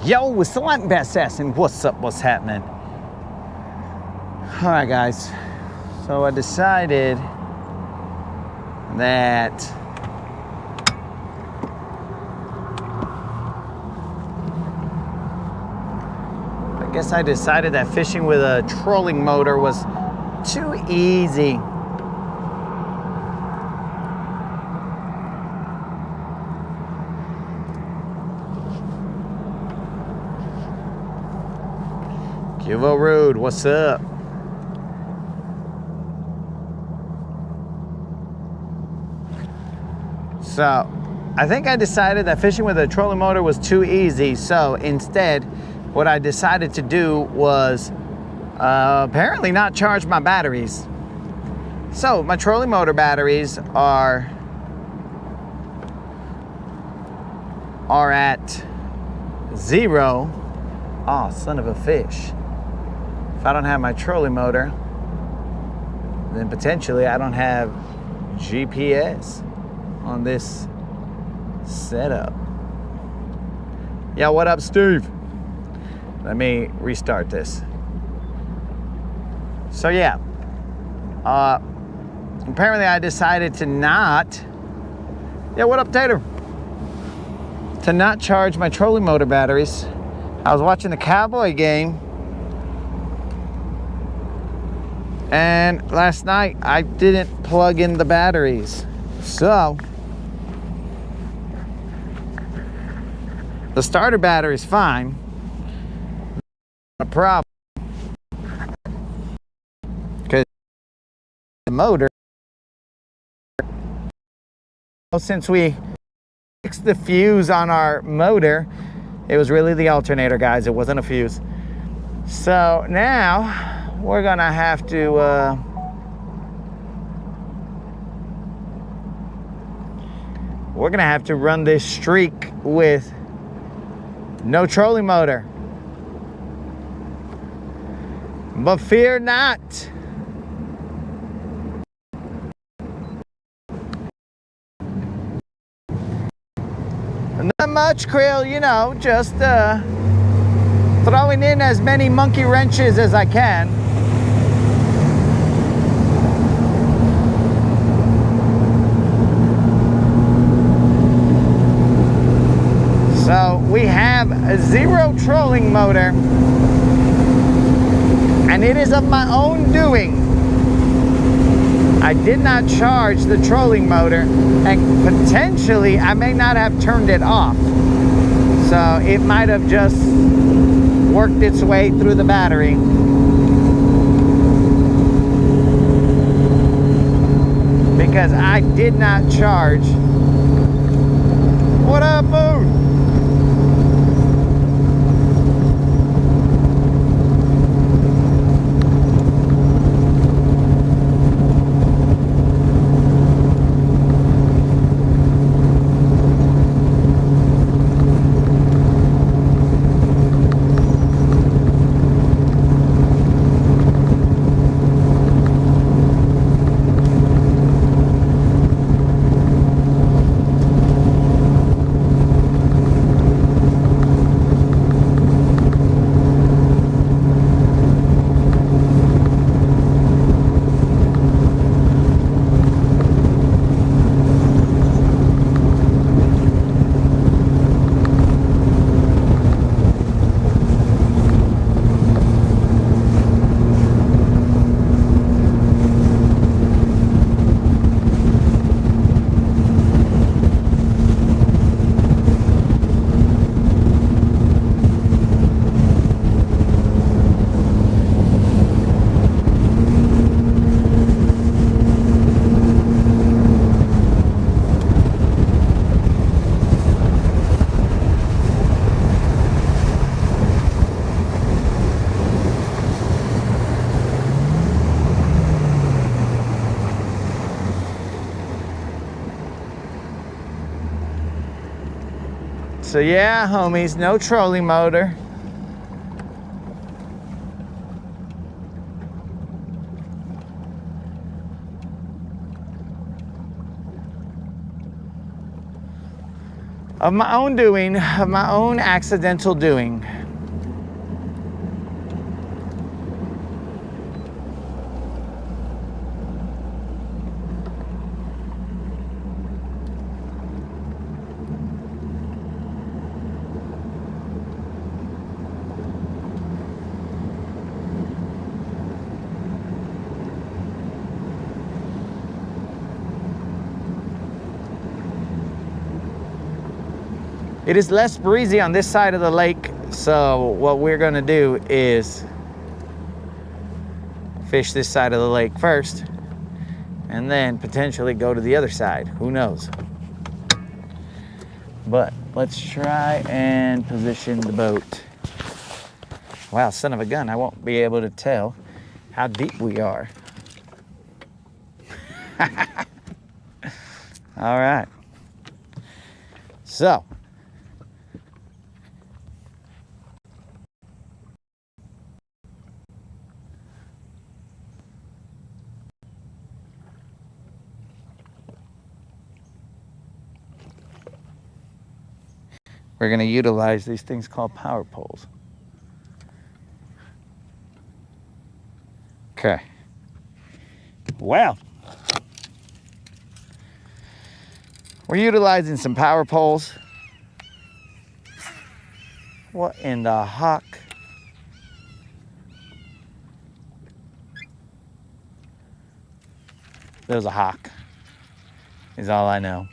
Yo, it's the Latin Bass Assassin. What's up? What's happening? All right, guys. So I decided that fishing with a trolling motor was too easy. Kivo Rude, what's up? So, I think I decided that fishing with a trolling motor was too easy. So instead, what I decided to do was apparently not charge my batteries. So my trolling motor batteries are at 0. Oh, son of a fish. If I don't have my trolling motor, then potentially I don't have GPS on this setup. Yeah, what up, Steve? Let me restart this. So yeah, apparently I decided to not, yeah, what up, Tater? To not charge my trolling motor batteries. I was watching the Cowboy game, and last night I didn't plug in the batteries. So the starter battery is fine. A problem because the motor, since we fixed the fuse on our motor, it was really the alternator, guys. It wasn't a fuse. So now we're gonna have to run this streak with no trolling motor. But fear not. Not much, Krill, you know, just throwing in as many monkey wrenches as I can. So we have a 0 trolling motor, and it is of my own doing. I did not charge the trolling motor, and potentially I may not have turned it off. So it might have just worked its way through the battery. Because I did not charge. What up, Moon? So yeah, homies, no trolling motor. of my own doing, of my own accidental doing. It is less breezy on this side of the lake, so what we're gonna do is fish this side of the lake first and then potentially go to the other side. Who knows? But let's try and position the boat. Wow, son of a gun, I won't be able to tell how deep we are. All right. So, we're going to utilize these things called power poles. Okay. Well, we're utilizing some power poles. What in the heck? There's a hawk, is all I know.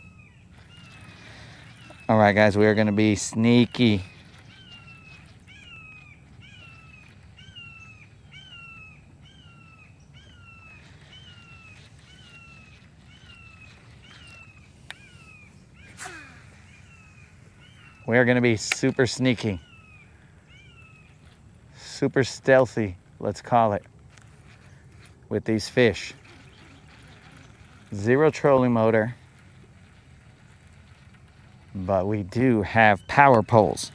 All right, guys, we are going to be sneaky. We are going to be super sneaky. Super stealthy, let's call it, with these fish. Zero trolling motor, but we do have power poles.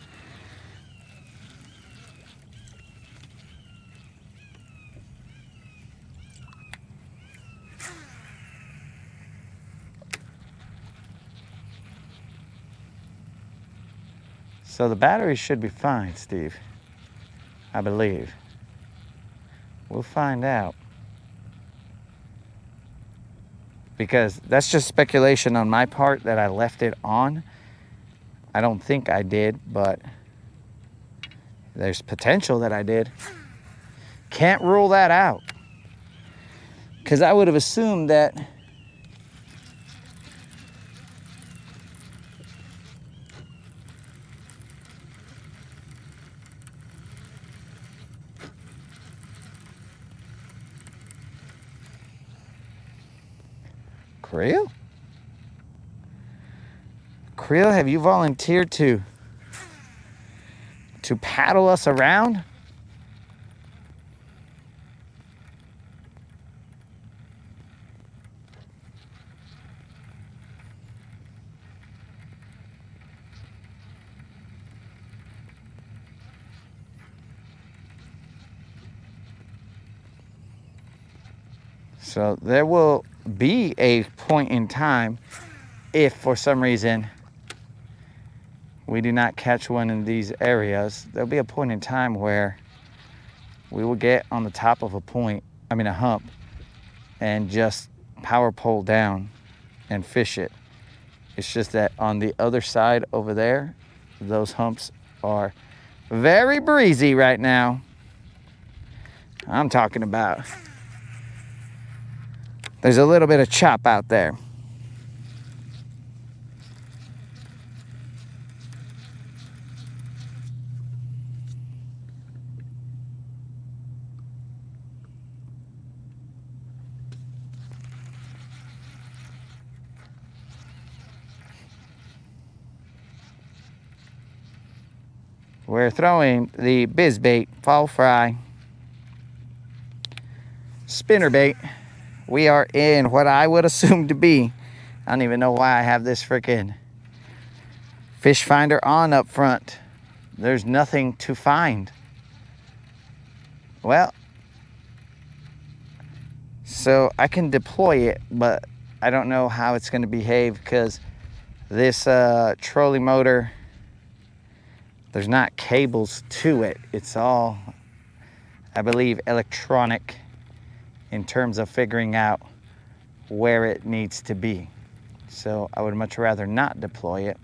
So the battery should be fine, Steve, I believe. We'll find out. Because that's just speculation on my part that I left it on. I don't think I did, but there's potential that I did. Can't rule that out. Because I would have assumed that Creel? Creel, have you volunteered to paddle us around? So there will be a point in time, if for some reason we do not catch one in these areas, there'll be a point in time where we will get on the top of a hump, and just power pole down and fish it. It's just that on the other side over there, those humps are very breezy right now. I'm talking about, there's a little bit of chop out there. We're throwing the bizbait fall fry spinnerbait. We are in what I would assume to be, I don't even know why I have this freaking fish finder on up front. There's nothing to find. Well, so I can deploy it, but I don't know how it's going to behave because This trolley motor, there's not cables to it. It's all, I believe, electronic in terms of figuring out where it needs to be. So I would much rather not deploy it.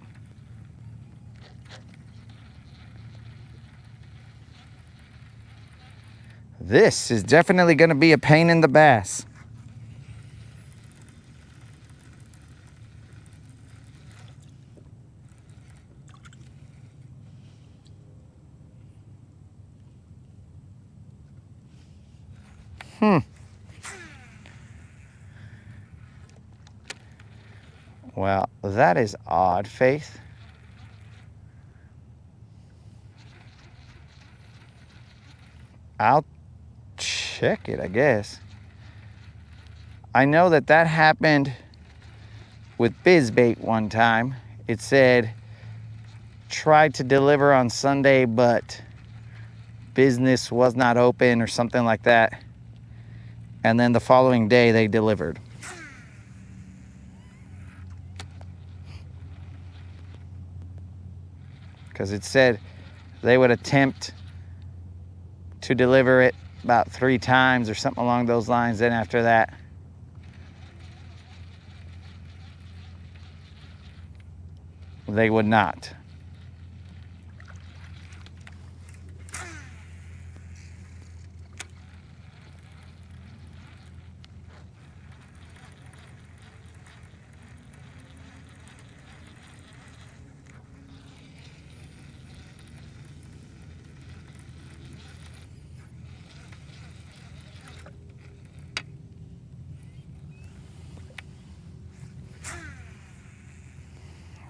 This is definitely going to be a pain in the bass. Well, that is odd, Faith. I'll check it, I guess. I know that happened with BizBait one time. It said, tried to deliver on Sunday, but business was not open or something like that. And then the following day they delivered. Because it said they would attempt to deliver it about 3 times or something along those lines. Then after that, they would not.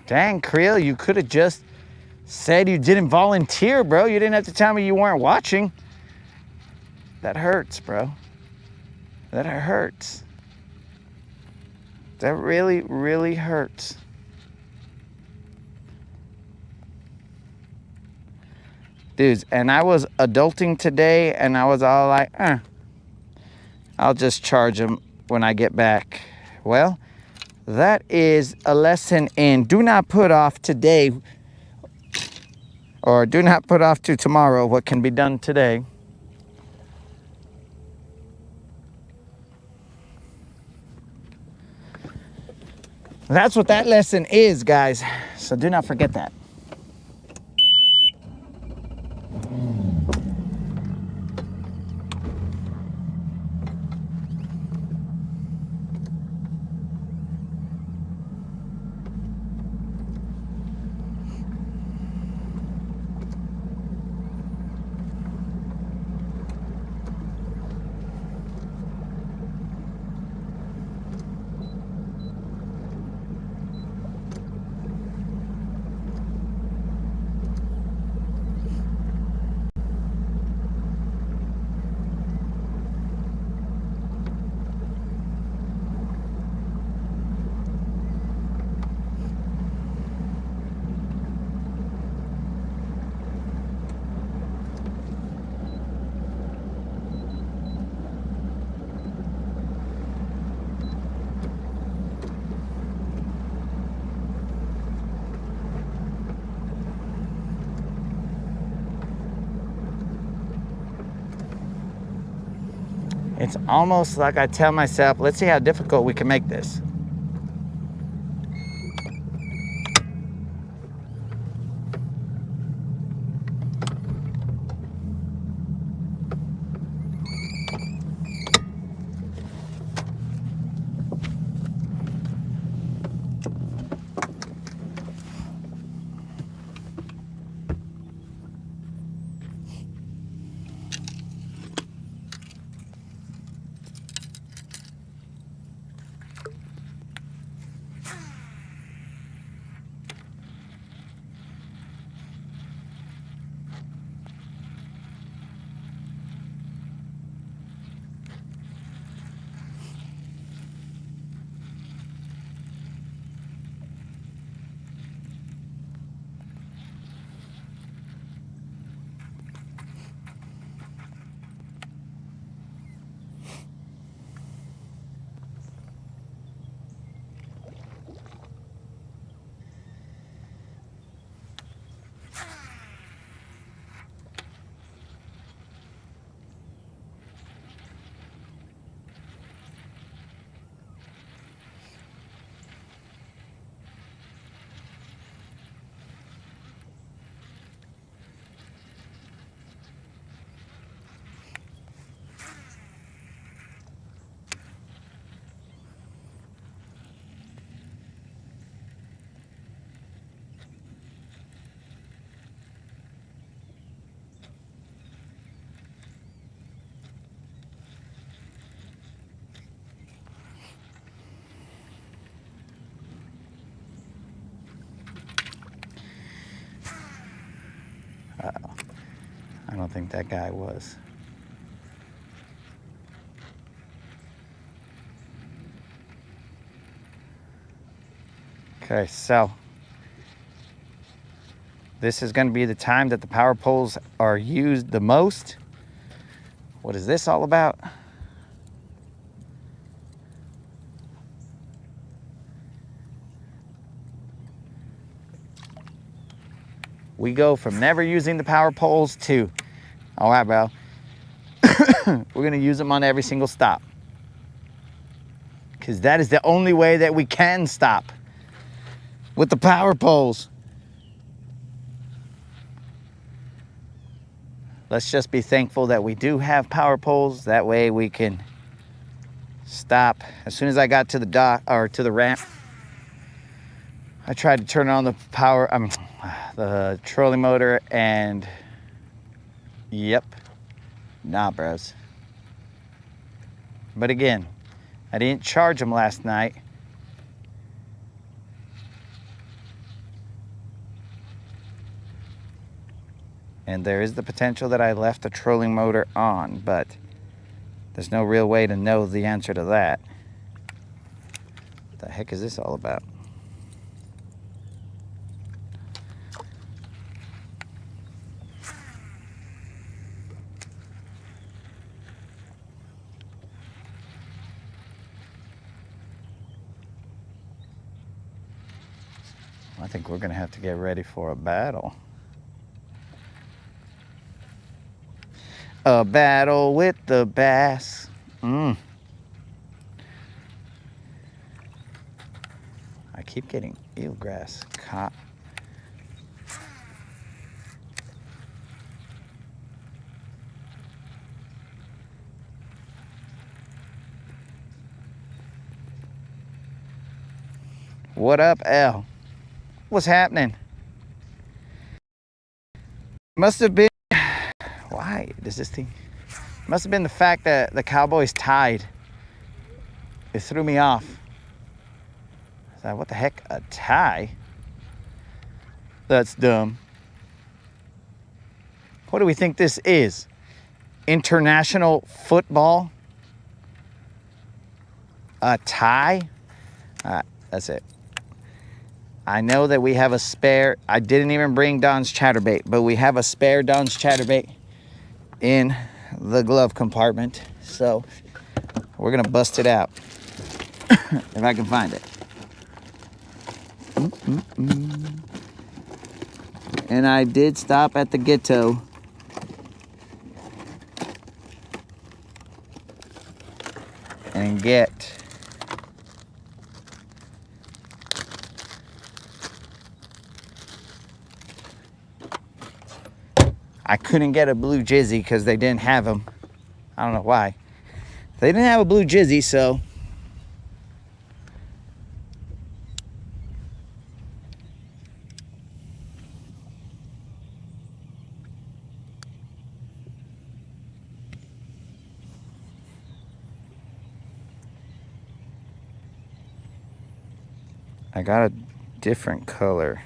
Dang, Creel, you could have just said you didn't volunteer, bro. You didn't have to tell me you weren't watching. That hurts, bro. That hurts. That really, really hurts. Dudes, and I was adulting today, and I was all like, I'll just charge them when I get back. Well, that is a lesson in do not put off today, or do not put off to tomorrow what can be done today. That's what that lesson is, guys. So do not forget that. It's almost like I tell myself, let's see how difficult we can make this. I don't think that guy was. Okay, so this is going to be the time that the power poles are used the most. What is this all about? We go from never using the power poles to, all right, bro, we're going to use them on every single stop. Because that is the only way that we can stop with the power poles. Let's just be thankful that we do have power poles. That way we can stop. As soon as I got to the dock or to the ramp, I tried to turn on the the trolling motor, and yep, nah, bros. But again, I didn't charge them last night. And there is the potential that I left the trolling motor on, but there's no real way to know the answer to that. What the heck is this all about? I think we're gonna have to get ready for a battle. A battle with the bass. I keep getting eelgrass caught. What up, L? What's happening? Must have been, why does this thing, must have been the fact that the Cowboys tied. It threw me off. I was like, what the heck, a tie? That's dumb. What do we think this is? International football? A tie? That's it. I know that we have a spare. I didn't even bring Don's chatterbait, but we have a spare Don's chatterbait in the glove compartment. So we're gonna bust it out if I can find it. And I did stop at the ghetto. And get I couldn't get a blue jizzy because they didn't have them. I don't know why. They didn't have a blue jizzy, so I got a different color.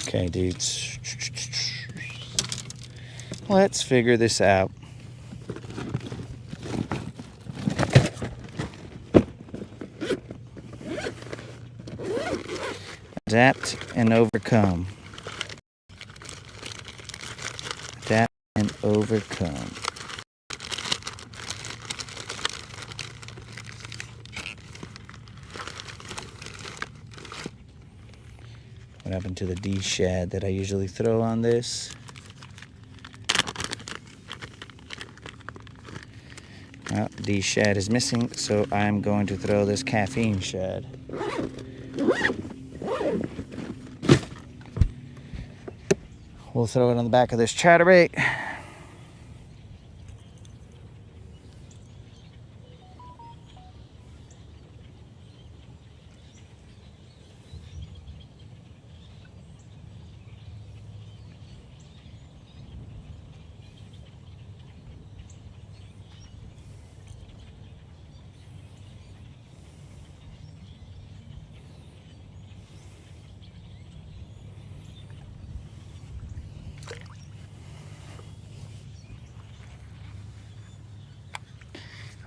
Okay, dudes. Let's figure this out. Adapt and overcome. Adapt and overcome. What happened to the D shad that I usually throw on this? Well, D shad is missing, so I'm going to throw this caffeine shad. We'll throw it on the back of this chatterbait.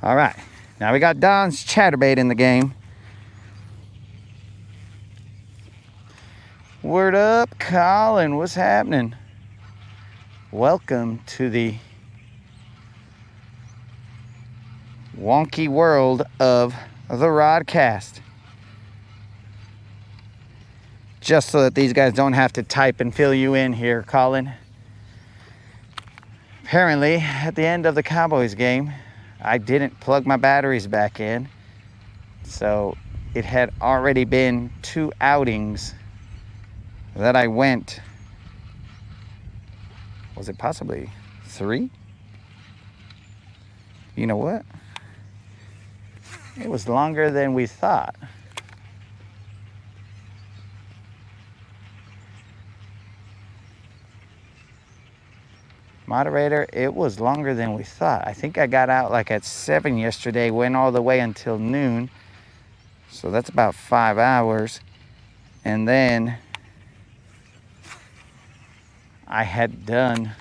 All right, now we got Don's chatterbait in the game. Word up, Colin, what's happening? Welcome to the wonky world of the Rodcast. Just so that these guys don't have to type and fill you in here, Colin. Apparently, at the end of the Cowboys game, I didn't plug my batteries back in. So it had already been 2 outings that I went. Was it possibly 3? You know what? It was longer than we thought. Moderator, it was longer than we thought. I think I got out like at 7 yesterday, went all the way until noon. So that's about 5 hours. And then I had done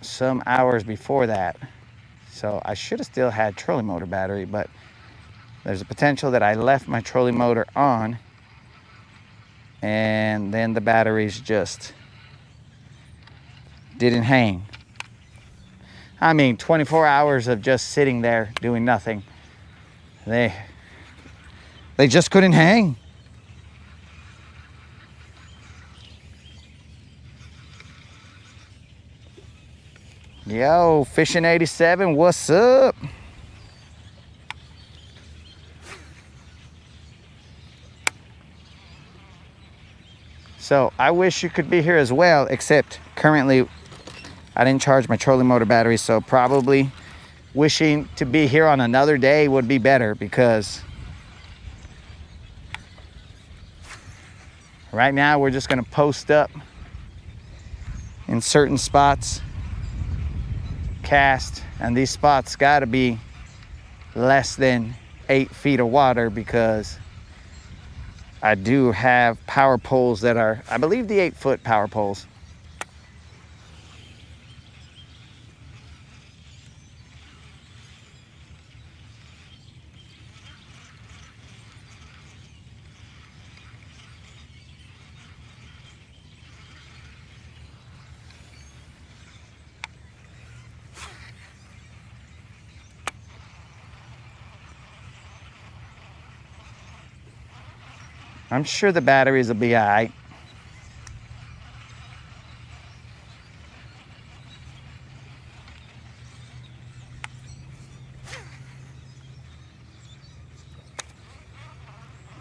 some hours before that. So I should have still had trolling motor battery, but there's a potential that I left my trolling motor on and then the batteries just didn't hang. I mean, 24 hours of just sitting there doing nothing. They just couldn't hang. Yo, Fishing 87, what's up? So I wish you could be here as well, except currently I didn't charge my trolling motor battery, so probably wishing to be here on another day would be better, because right now we're just gonna post up in certain spots, cast, and these spots gotta be less than 8 feet of water, because I do have power poles that are, I believe, the 8-foot power poles. I'm sure the batteries will be all right.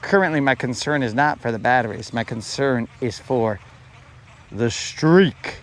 Currently, my concern is not for the batteries. My concern is for the streak.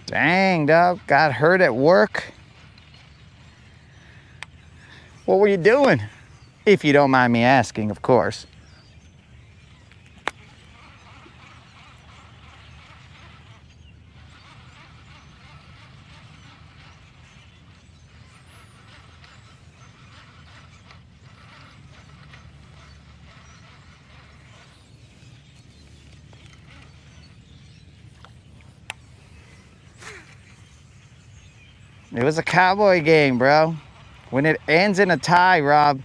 Dang, dog. Got hurt at work. What were you doing? If you don't mind me asking, of course. It was a cowboy game, bro. When it ends in a tie, Rob,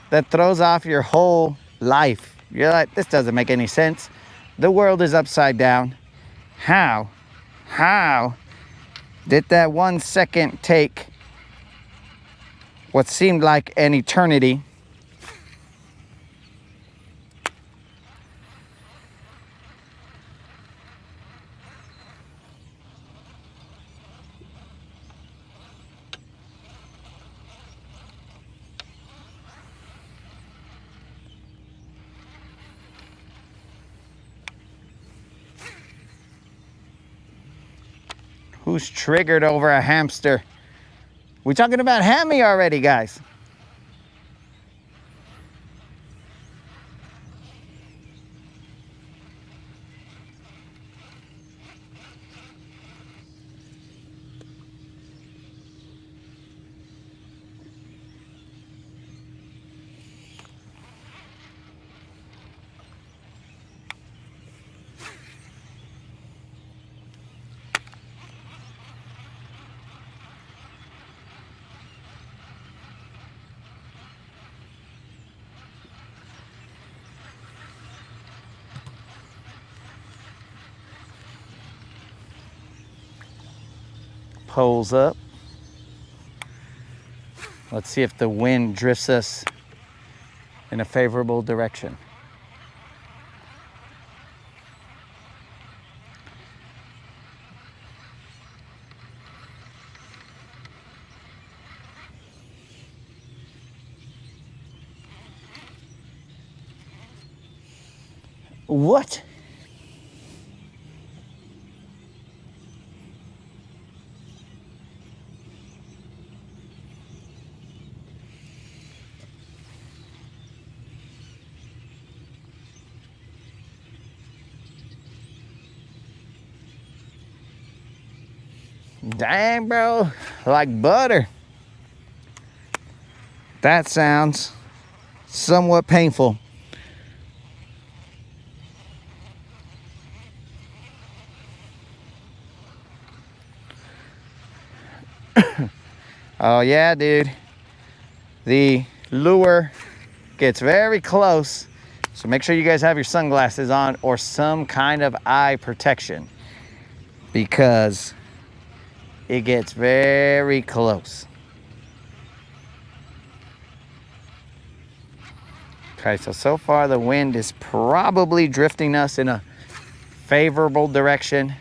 that throws off your whole life. You're like, this doesn't make any sense. The world is upside down. How did that 1 second take what seemed like an eternity? Who's triggered over a hamster? We talking about Hammy already, guys. Poles up. Let's see if the wind drifts us in a favorable direction. What? Dang, bro, like butter. That sounds somewhat painful. Oh yeah, dude. The lure gets very close, so make sure you guys have your sunglasses on or some kind of eye protection, because it gets very close. Okay, so far the wind is probably drifting us in a favorable direction.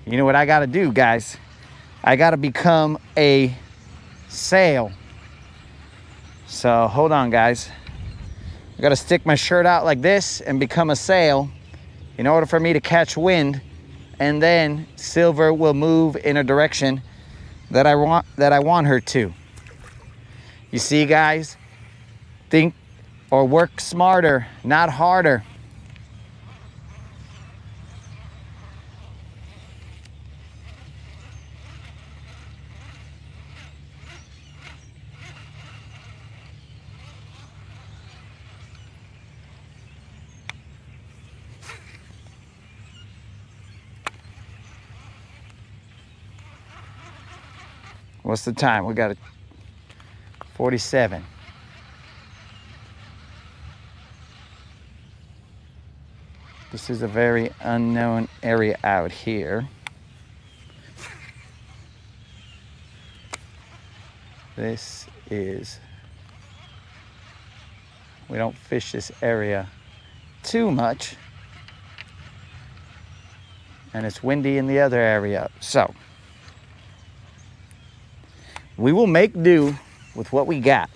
You know what I gotta do, guys? I gotta become a sail. So hold on, guys. I gotta stick my shirt out like this and become a sail in order for me to catch wind, and then Silver will move in a direction that I want her to. You see, guys? Think or work smarter, not harder. What's the time? We got a 47. This is a very unknown area out here. This is, we don't fish this area too much, and it's windy in the other area. So we will make do with what we got.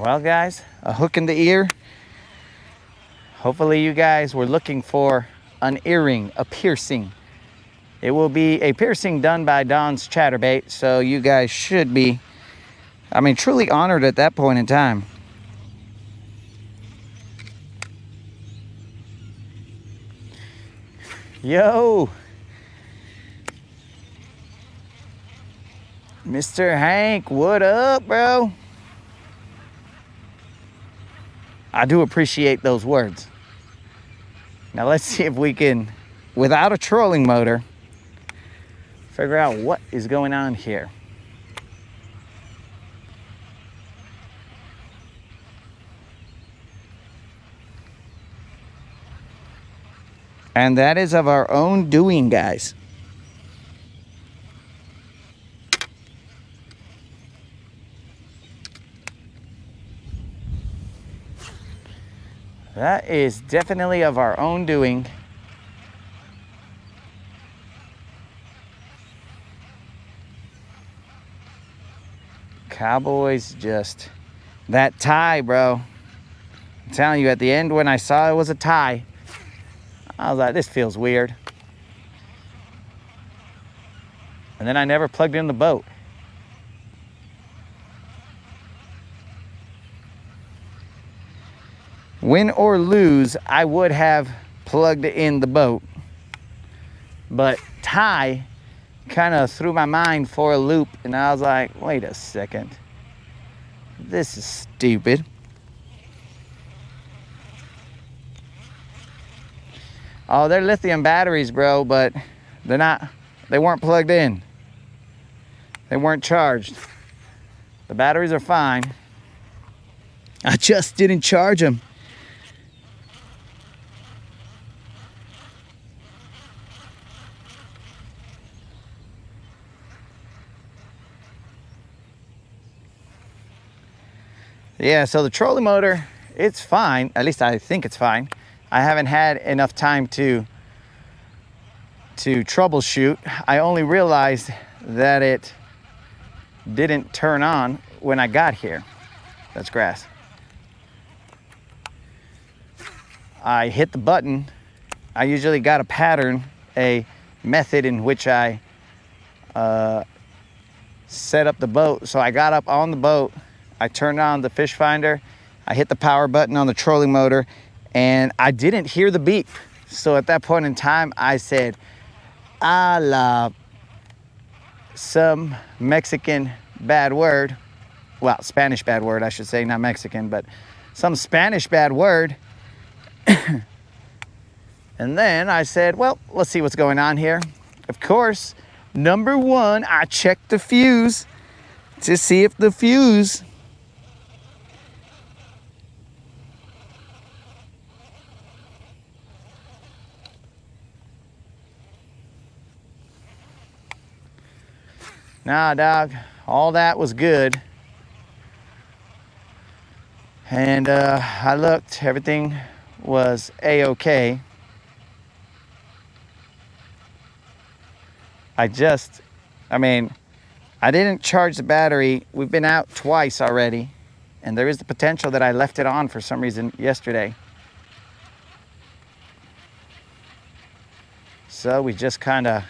Well, guys, a hook in the ear. Hopefully you guys were looking for an earring, a piercing. It will be a piercing done by Don's Chatterbait, so you guys should be, I mean, truly honored at that point in time. Yo, Mr. Hank, what up, bro? I do appreciate those words. Now let's see if we can, without a trolling motor, figure out what is going on here. And that is of our own doing, guys. That is definitely of our own doing. Cowboys just, that tie, bro. I'm telling you, at the end when I saw it was a tie, I was like, this feels weird. And then I never plugged in the boat. Win or lose, I would have plugged in the boat. But tie kind of threw my mind for a loop, and I was like, wait a second. This is stupid. Oh, they're lithium batteries, bro, but they weren't plugged in. They weren't charged. The batteries are fine. I just didn't charge them. Yeah, so the trolling motor, it's fine. At least I think it's fine. I haven't had enough time to troubleshoot. I only realized that it didn't turn on when I got here. That's grass. I hit the button. I usually got a pattern, a method in which I set up the boat. So I got up on the boat. I turned on the fish finder, I hit the power button on the trolling motor, and I didn't hear the beep. So at that point in time, I said, a la some Mexican bad word. Well, Spanish bad word, I should say, not Mexican, but some Spanish bad word. And then I said, well, let's see what's going on here. Of course, number one, I checked the fuse to see if the fuse Nah, dog, all that was good. And I looked, everything was A-okay. I didn't charge the battery. We've been out twice already, and there is the potential that I left it on for some reason yesterday. So we just kind of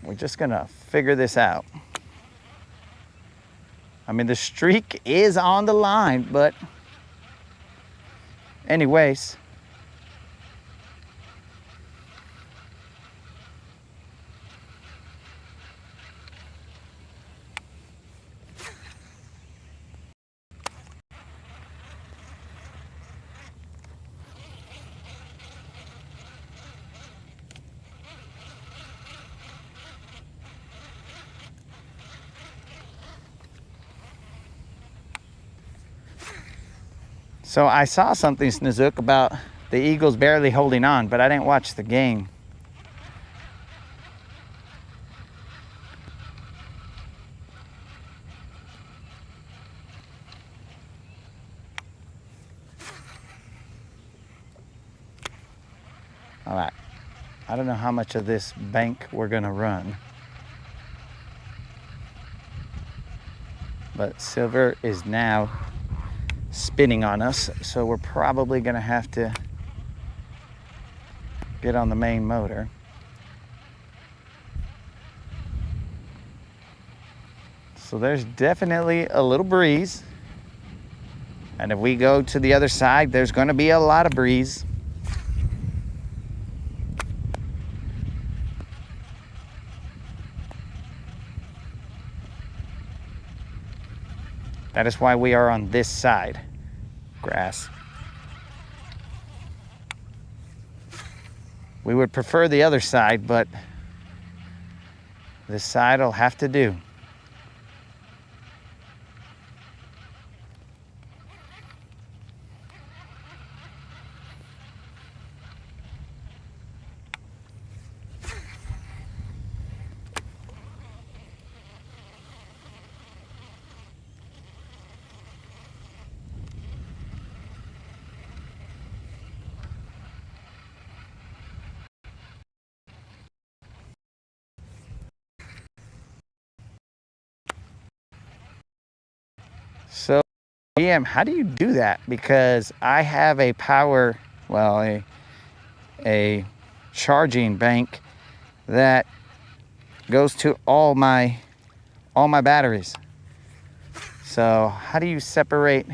we're just gonna figure this out. I mean, the streak is on the line, but anyways. So I saw something, Snizook, about the Eagles barely holding on, but I didn't watch the game. All right, I don't know how much of this bank we're gonna run. But silver is now spinning on us, so we're probably going to have to get on the main motor. So there's definitely a little breeze. And if we go to the other side, there's going to be a lot of breeze. That is why we are on this side. Grass. We would prefer the other side, but this side will have to do. So, GM, how do you do that? Because I have a power, well, a charging bank that goes to all my batteries. So, how do you separate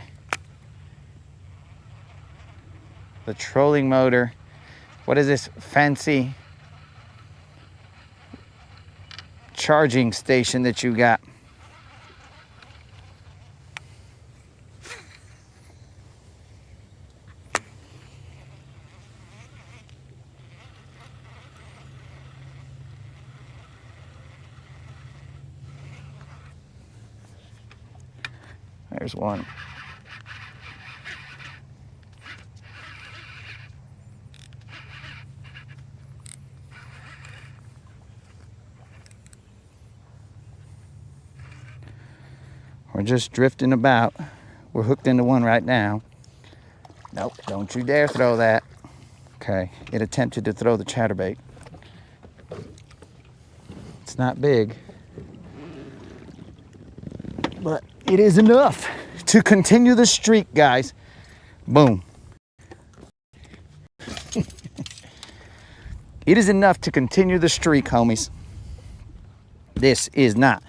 the trolling motor? What is this fancy charging station that you got? There's one. We're just drifting about. We're hooked into one right now. Nope, don't you dare throw that. Okay, it attempted to throw the chatterbait. It's not big, but it is enough to continue the streak, guys. Boom. It is enough to continue the streak, homies. This is not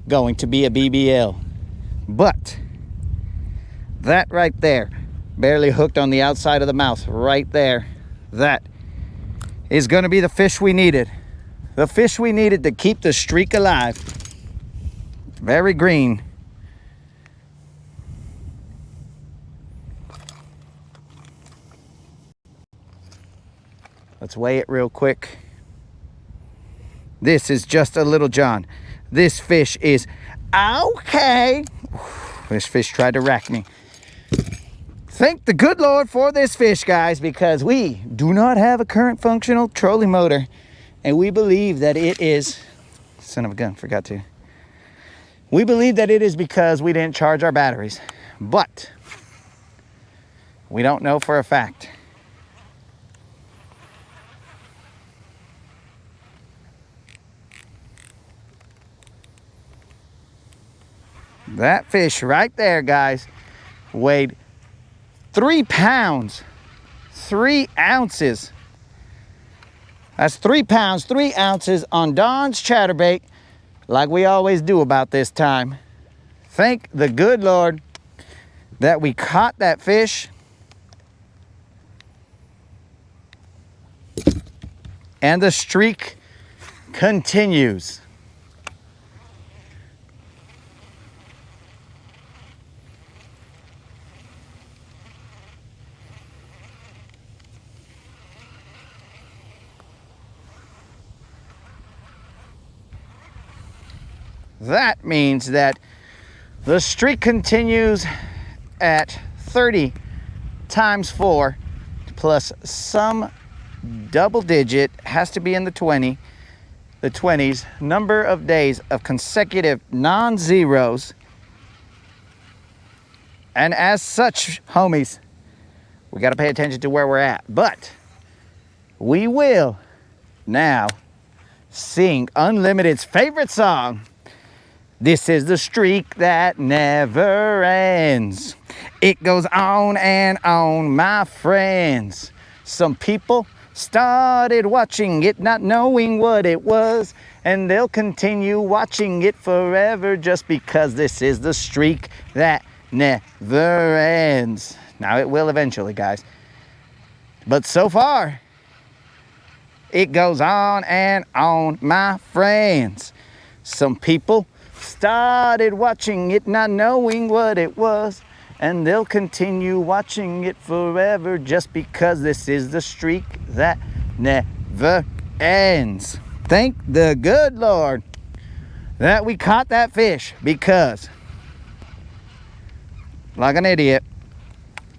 going to be a BBL, but that right there, barely hooked on the outside of the mouth, right there, that is going to be the fish we needed. The fish we needed to keep the streak alive. Very green. Let's weigh it real quick. This is just a little John. This fish is okay. This fish tried to rack me. Thank the good Lord for this fish, guys, because we do not have a current functional trolling motor. And we believe that it is, son of a gun, forgot to. We believe that it is because we didn't charge our batteries. But we don't know for a fact. That fish right there, guys, weighed 3 pounds, 3 ounces. That's 3 pounds, 3 ounces on Don's chatterbait, like we always do about this time. Thank the good Lord that we caught that fish. And the streak continues. That means that the streak continues at 30 times 4 plus some double digit, has to be in the 20s, number of days of consecutive non-zeros. And as such, homies, we got to pay attention to where we're at. But we will now sing Unlimited's favorite song, This is the streak that never ends. It goes on and on, my friends. Some people started watching it, not knowing what it was, and they'll continue watching it forever just because this is the streak that never ends. Now, it will eventually, guys. But so far, it goes on and on, my friends. Some people started watching it, not knowing what it was, and they'll continue watching it forever just because this is the streak that never ends. Thank the good Lord that we caught that fish, because, like an idiot,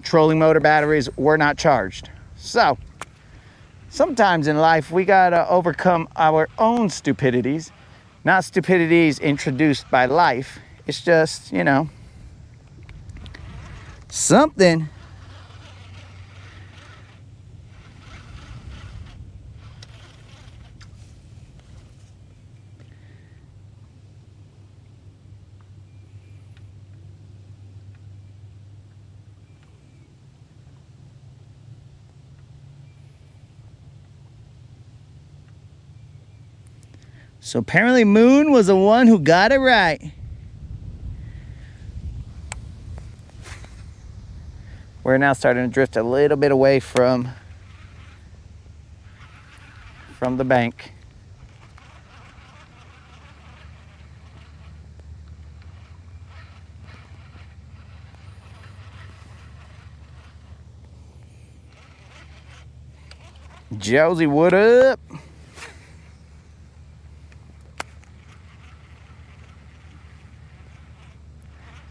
trolling motor batteries were not charged. So, sometimes in life we gotta overcome our own stupidities. Not stupidities introduced by life. It's just, you know, something. So apparently Moon was the one who got it right. We're now starting to drift a little bit away from the bank. Josie, what up?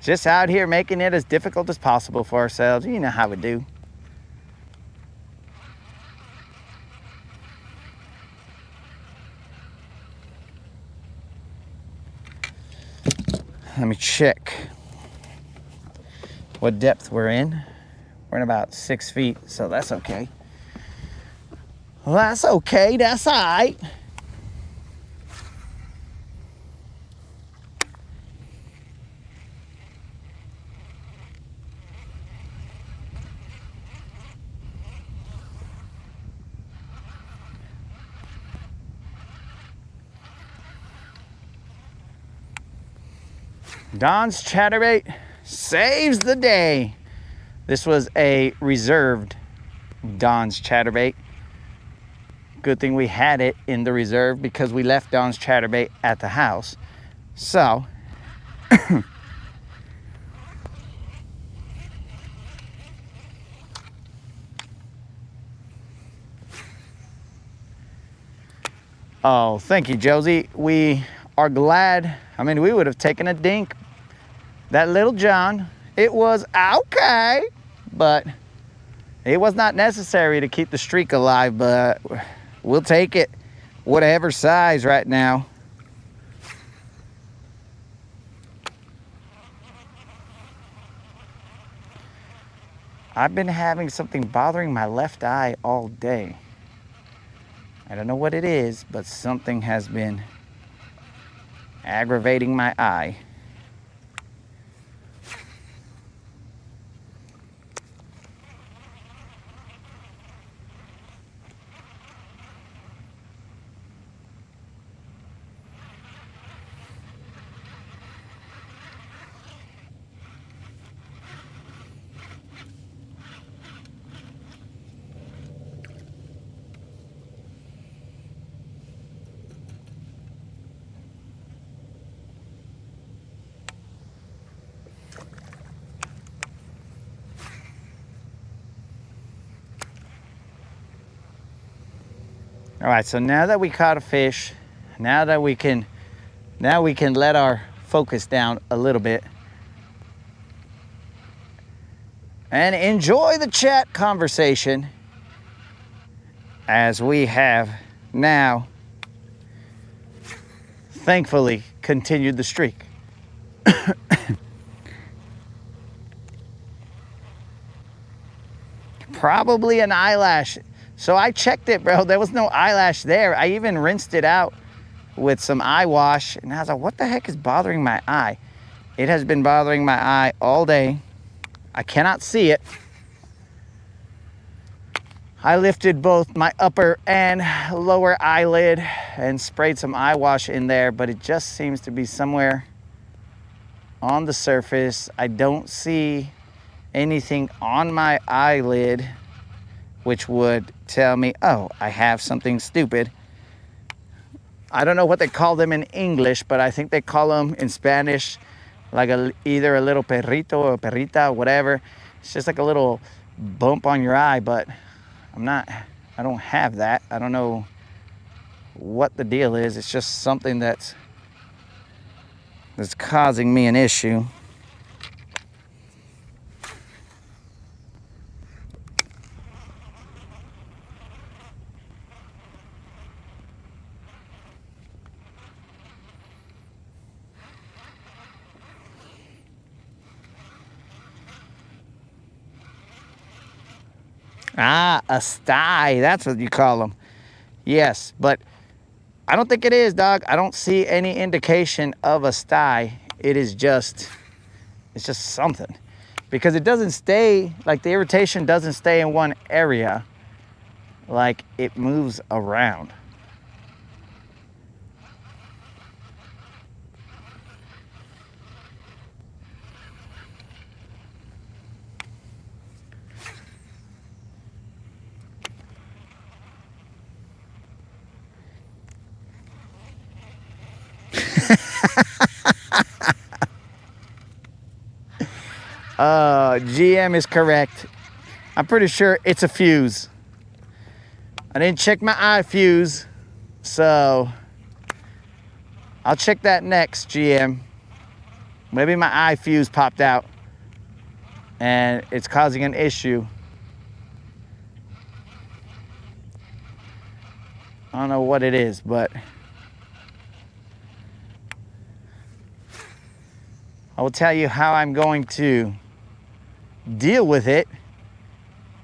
Just out here making it as difficult as possible for ourselves. You know how we do. Let me check what depth we're in. We're in about 6 feet, so that's okay. Well, that's okay. That's all right. Don's chatterbait saves the day. This was a reserved Don's chatterbait. Good thing we had it in the reserve because we left Don's chatterbait at the house. So, oh, thank you, Josie. We are glad. I mean, we would have taken a dink. That little John, it was okay, but it was not necessary to keep the streak alive, but we'll take it, whatever size right now. I've been having something bothering my left eye all day. I don't know what it is, but something has been aggravating my eye. All right, so now that we caught a fish, now we can let our focus down a little bit and enjoy the chat conversation as we have now thankfully continued the streak. Probably an eyelash. So I checked it, bro. There was no eyelash there. I even rinsed it out with some eye wash, and I was like, what the heck is bothering my eye? It has been bothering my eye all day. I cannot see it. I lifted both my upper and lower eyelid and sprayed some eye wash in there, but it just seems to be somewhere on the surface. I don't see anything on my eyelid which would tell me, oh, I have something stupid. I don't know what they call them in English, but I think they call them in Spanish like either a little perrito or perrita or whatever. It's just like a little bump on your eye, but I don't have that. I don't know what the deal is. It's just something that's causing me an issue. Ah, a sty. That's what you call them. Yes, but I don't think it is, dog. I don't see any indication of a sty. It's just something. Because it doesn't stay, like the irritation doesn't stay in one area. Like it moves around. GM is correct. I'm pretty sure it's a fuse. I didn't check my eye fuse, so I'll check that next, GM. Maybe my eye fuse popped out and it's causing an issue. I don't know what it is, but I will tell you how I'm going to deal with it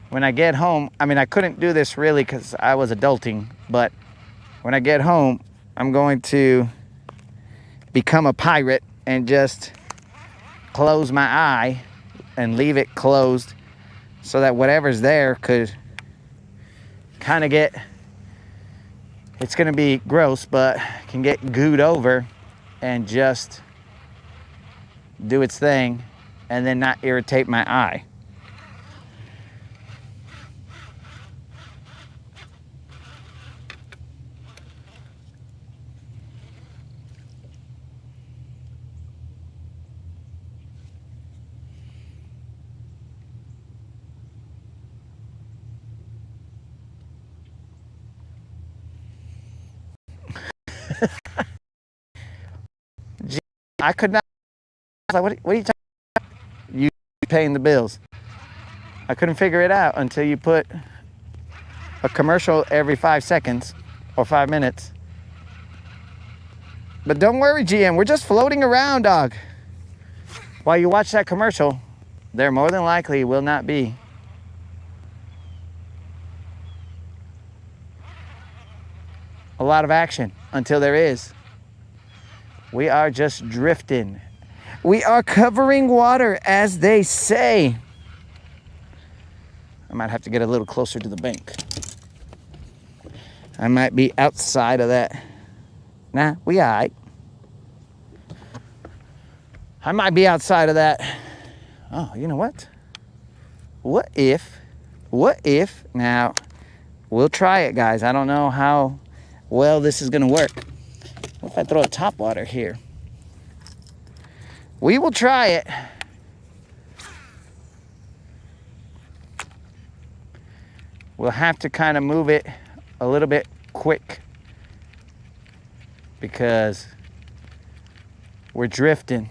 when I get home. I mean, I couldn't do this really because I was adulting, but when I get home, I'm going to become a pirate and just close my eye and leave it closed so that whatever's there could kind of get, it's going to be gross, but can get gooed over and just do its thing and then not irritate my eye. I could not. I was like, what are you talking about? You paying the bills. I couldn't figure it out until you put a commercial every 5 seconds or 5 minutes. But don't worry, GM, we're just floating around, dog. While you watch that commercial, there more than likely will not be a lot of action until there is. We are just drifting. We are covering water, as they say. I might have to get a little closer to the bank. I might be outside of that. Nah, we all right. I might be outside of that. Oh, you know what? What if, now, we'll try it, guys. I don't know how well this is gonna work. What if I throw a top water here? We will try it. We'll have to kind of move it a little bit quick because we're drifting.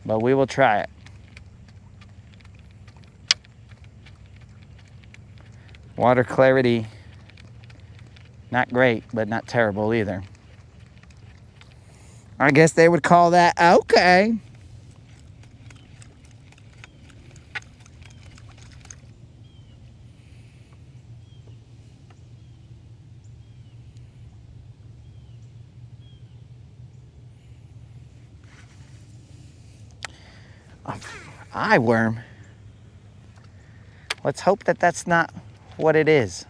But we will try it. Water clarity, not great, but not terrible either. I guess they would call that okay. Eye worm. Let's hope that that's not what it is.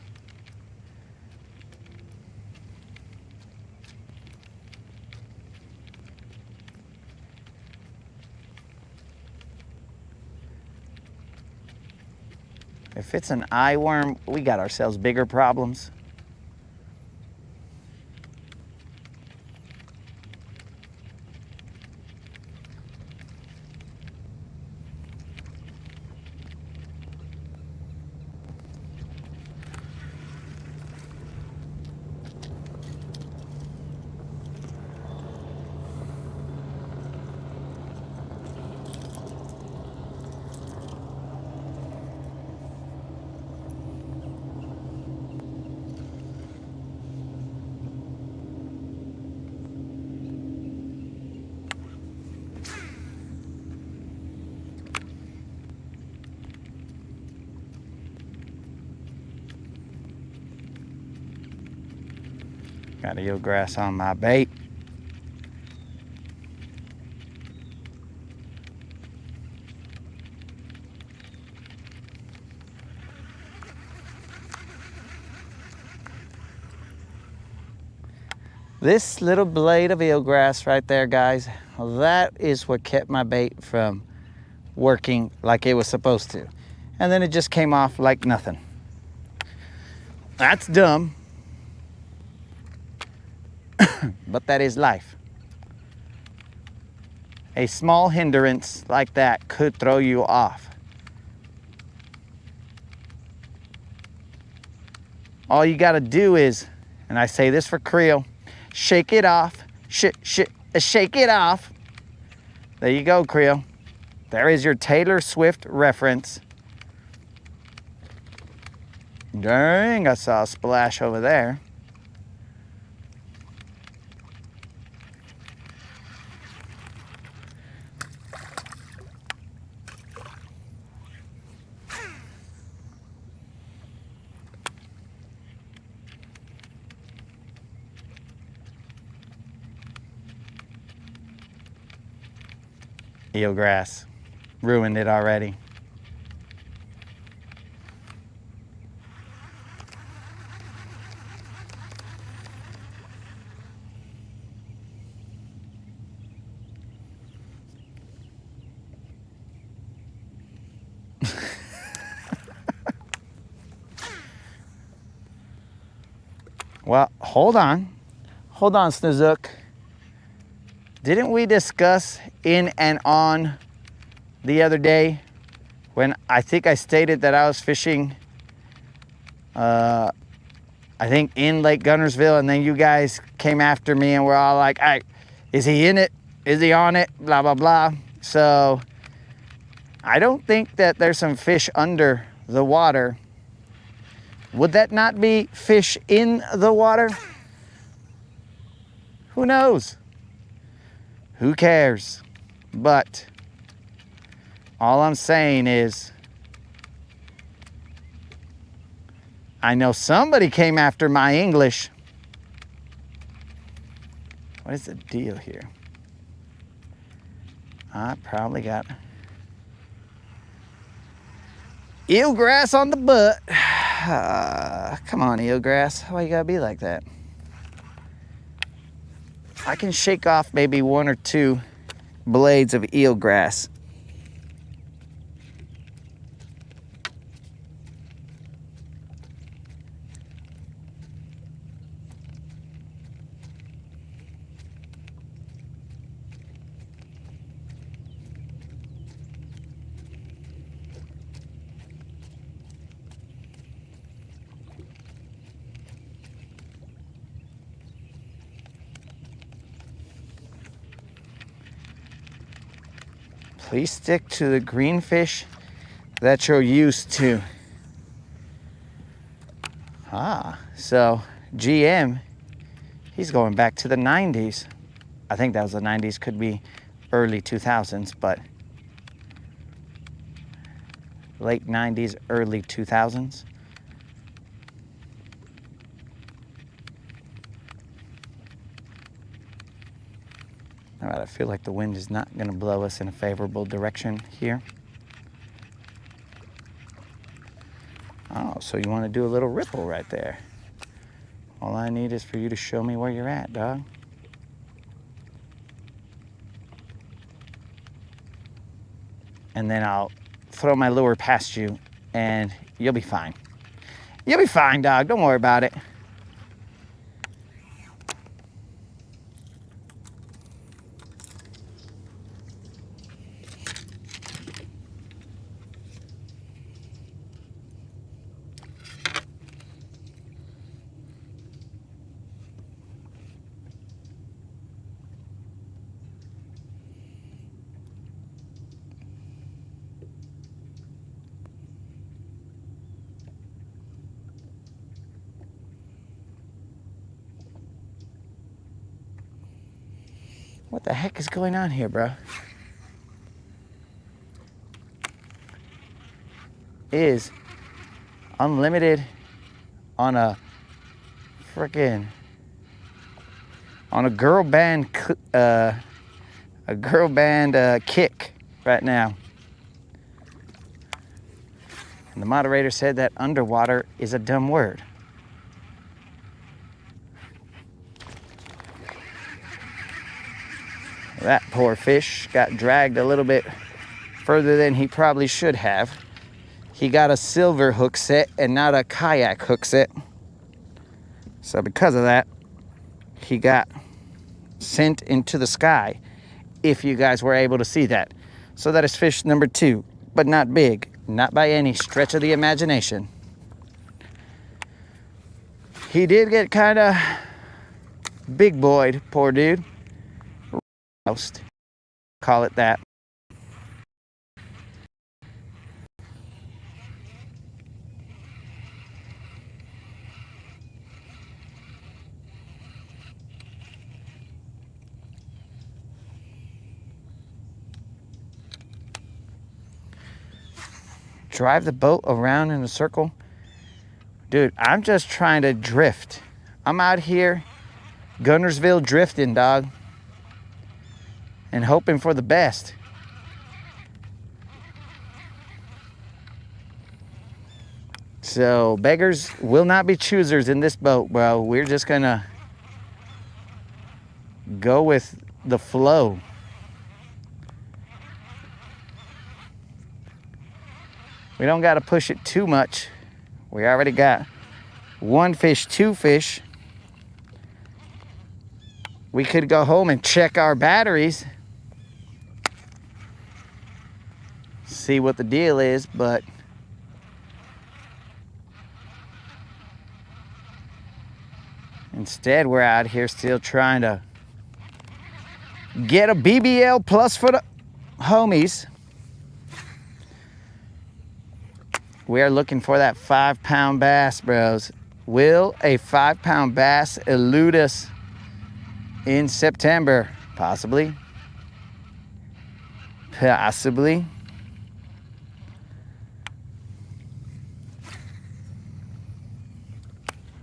If it's an eye worm, we got ourselves bigger problems. Got eelgrass on my bait. This little blade of eelgrass right there, guys, that is what kept my bait from working like it was supposed to. And then it just came off like nothing. That's dumb. But that is life. A small hindrance like that could throw you off. All you got to do is, and I say this for Creel, shake it off. Shake it off. There you go, Creel. There is your Taylor Swift reference. Dang, I saw a splash over there. Eelgrass ruined it already. Well, hold on, Snozook. Didn't we discuss in and on the other day when I think I stated that I was fishing, I think in Lake Guntersville, and then you guys came after me and we're all like, hey, is he in it? Is he on it? Blah, blah, blah. So I don't think that there's some fish under the water. Would that not be fish in the water? Who knows? Who cares? But all I'm saying is, I know somebody came after my English. What is the deal here? I probably got eelgrass on the butt. Come on, eelgrass. Why you gotta be like that? I can shake off maybe one or two blades of eelgrass. Please stick to the green fish that you're used to. So GM, he's going back to the 90s. I think that was the 90s, could be early 2000s, but late 90s, early 2000s. All right, I feel like the wind is not going to blow us in a favorable direction here. Oh, so you want to do a little ripple right there. All I need is for you to show me where you're at, dog. And then I'll throw my lure past you and you'll be fine. You'll be fine, dog. Don't worry about it. What the heck is going on here, bro? Is unlimited on a freaking on a girl band kick right now. And the moderator said that underwater is a dumb word. That poor fish got dragged a little bit further than he probably should have. He got a silver hook set and not a kayak hook set. So because of that, he got sent into the sky, if you guys were able to see that. So that is fish number 2, but not big, not by any stretch of the imagination. He did get kind of big boyed, poor dude. Most call it that. Drive the boat around in a circle. Dude, I'm just trying to drift. I'm out here, Guntersville drifting, dog. And hoping for the best. So beggars will not be choosers in this boat, bro. We're just gonna go with the flow. We don't gotta push it too much. We already got 1 fish, 2 fish. We could go home and check our batteries. See what the deal is, but instead we're out here still trying to get a BBL plus for the homies. We are looking for that 5-pound bass, bros. Will a 5-pound bass elude us in September? Possibly. Possibly.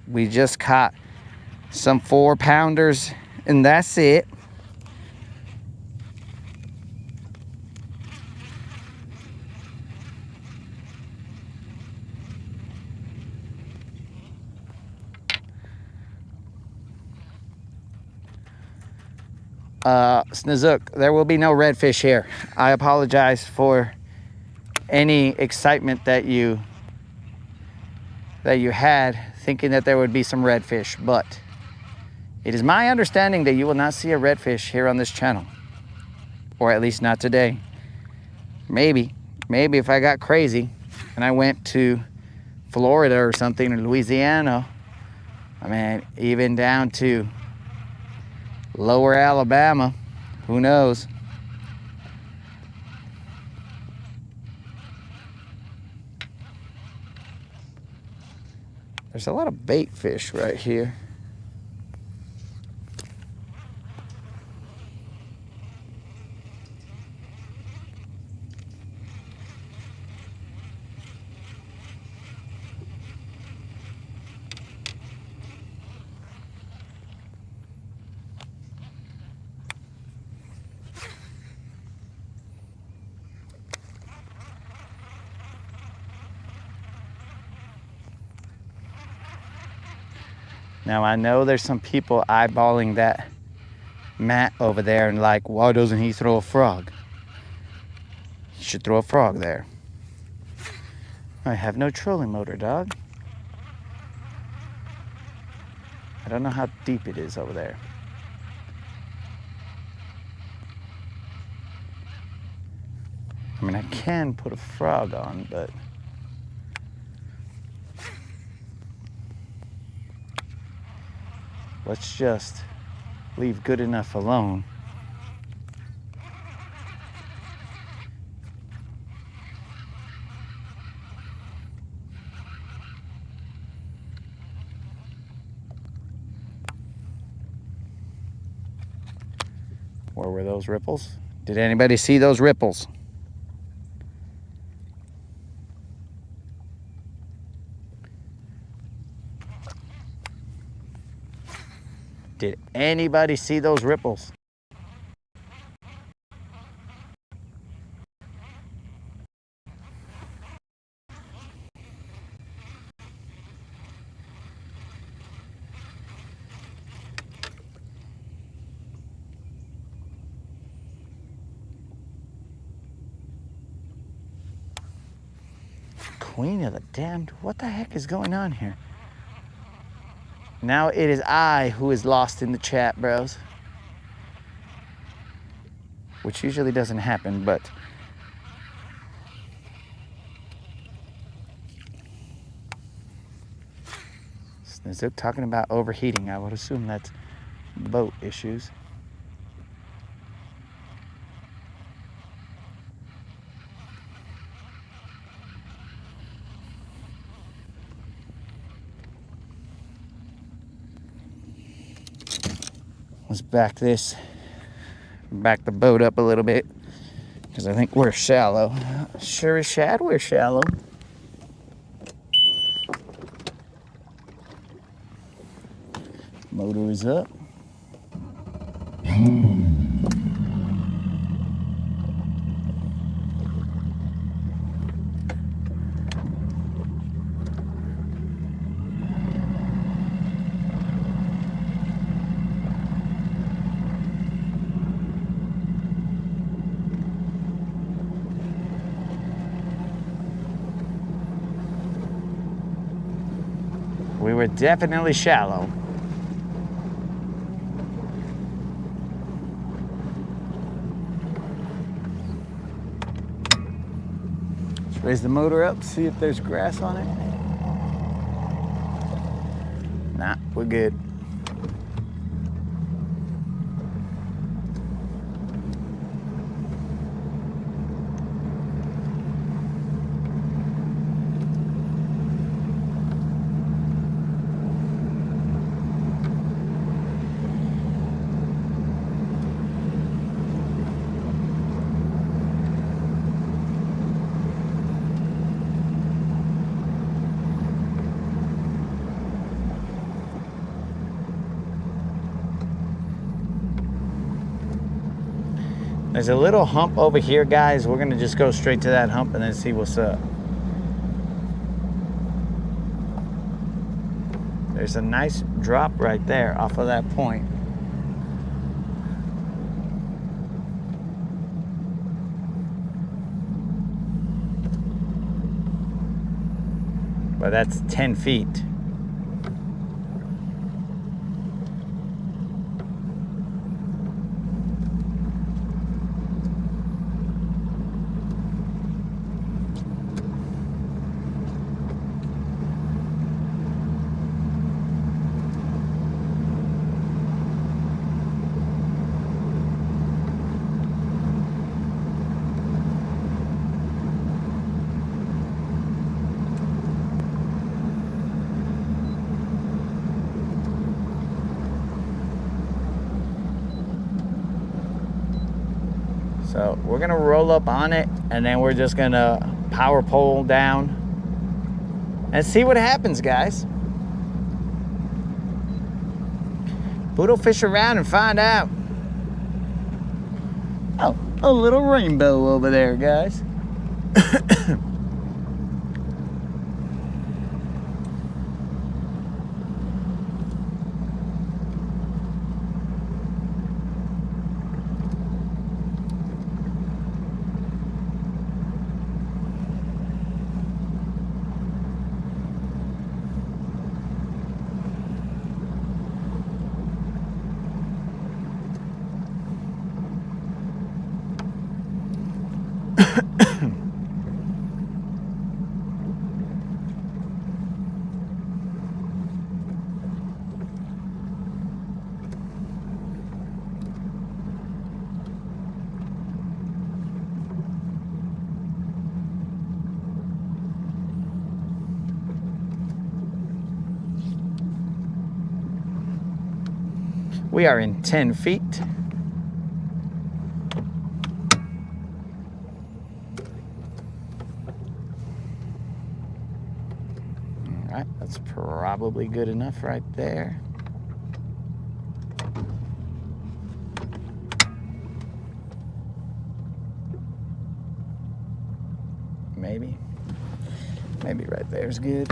We just caught some 4-pounders and that's it. Snizook, there will be no redfish here. I apologize for any excitement that you had thinking that there would be some redfish, but it is my understanding that you will not see a redfish here on this channel, or at least not today. Maybe if I got crazy and I went to Florida or something, or Louisiana, I mean, even down to lower Alabama, who knows? There's a lot of bait fish right here. Now I know there's some people eyeballing that mat over there and like, why doesn't he throw a frog? You should throw a frog there. I have no trolling motor, dog. I don't know how deep it is over there. I mean, I can put a frog on, but let's just leave good enough alone. Where were those ripples? Did anybody see those ripples? Did anybody see those ripples? Queen of the damned, what the heck is going on here? Now it is I who is lost in the chat, bros. Which usually doesn't happen, but is it talking about overheating? I would assume that's boat issues. Let's back the boat up a little bit, because I think we're shallow. Sure as shad, we're shallow. Motor is up. We were definitely shallow. Let's raise the motor up, see if there's grass on it. Nah, we're good. There's a little hump over here, guys. We're gonna just go straight to that hump and then see what's up. There's a nice drop right there off of that point. But that's 10 feet. So we're gonna roll up on it and then we're just gonna power pole down and see what happens, guys. Poodle fish around and find out. Oh, a little rainbow over there, guys. We are in 10 feet. All right, that's probably good enough right there. Maybe right there's good.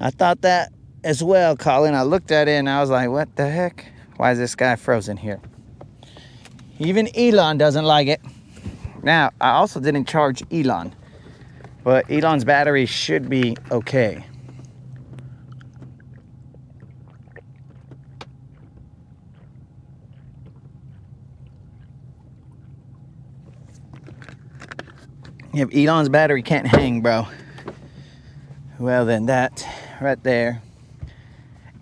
I thought that as well, Colin. I looked at it and I was like, what the heck? Why is this guy frozen here? Even Elon doesn't like it. Now, I also didn't charge Elon, but Elon's battery should be okay. If Elon's battery can't hang, bro, well then that right there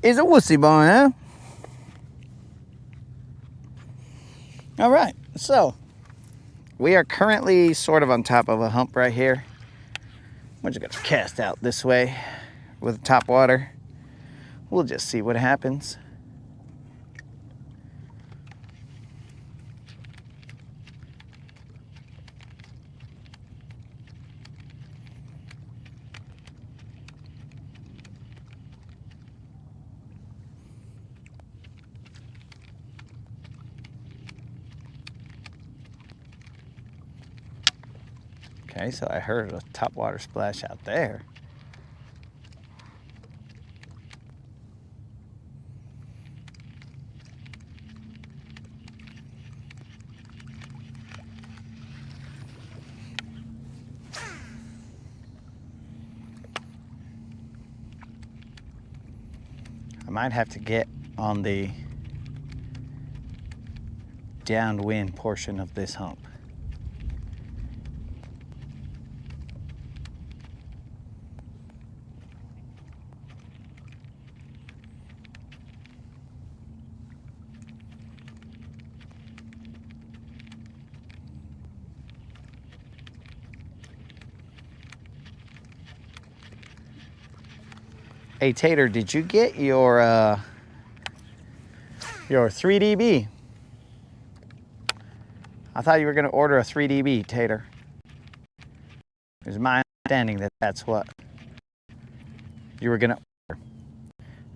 is a wussy boy, huh? All right, so we are currently sort of on top of a hump right here. We're just gonna cast out this way with top water. We'll just see what happens. Okay, so I heard a top water splash out there. I might have to get on the downwind portion of this hump. Hey Tater, did you get your 3DB? I thought you were gonna order a 3DB, Tater. It's my understanding that that's what you were gonna order.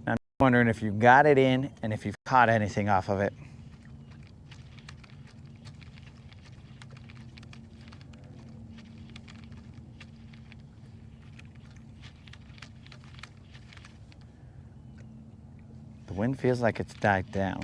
I'm wondering if you got it in and if you've caught anything off of it. The wind feels like it's died down.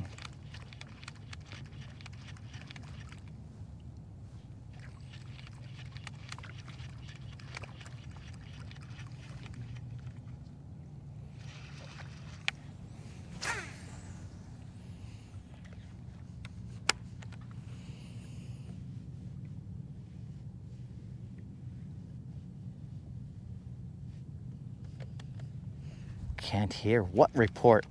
Can't hear. What report?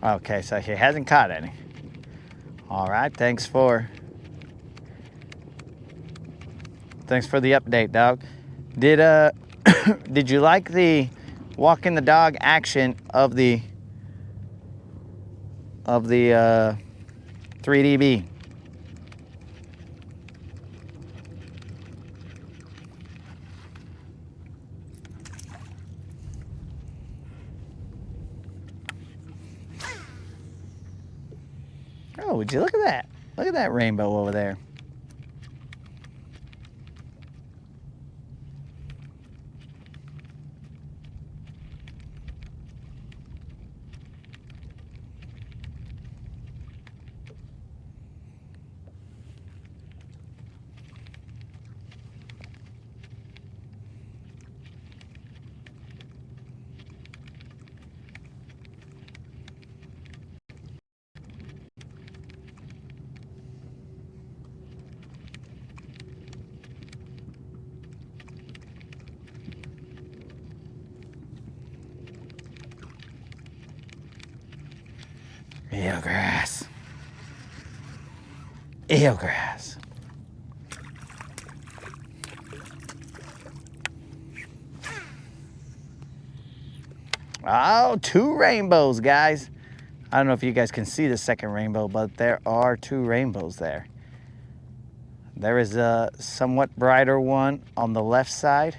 Okay, so he hasn't caught any. All right, thanks for the update, dog. Did did you like the walking the dog action of the 3DB? Oh, would you look at that? Look at that rainbow over there. Eelgrass. Eelgrass. Oh, 2 rainbows, guys. I don't know if you guys can see the second rainbow, but there are 2 rainbows there. There is a somewhat brighter one on the left side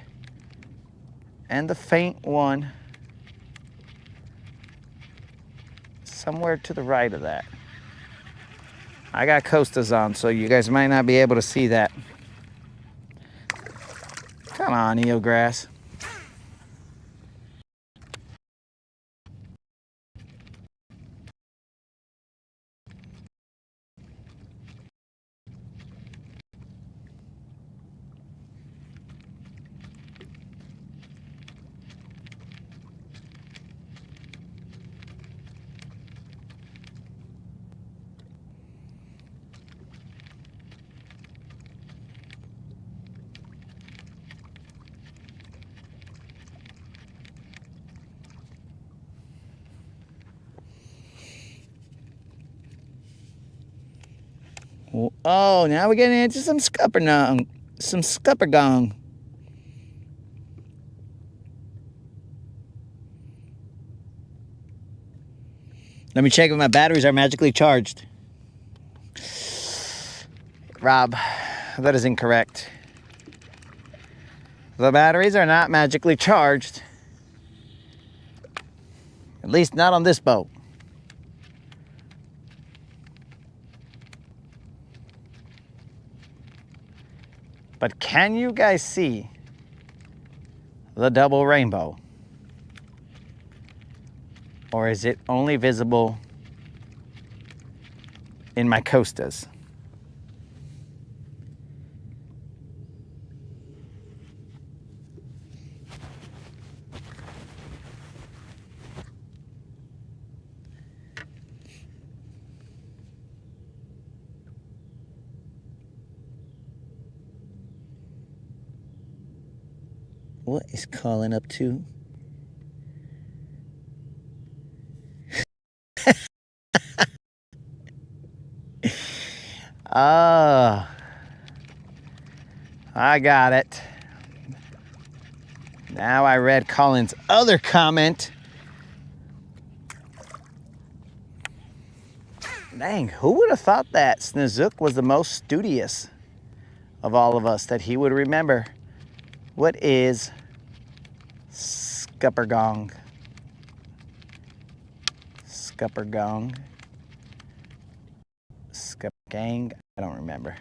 and the faint one somewhere to the right of that. I got coasters on, so you guys might not be able to see that. Come on, eelgrass. Oh, now we're getting into some scuppernong. Some scuppergong. Let me check if my batteries are magically charged. Rob, that is incorrect. The batteries are not magically charged. At least not on this boat. But can you guys see the double rainbow? Or is it only visible in my coastas? What is calling up to? Oh, I got it. Now I read Colin's other comment. Dang, who would have thought that Snizook was the most studious of all of us, that he would remember what is scuppergong. Scuppergong. Scuppergang, I don't remember.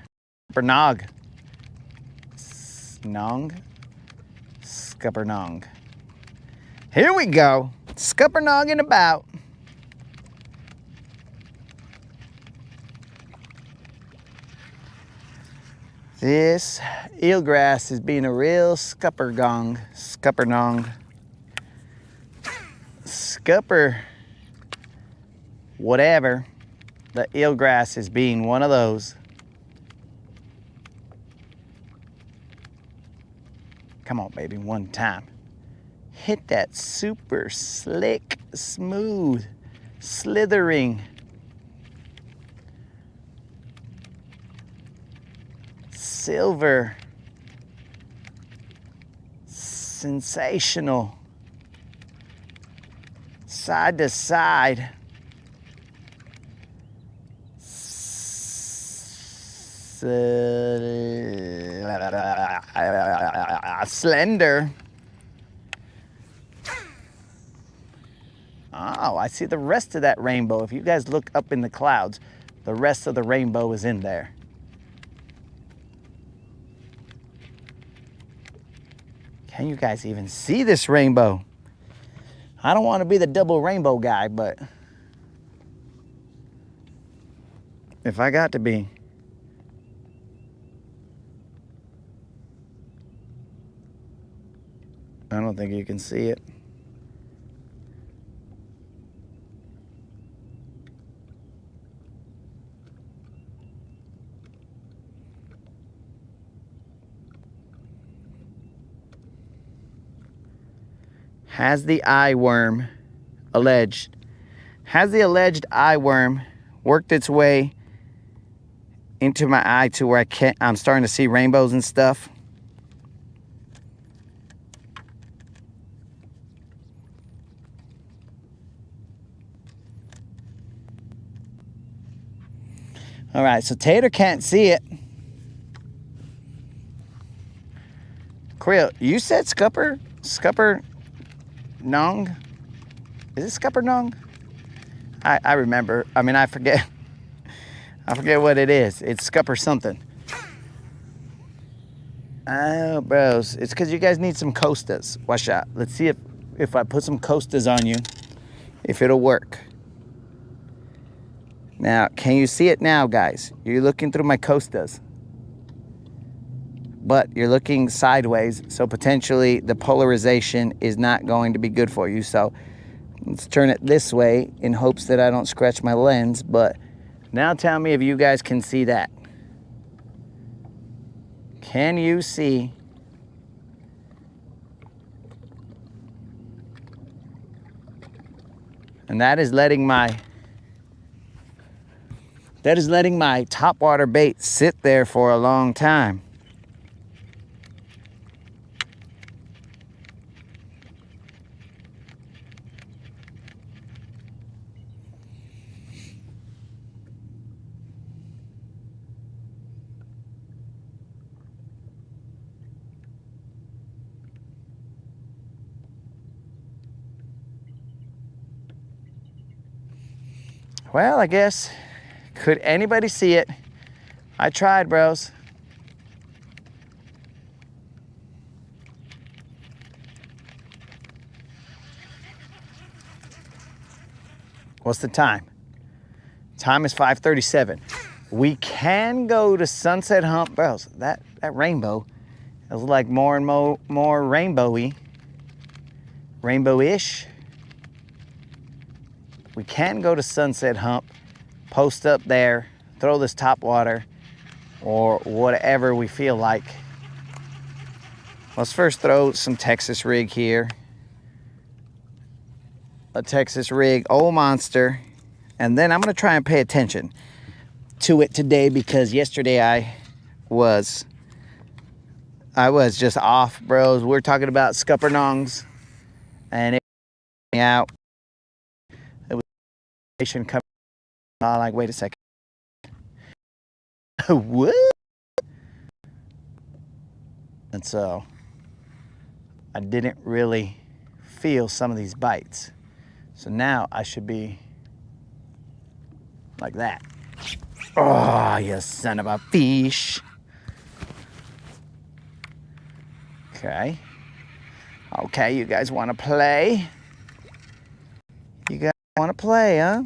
Scuppernog. Snong. Scuppernog. Here we go. Scuppernogging about. This eelgrass is being a real scuppergong. Scuppernong. Scupper. Whatever. The eelgrass is being one of those. Come on, baby, one time. Hit that super slick, smooth slithering, silver, sensational, side to side, slender. Oh, I see the rest of that rainbow. If you guys look up in the clouds, the rest of the rainbow is in there. Can you guys even see this rainbow? I don't want to be the double rainbow guy, but if I got to be, I don't think you can see it. Has the eye worm alleged eye worm worked its way into my eye to where I'm starting to see rainbows and stuff? All right, so Tater can't see it. Krill, you said scupper nong? Is it scupper nong? I remember. I mean, I forget. I forget what it is. It's scupper something. Oh, bros. It's because you guys need some Costas. Watch out. Let's see if I put some Costas on you, if it'll work. Now, can you see it now, guys? You're looking through my Costas. But you're looking sideways, so potentially the polarization is not going to be good for you. So let's turn it this way in hopes that I don't scratch my lens. But now tell me if you guys can see that. Can you see? And that is letting my topwater bait sit there for a long time. Well, I guess, could anybody see it? I tried, bros. What's the time? Time is 5:37. We can go to Sunset Hump, bros. That rainbow is like more and more rainbowy, rainbow-ish. We can go to Sunset Hump, post up there, throw this top water, or whatever we feel like. Let's first throw some Texas rig here. A Texas rig, old monster. And then I'm gonna try and pay attention to it today because yesterday I was just off, bros. We're talking about scuppernongs and it out. It was coming. I'm like, wait a second. What? And so I didn't really feel some of these bites. So now I should be like that. Oh, you son of a fish. Okay. Okay, you guys want to play? You guys want to play, huh?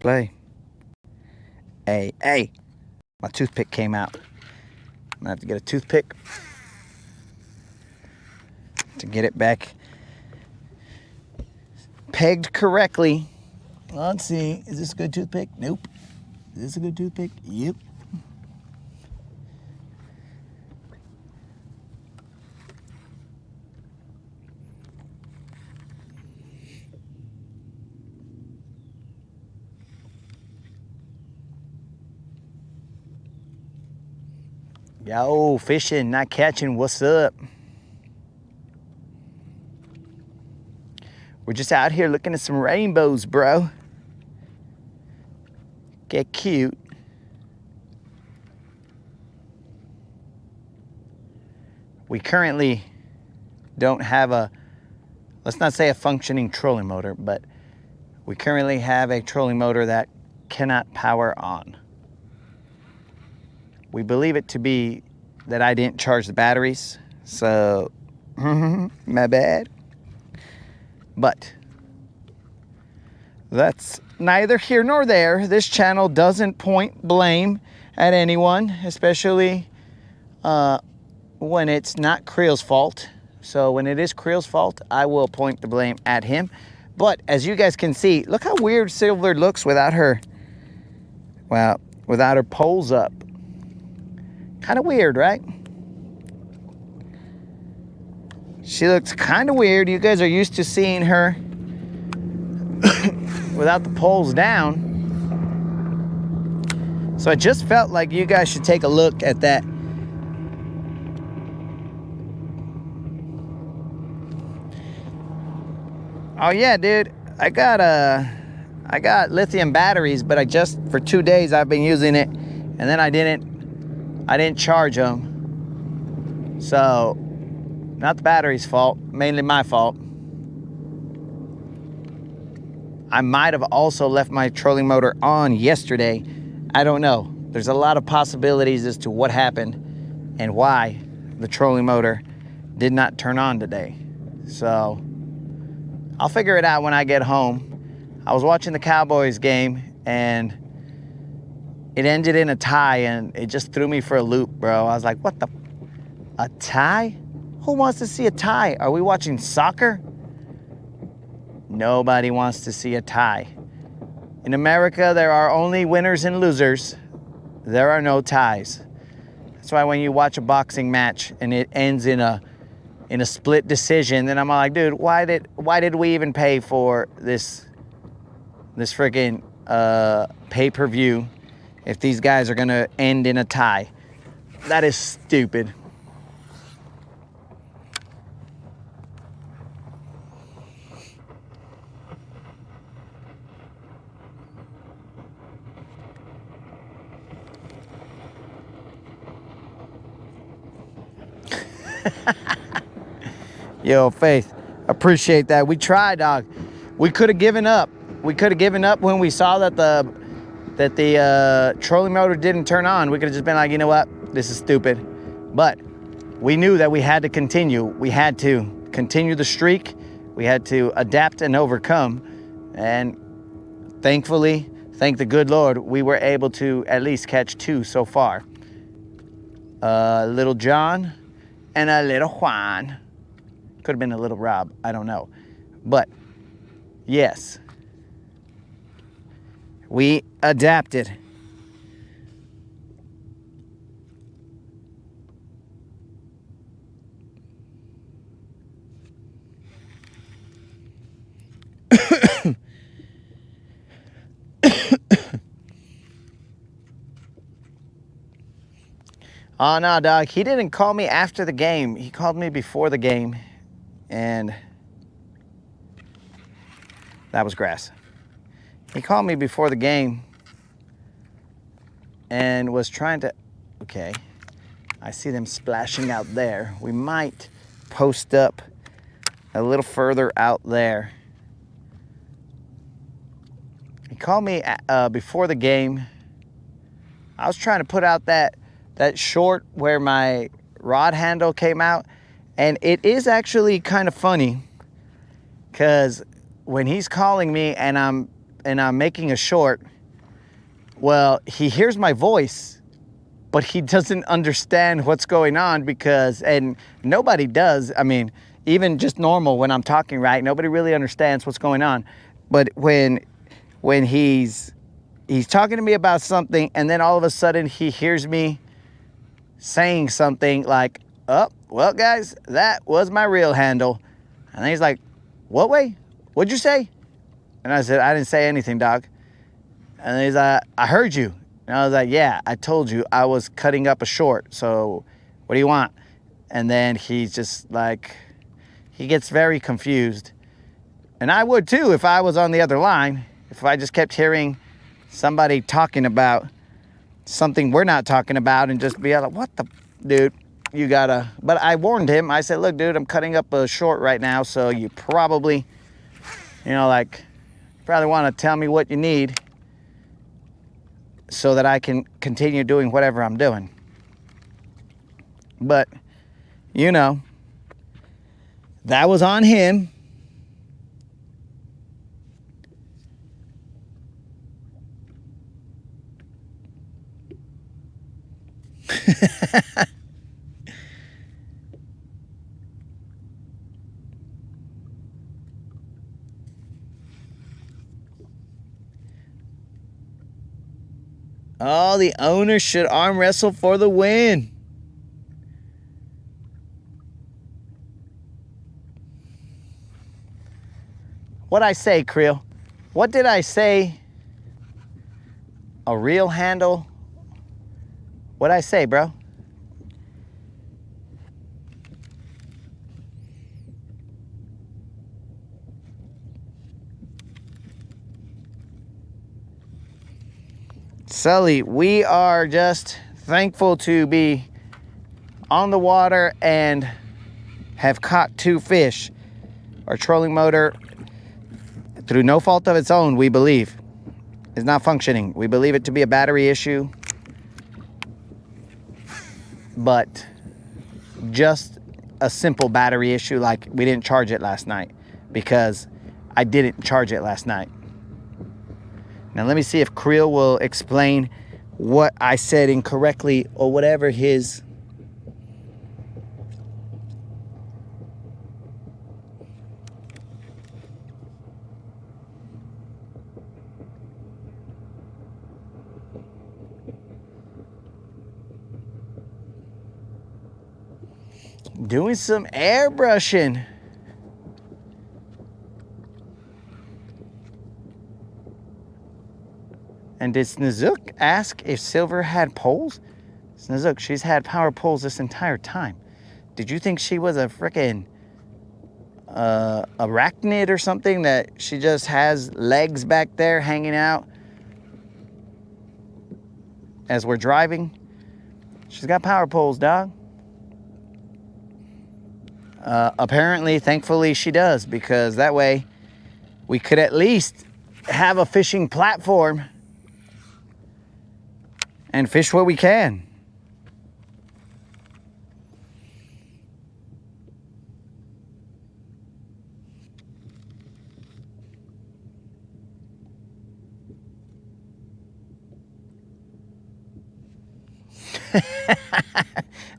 Play. Hey. My toothpick came out. I'm gonna have to get a toothpick to get it back pegged correctly. Let's see. Is this a good toothpick? Nope. Is this a good toothpick? Yep. Yo, fishing, not catching, what's up? We're just out here looking at some rainbows, bro. Get cute. We currently don't have a, let's not say a functioning trolling motor, but we currently have a trolling motor that cannot power on. We believe it to be that I didn't charge the batteries, so my bad. But that's neither here nor there. This channel doesn't point blame at anyone, especially when it's not Creel's fault. So when it is Creel's fault, I will point the blame at him. But as you guys can see, look how weird Silver looks without her, well, without her poles up. Kind of weird, right? She looks kind of weird. You guys are used to seeing her without the poles down. So I just felt like you guys should take a look at that. Oh yeah, dude, I got lithium batteries, but for 2 days I've been using it, and then I didn't charge them. So not the battery's fault, mainly my fault. I might have also left my trolling motor on yesterday. I don't know. There's a lot of possibilities as to what happened and why the trolling motor did not turn on today. So I'll figure it out when I get home. I was watching the Cowboys game and it ended in a tie, and it just threw me for a loop, bro. I was like, what the, a tie? Who wants to see a tie? Are we watching soccer? Nobody wants to see a tie. In America, there are only winners and losers. There are no ties. That's why when you watch a boxing match and it ends in a split decision, then I'm like, dude, why did we even pay for this freaking pay-per-view if these guys are gonna end in a tie? That is stupid. Yo, Faith, appreciate that. We tried, dog. We could have given up. We could have given up when we saw that the trolling motor didn't turn on. We could have just been like, you know what, this is stupid. But we knew that we had to continue. We had to continue the streak. We had to adapt and overcome. And thankfully, thank the good Lord, we were able to at least catch 2 so far. Little John and a little Juan. Could have been a little Rob, I don't know. But yes, we adapted. Oh no, dog, he didn't call me after the game. He called me before the game, and that was grass. He called me before the game and was trying to, okay, I see them splashing out there. We might post up a little further out there. He called me before the game. I was trying to put out that short where my rod handle came out, and it is actually kind of funny because when he's calling me and I'm making a short, well, he hears my voice, but he doesn't understand what's going on because, and nobody does. I mean, even just normal when I'm talking, right? Nobody really understands what's going on. But when he's talking to me about something, and then all of a sudden he hears me saying something like, oh, well, guys, that was my reel handle. And then he's like, what way? What'd you say? And I said, I didn't say anything, dog. And he's like, I heard you. And I was like, yeah, I told you I was cutting up a short. So what do you want? And then he's just like, he gets very confused. And I would too if I was on the other line. If I just kept hearing somebody talking about something we're not talking about and just be like, what the, dude, you gotta. But I warned him. I said, look, dude, I'm cutting up a short right now. So you probably, like, probably want to tell me what you need so that I can continue doing whatever I'm doing. But, that was on him. Oh, the owner should arm wrestle for the win. What'd I say, Creel? What did I say? A real handle? What'd I say, bro? Sully, we are just thankful to be on the water and have caught 2 fish. Our trolling motor, through no fault of its own, we believe, is not functioning. We believe it to be a battery issue, but just a simple battery issue, like we didn't charge it last night, because I didn't charge it last night. Now let me see if Creel will explain what I said incorrectly or whatever his... Doing some airbrushing. And did Snazook ask if Silver had poles? Snazook, she's had power poles this entire time. Did you think she was a frickin' arachnid or something, that she just has legs back there hanging out as we're driving? She's got power poles, dog. Apparently, thankfully, she does, because that way we could at least have a fishing platform and fish what we can.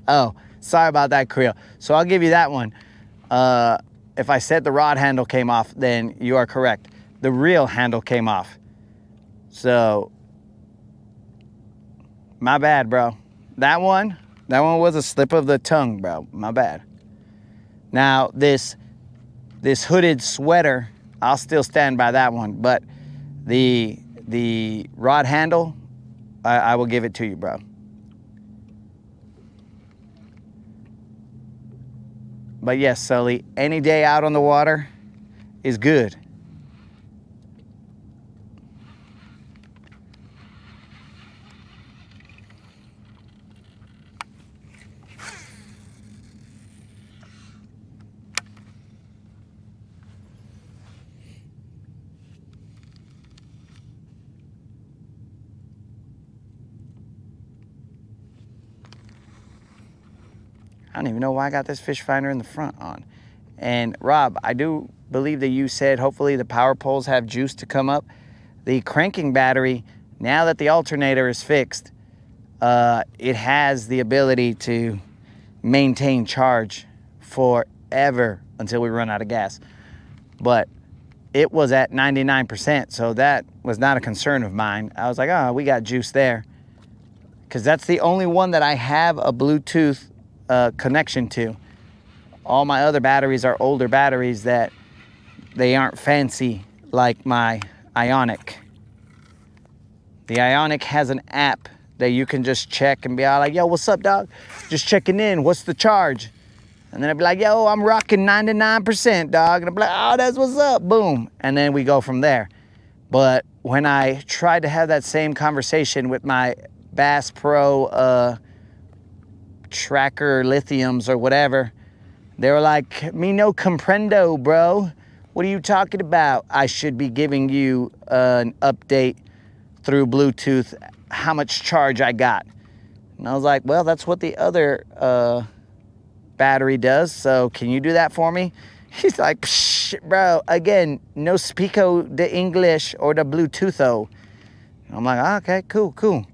Oh, sorry about that, Creel. So I'll give you that one. If I said the rod handle came off, then you are correct. The reel handle came off. So, my bad, bro. That one was a slip of the tongue, bro. My bad. Now, this hooded sweater, I'll still stand by that one. But the rod handle, I will give it to you, bro. But yes, Sully, any day out on the water is good. I don't even know why I got this fish finder in the front on. And Rob, I do believe that you said hopefully the power poles have juice to come up. The cranking battery, now that the alternator is fixed, it has the ability to maintain charge forever until we run out of gas. But it was at 99%, so that was not a concern of mine. I was like, oh, we got juice there. Because that's the only one that I have a Bluetooth connection to. All my other batteries are older batteries that they aren't fancy like my Ionic. The Ioniq has an app that you can just check and be all like, yo, what's up, dog? Just checking in. What's the charge? And then I'd be like, yo, I'm rocking 99%, dog. And I'd be like, oh, that's what's up. Boom. And then we go from there. But when I tried to have that same conversation with my Bass Pro tracker lithiums or whatever, they were like, me no comprendo, bro. What are you talking about? I should be giving you an update through Bluetooth how much charge I got. And I was like, well, that's what the other battery does, so can you do that for me? He's like, psh, bro, again, no speako the English or the Bluetootho. I'm like, oh, okay, cool.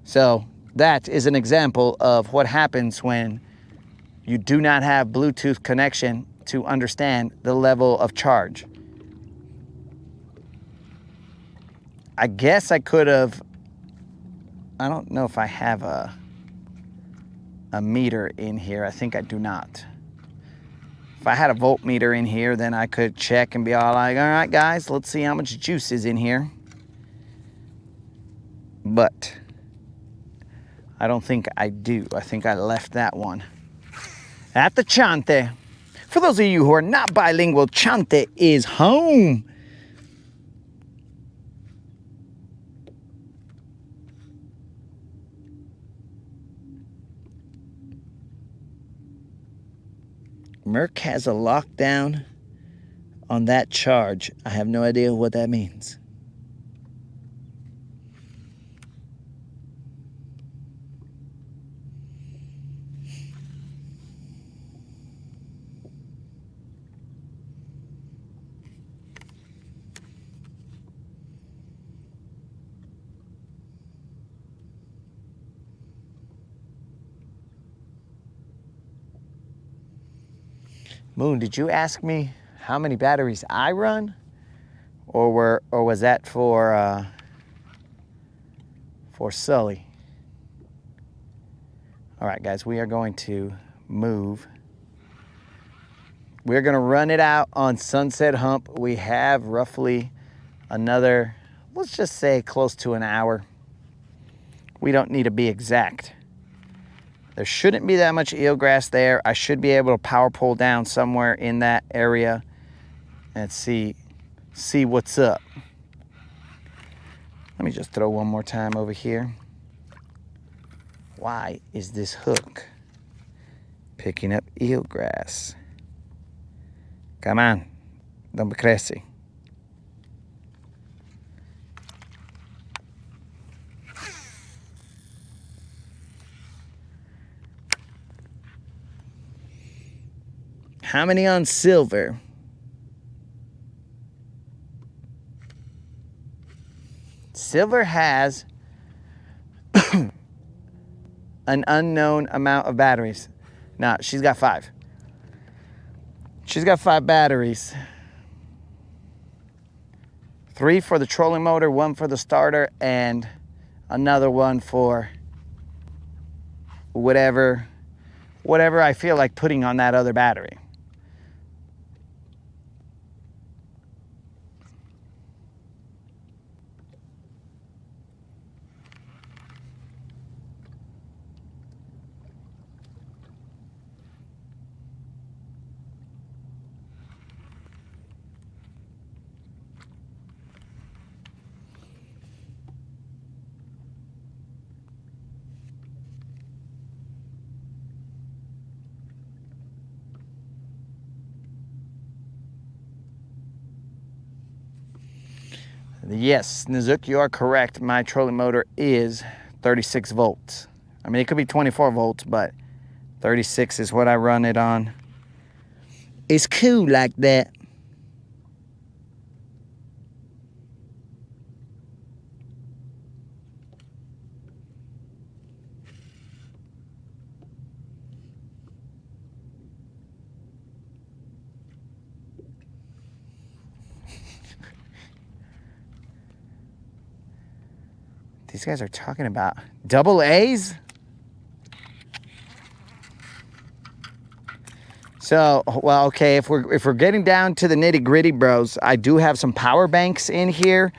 So that is an example of what happens when you do not have Bluetooth connection to understand the level of charge. I guess I could have, I don't know if I have a meter in here. I think I do not. If I had a voltmeter in here, then I could check and be all like, all right, guys, let's see how much juice is in here. But I don't think I do. I think I left that one at the Chante. For those of you who are not bilingual, Chante is home. Merc has a lockdown on that charge. I have no idea what that means. Moon, did you ask me how many batteries I run, or was that for Sully? All right, guys, we are going to move. We're going to run it out on Sunset Hump. We have roughly another, let's just say, close to an hour. We don't need to be exact. There shouldn't be that much eelgrass there. I should be able to power pull down somewhere in that area and see what's up. Let me just throw one more time over here. Why is this hook picking up eelgrass? Come on, don't be crazy. How many on silver? Silver has an unknown amount of batteries. No, she's got 5. She's got 5 batteries. 3 for the trolling motor, 1 for the starter, and another one for whatever I feel like putting on that other battery. Yes, Nizuk, you are correct. My trolling motor is 36 volts. I mean, it could be 24 volts, but 36 is what I run it on. It's cool like that. These guys are talking about double A's? So, well, okay, if we're getting down to the nitty-gritty, bros, I do have some power banks in here.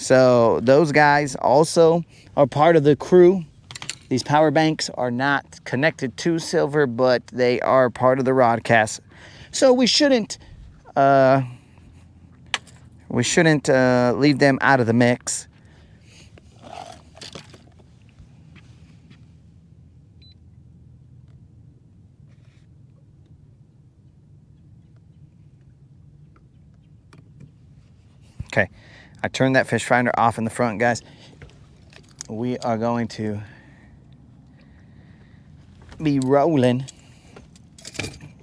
So those guys also are part of the crew. These power banks are not connected to Silver, but they are part of the Rodcast. So we shouldn't leave them out of the mix. Okay, I turned that fish finder off in the front, guys. We are going to be rolling.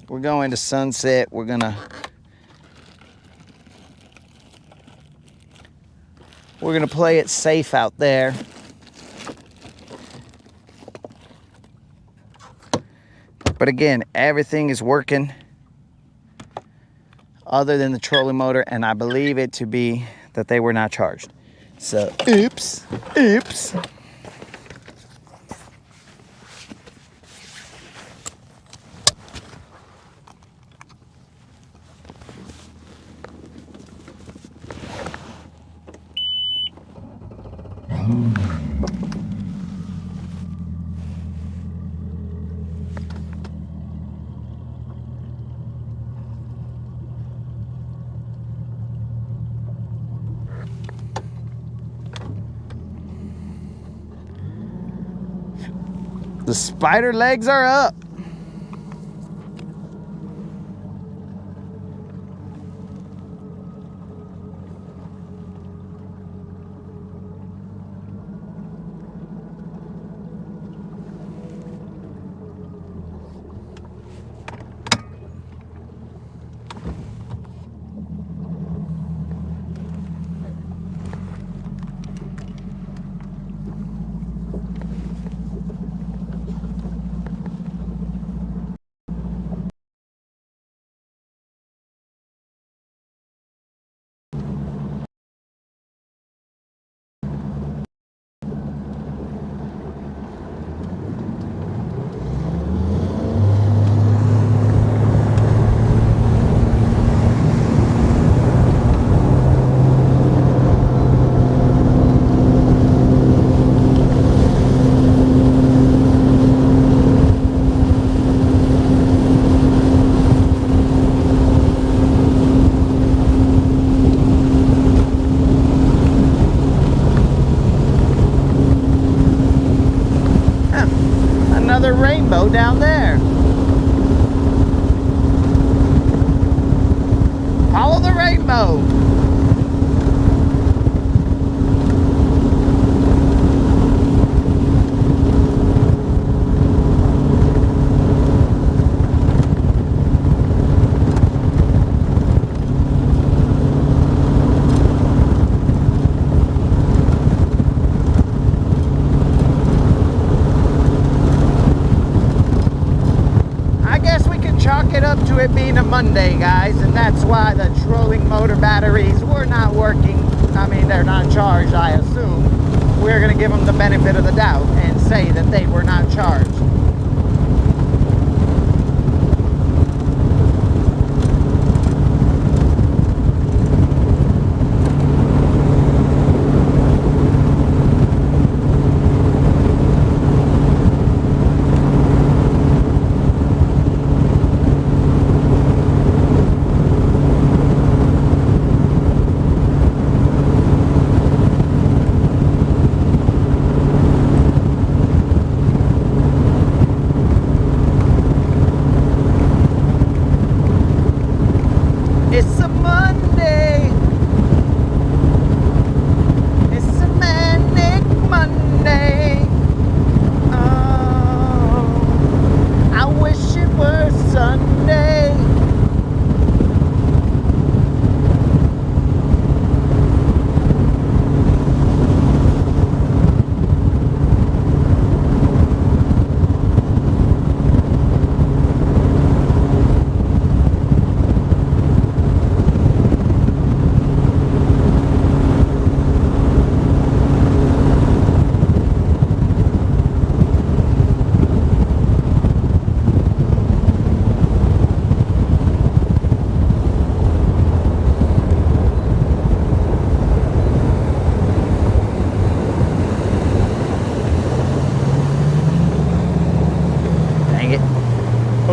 We're going to Sunset. We're gonna play it safe out there. But again, everything is working other than the trolling motor, and I believe it to be that they were not charged. So, oops. The spider legs are up. Another rainbow down there. Follow the rainbow. Chalk it up to it being a Monday, guys, and that's why the trolling motor batteries were not working. I mean, they're not charged, I assume. We're going to give them the benefit of the doubt and say that they were not charged.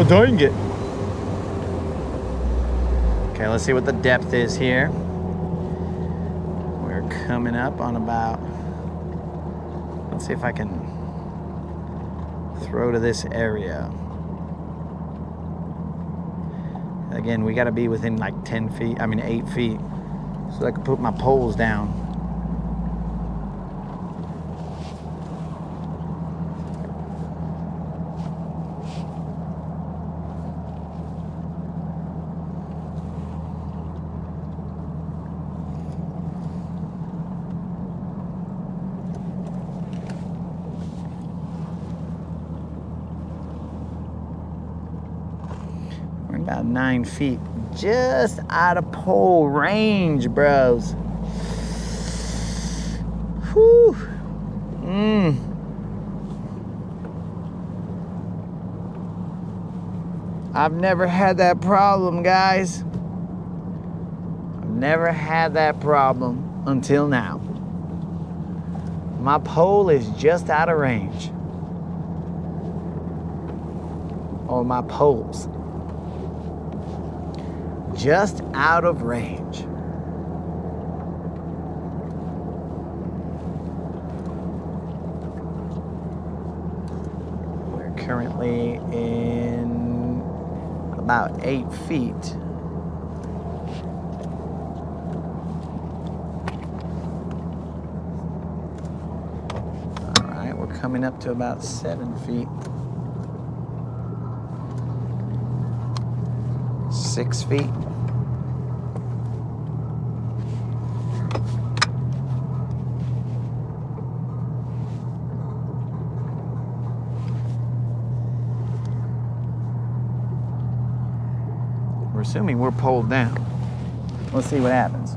Oh, dang it. Okay, let's see what the depth is here. We're coming up on about, let's see if I can throw to this area. Again, we gotta be within like 8 feet, so I can put my poles down. We're about 9 feet, just out of pole range, bros. Whew. I've never had that problem, guys. I've never had that problem until now. My pole is just out of range. Or my poles. Just out of range. We're currently in about 8 feet. All right, we're coming up to about 7 feet. 6 feet. We're assuming we're poled down. Let's see what happens.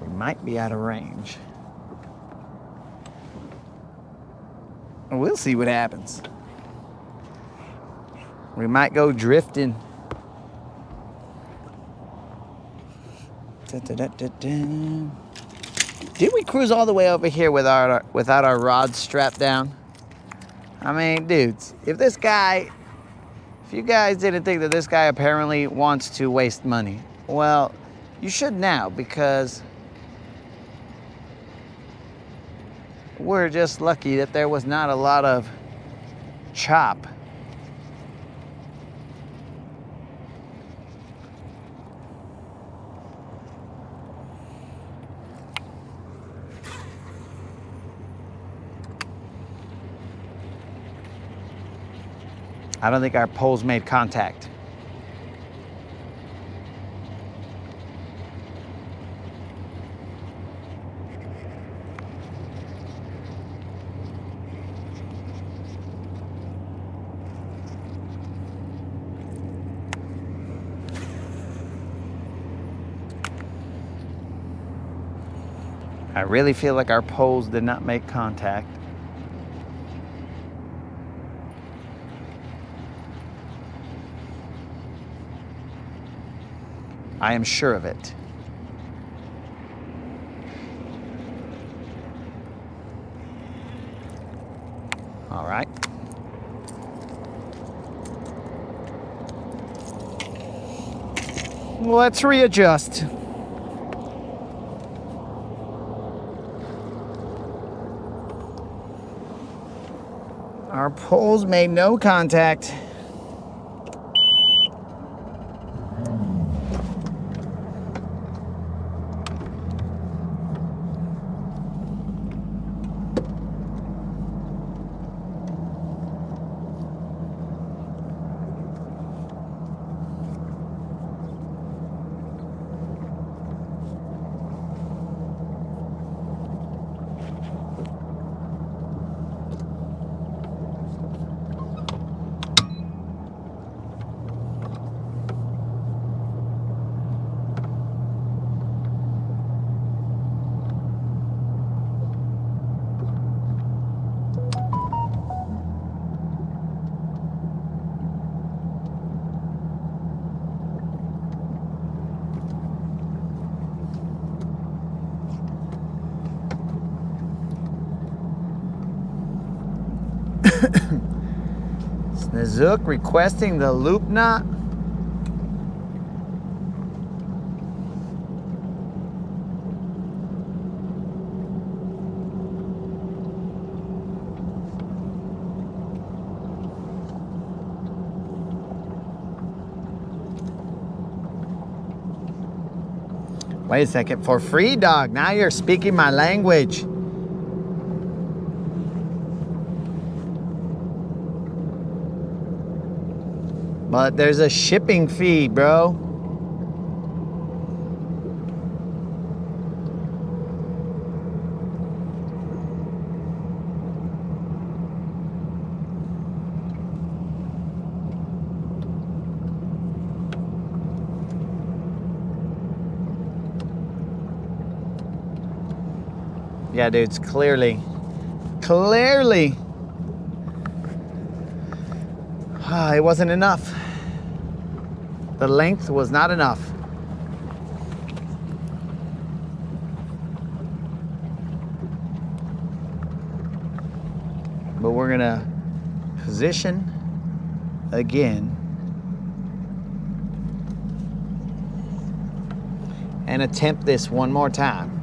We might be out of range. We'll see what happens. We might go drifting. Did we cruise all the way over here without our rods strapped down? I mean, dudes, if you guys didn't think that this guy apparently wants to waste money, well, you should now, because we're just lucky that there was not a lot of chop. I don't think our poles made contact. I really feel like our poles did not make contact. I am sure of it. All right. Let's readjust. Our poles made no contact. The Zook requesting the loop knot. Wait a second. For free, dog. Now you're speaking my language. But there's a shipping fee, bro. Yeah, dudes, clearly. It wasn't enough. The length was not enough. But we're gonna position again and attempt this one more time.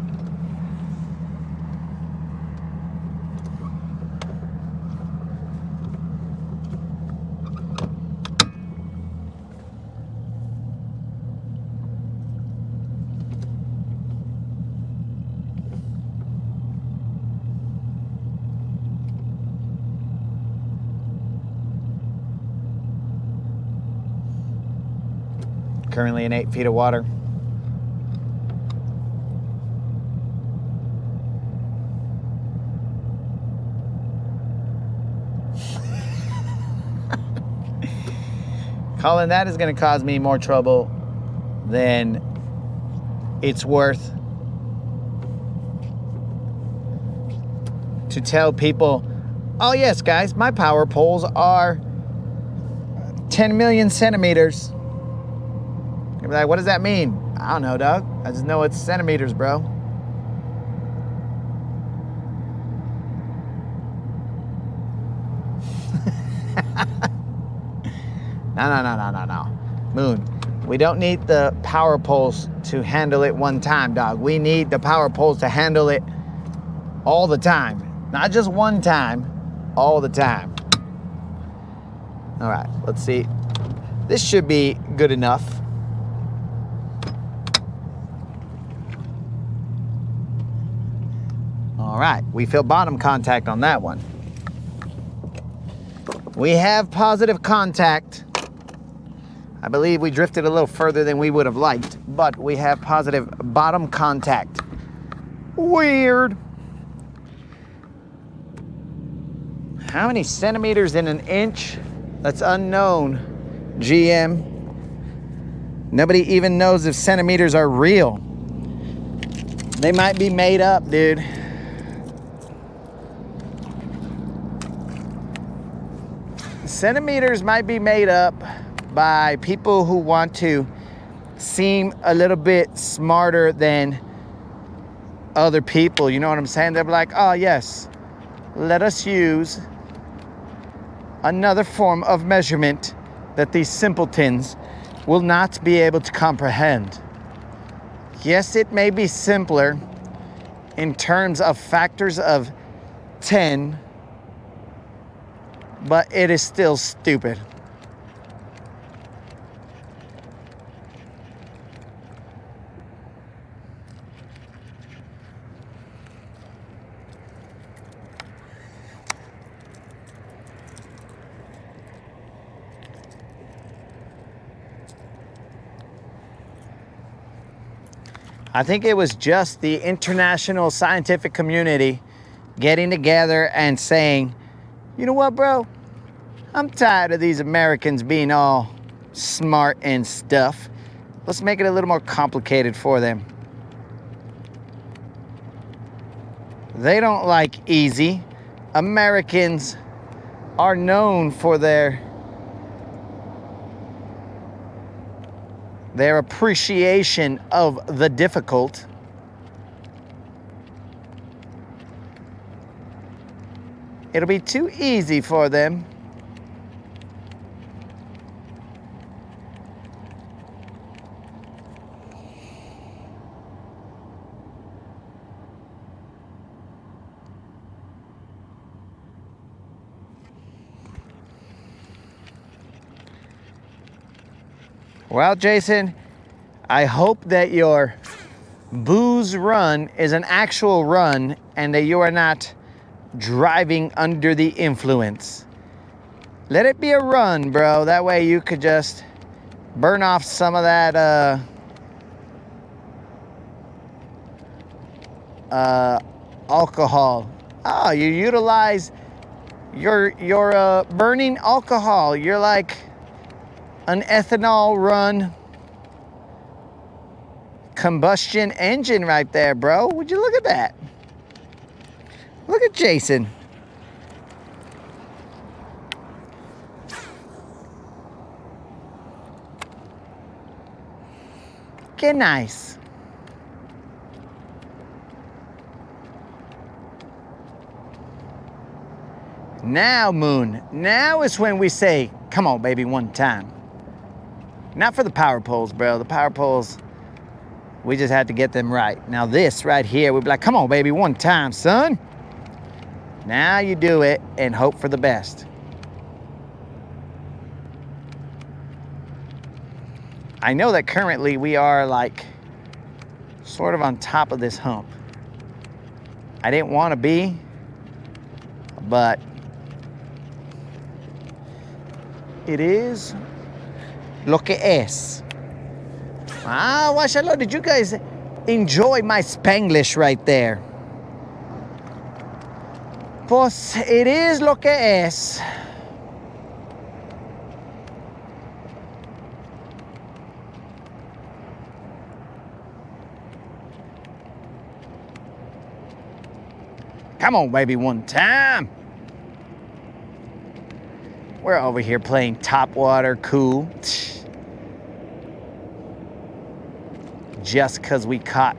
Currently in 8 feet of water. Colin, that is going to cause me more trouble than it's worth to tell people, oh yes, guys, my power poles are 10 million centimeters. You're like, what does that mean? I don't know, dog. I just know it's centimeters, bro. No. Moon, we don't need the power poles to handle it one time, dog. We need the power poles to handle it all the time. Not just one time, all the time. All right, let's see. This should be good enough. All right, we feel bottom contact on that one. We have positive contact. I believe we drifted a little further than we would have liked, but we have positive bottom contact. Weird. How many centimeters in an inch? That's unknown, GM. Nobody even knows if centimeters are real. They might be made up, dude. Centimeters might be made up by people who want to seem a little bit smarter than other people. You know what I'm saying? They're like, oh yes, let us use another form of measurement that these simpletons will not be able to comprehend. Yes, it may be simpler in terms of factors of 10, but it is still stupid. I think it was just the international scientific community getting together and saying, you know what, bro? I'm tired of these Americans being all smart and stuff. Let's make it a little more complicated for them. They don't like easy. Americans are known for their appreciation of the difficult. It'll be too easy for them. Well, Jason, I hope that your booze run is an actual run and that you are not driving under the influence. Let it be a run, bro. That way you could just burn off some of that alcohol. Oh, you utilize your burning alcohol. You're like an ethanol run combustion engine right there, bro. Would you look at that? Look at Jason. Get nice. Now, Moon, now is when we say, come on, baby, one time. Not for the power poles, bro. The power poles, we just had to get them right. Now this right here, we'd be like, come on, baby, one time, son. Now you do it and hope for the best. I know that currently we are like sort of on top of this hump. I didn't want to be, but it is lo que es. Ah, mashallah, did you guys enjoy my Spanglish right there? Pues it is lo que es. Come on, baby, one time. We're over here playing top water, cool. Just because we caught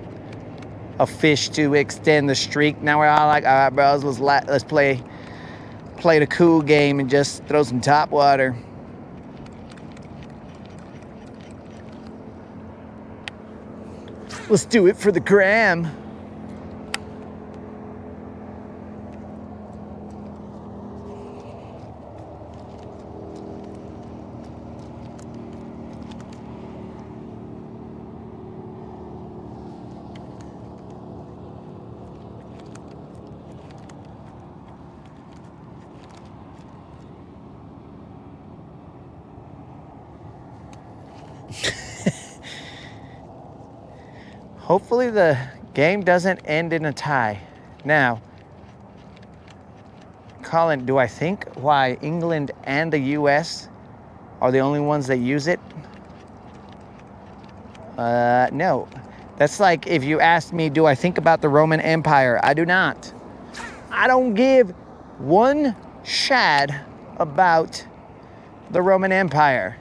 a fish to extend the streak. Now we're all like, all right, bros, let's play the cool game and just throw some top water. Let's do it for the gram. Hopefully the game doesn't end in a tie. Now, Colin, do I think why England and the US are the only ones that use it? No. That's like if you asked me, do I think about the Roman Empire? I do not. I don't give one shad about the Roman Empire.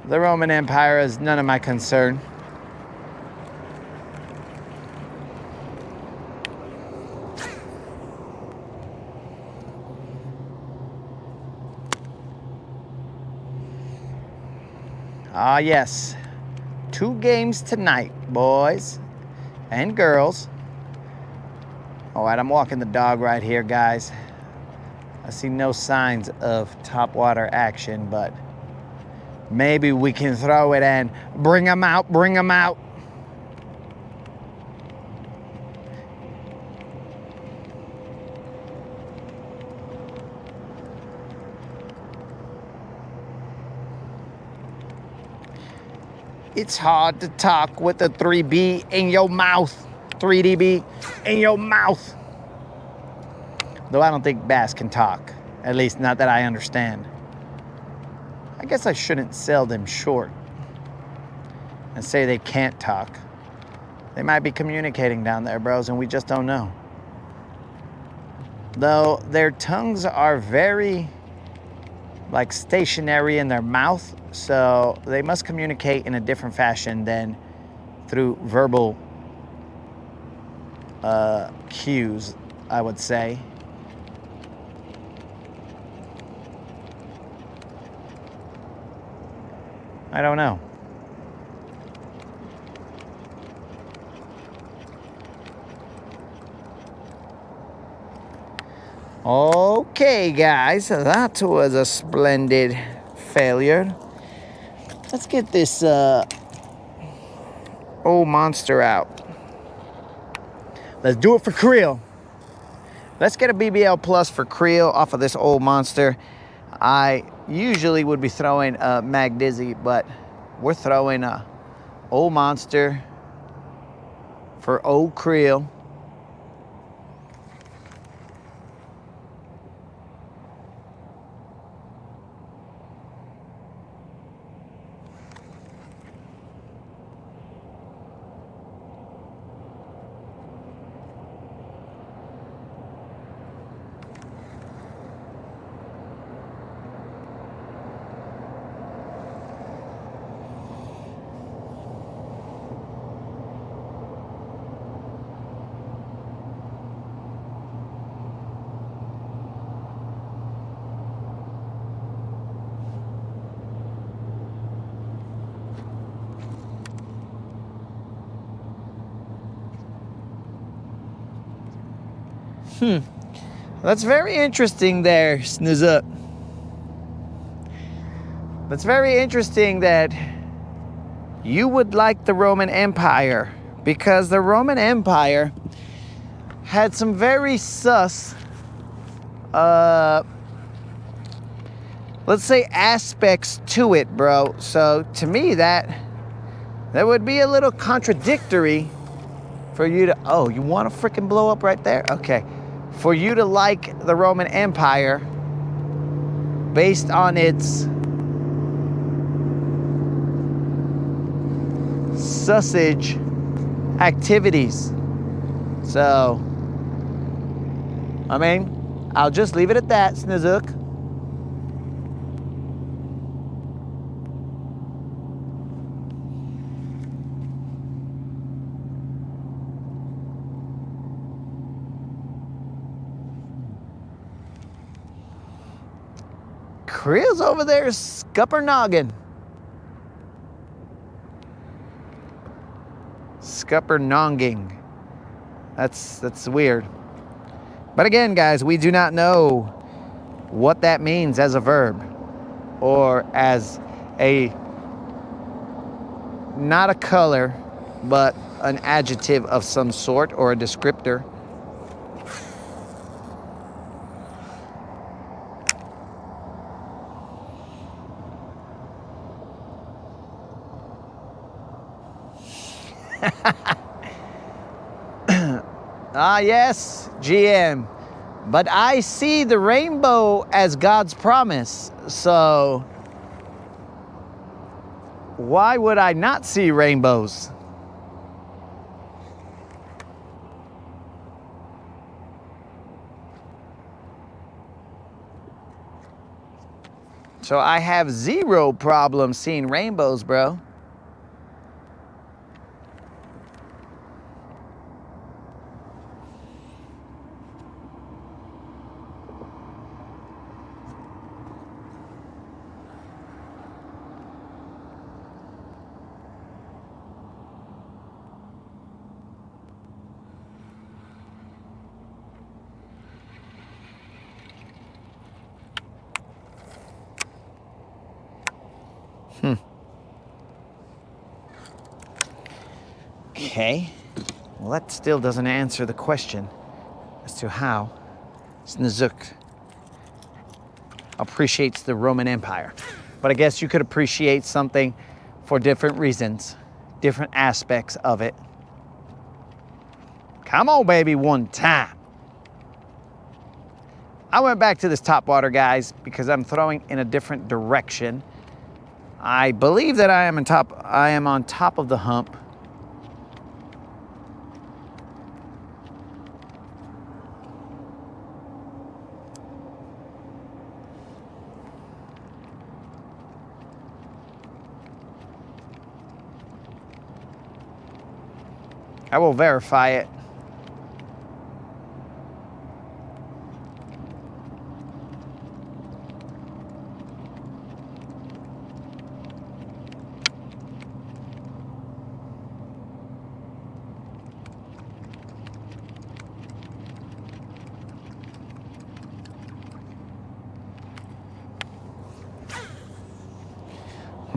The Roman Empire is none of my concern. Ah, yes. 2 games tonight, boys and girls. All right, I'm walking the dog right here, guys. I see no signs of topwater action, but maybe we can throw it and bring them out, bring them out. It's hard to talk with a 3B in your mouth. 3DB in your mouth. Though I don't think bass can talk. At least not that I understand. I guess I shouldn't sell them short and say they can't talk. They might be communicating down there, bros, and we just don't know. Though their tongues are very, like, stationary in their mouth, so they must communicate in a different fashion than through verbal cues, I would say. I don't know. Okay, guys, that was a splendid failure. Let's get this old monster out. Let's do it for Creel. Let's get a BBL Plus for Creel off of this old monster. I usually would be throwing a Mag Dizzy, but we're throwing a old monster for old Creel. That's very interesting there, Snoozuk. That's very interesting that you would like the Roman Empire, because the Roman Empire had some very sus, let's say, aspects to it, bro. So to me, that would be a little contradictory for you to, oh, you want to freaking blow up right there? Okay. For you to like the Roman Empire based on its sausage activities. So, I mean, I'll just leave it at that, Snoozuk. Creel's over there scupper-nogging. Scupper-nonging. That's weird. But again, guys, we do not know what that means as a verb or as a, not a color, but an adjective of some sort or a descriptor. Ah, yes, GM. But I see the rainbow as God's promise. So why would I not see rainbows? So I have zero problem seeing rainbows, bro. Okay, well, that still doesn't answer the question as to how Snoozuk appreciates the Roman Empire. But I guess you could appreciate something for different reasons, different aspects of it. Come on, baby, one time. I went back to this top water, guys, because I'm throwing in a different direction. I believe that I am on top of the hump. I will verify it.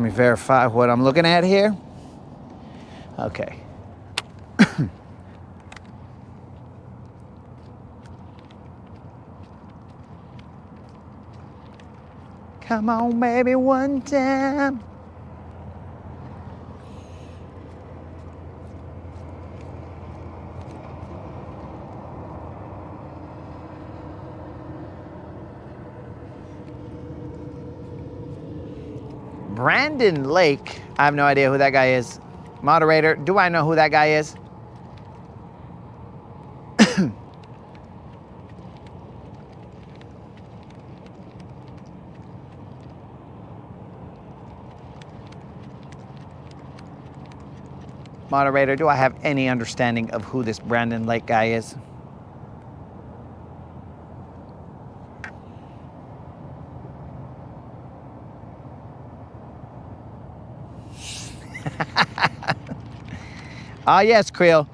Let me verify what I'm looking at here. Okay. Come on, baby, one time. Brandon Lake. I have no idea who that guy is. Moderator, do I know who that guy is? Moderator, do I have any understanding of who this Brandon Lake guy is? Yes, Creel.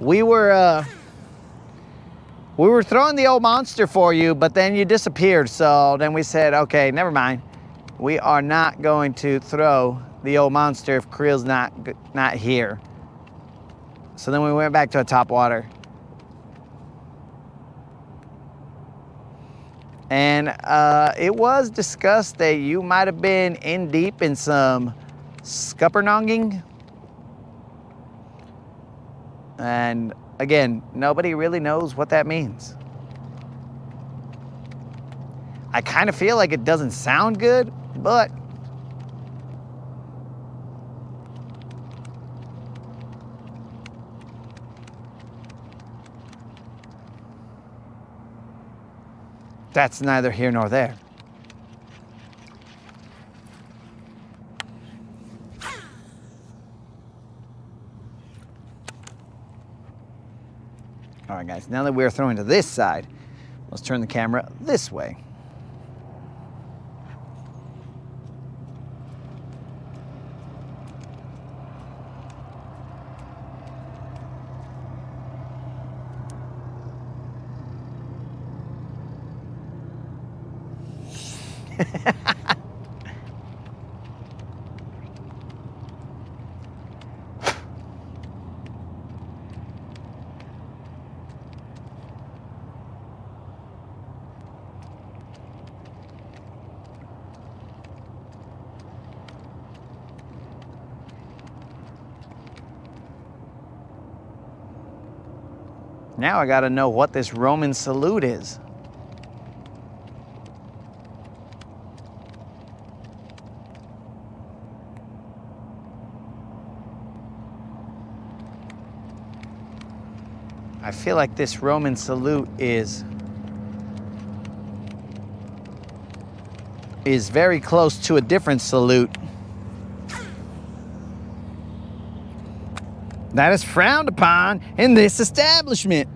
We were throwing the old monster for you, but then you disappeared. So then we said, okay, never mind. We are not going to throw the old monster if Creel's not here. So then we went back to a top water. And it was discussed that you might have been in deep in some scuppernonging. And again, nobody really knows what that means. I kind of feel like it doesn't sound good, but that's neither here nor there. All right, guys, now that we're throwing to this side, let's turn the camera this way. Now I gotta know what this Roman salute is. I feel like this Roman salute is very close to a different salute that is frowned upon in this establishment.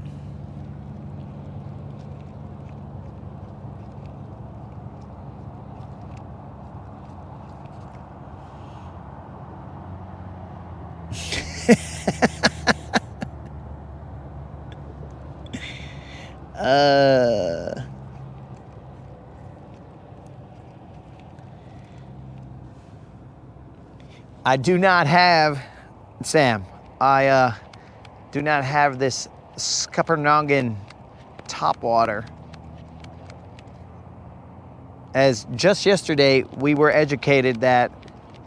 I do not have, Sam, I do not have this Scuppernongin topwater. As just yesterday, we were educated that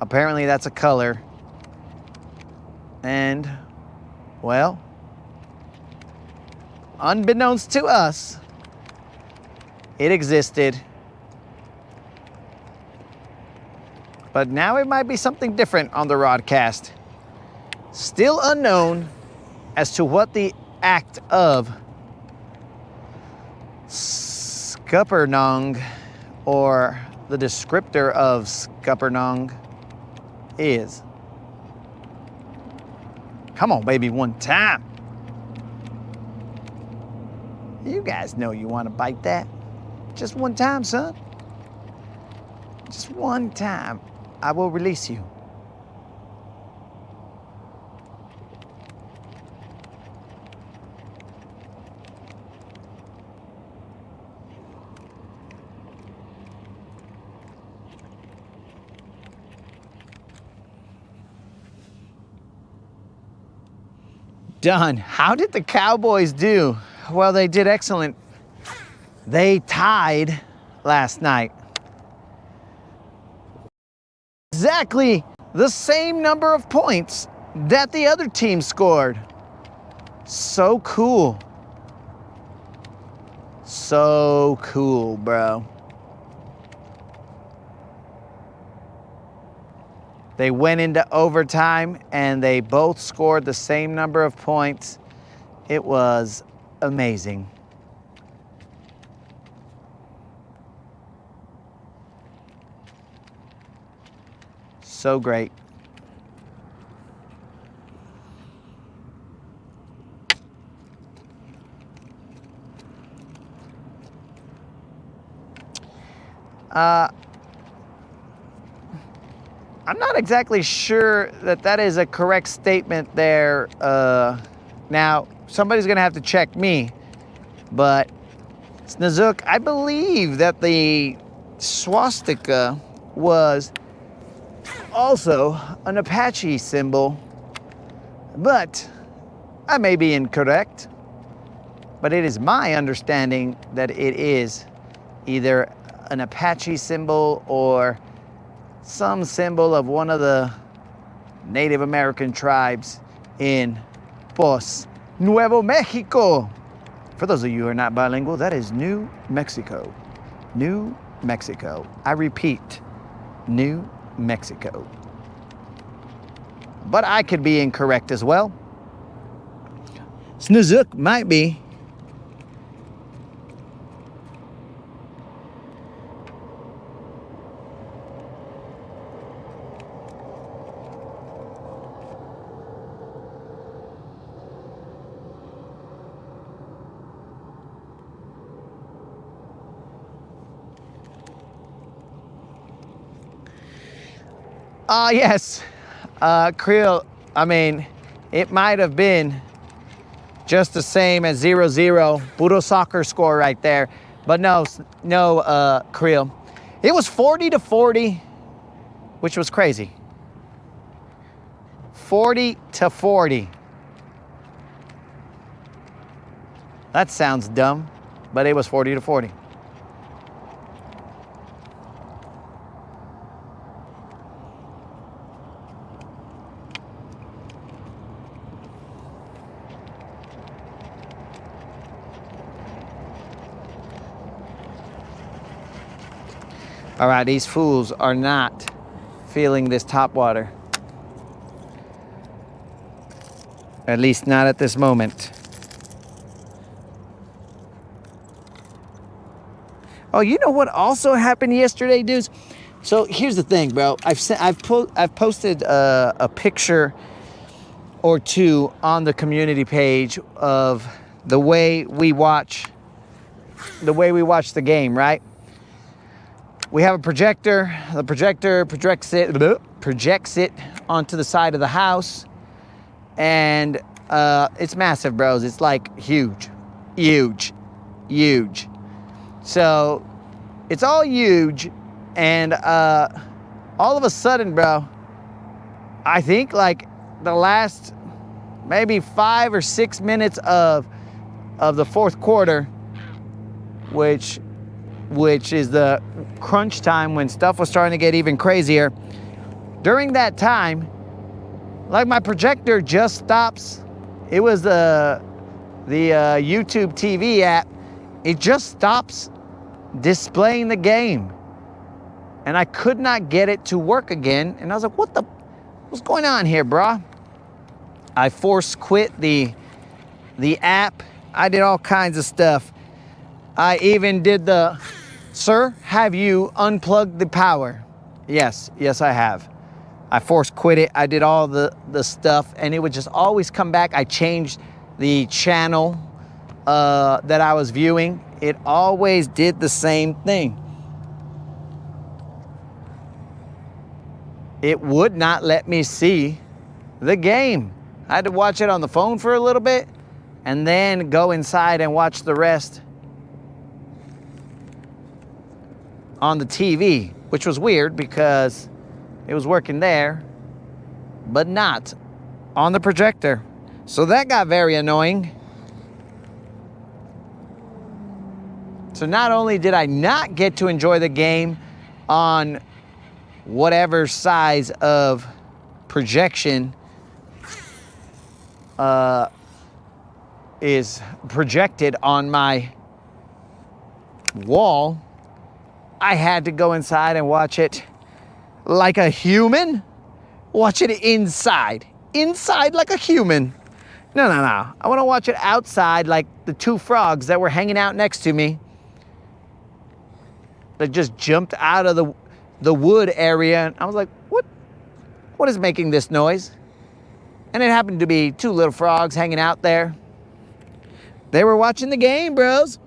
apparently that's a color. And, well, unbeknownst to us, it existed. But now it might be something different on the Rodcast. Still unknown as to what the act of Scuppernong or the descriptor of Scuppernong is. Come on, baby, one time. You guys know you want to bite that. Just one time, son. Just one time. I will release you. done. How did the Cowboys do? Well, they did excellent. They tied last night. Exactly the same number of points that the other team scored. So cool. So cool, bro. They went into overtime and they both scored the same number of points. It was amazing. So great. I'm not exactly sure that that is a correct statement there. Now, somebody's going to have to check me, but Snazook, I believe that the swastika was also an Apache symbol, but I may be incorrect. But it is my understanding that it is either an Apache symbol or some symbol of one of the Native American tribes in Nuevo Mexico. For those of you who are not bilingual, that is New Mexico. New Mexico. I repeat, New Mexico. But I could be incorrect as well. Snazook might be. Yes, Creel, I mean, it might have been just the same as 0-0, puro soccer score right there. But no, Creel. It was 40-40, which was crazy. 40-40. That sounds dumb, but it was 40-40. All right, these fools are not feeling this top water. At least not at this moment. Oh, you know what also happened yesterday, dudes? So here's the thing, bro. I've posted a picture or two on the community page of the way we watch the game, right? We have a projector. The projector projects it onto the side of the house, and it's massive, bros. It's like huge. So it's all huge, and all of a sudden, bro, I think like the last maybe 5 or 6 minutes of the fourth quarter, which is the crunch time when stuff was starting to get even crazier. During that time, like my projector just stops. It was the YouTube TV app. It just stops displaying the game. And I could not get it to work again. And I was like, what's going on here, brah? I force quit the app. I did all kinds of stuff. I even did sir, have you unplugged the power? Yes, I have. I force quit it. I did all the stuff, and it would just always come back. I changed the channel that I was viewing. It always did the same thing. It would not let me see the game. I had to watch it on the phone for a little bit and then go inside and watch the rest on the TV, which was weird because it was working there, but not on the projector. So that got very annoying. So not only did I not get to enjoy the game on whatever size of projection is projected on my wall, I had to go inside and watch it like a human. Watch it inside like a human. No. I want to watch it outside like the two frogs that were hanging out next to me that just jumped out of the wood area. And I was like, what is making this noise? And it happened to be two little frogs hanging out there. They were watching the game, bros.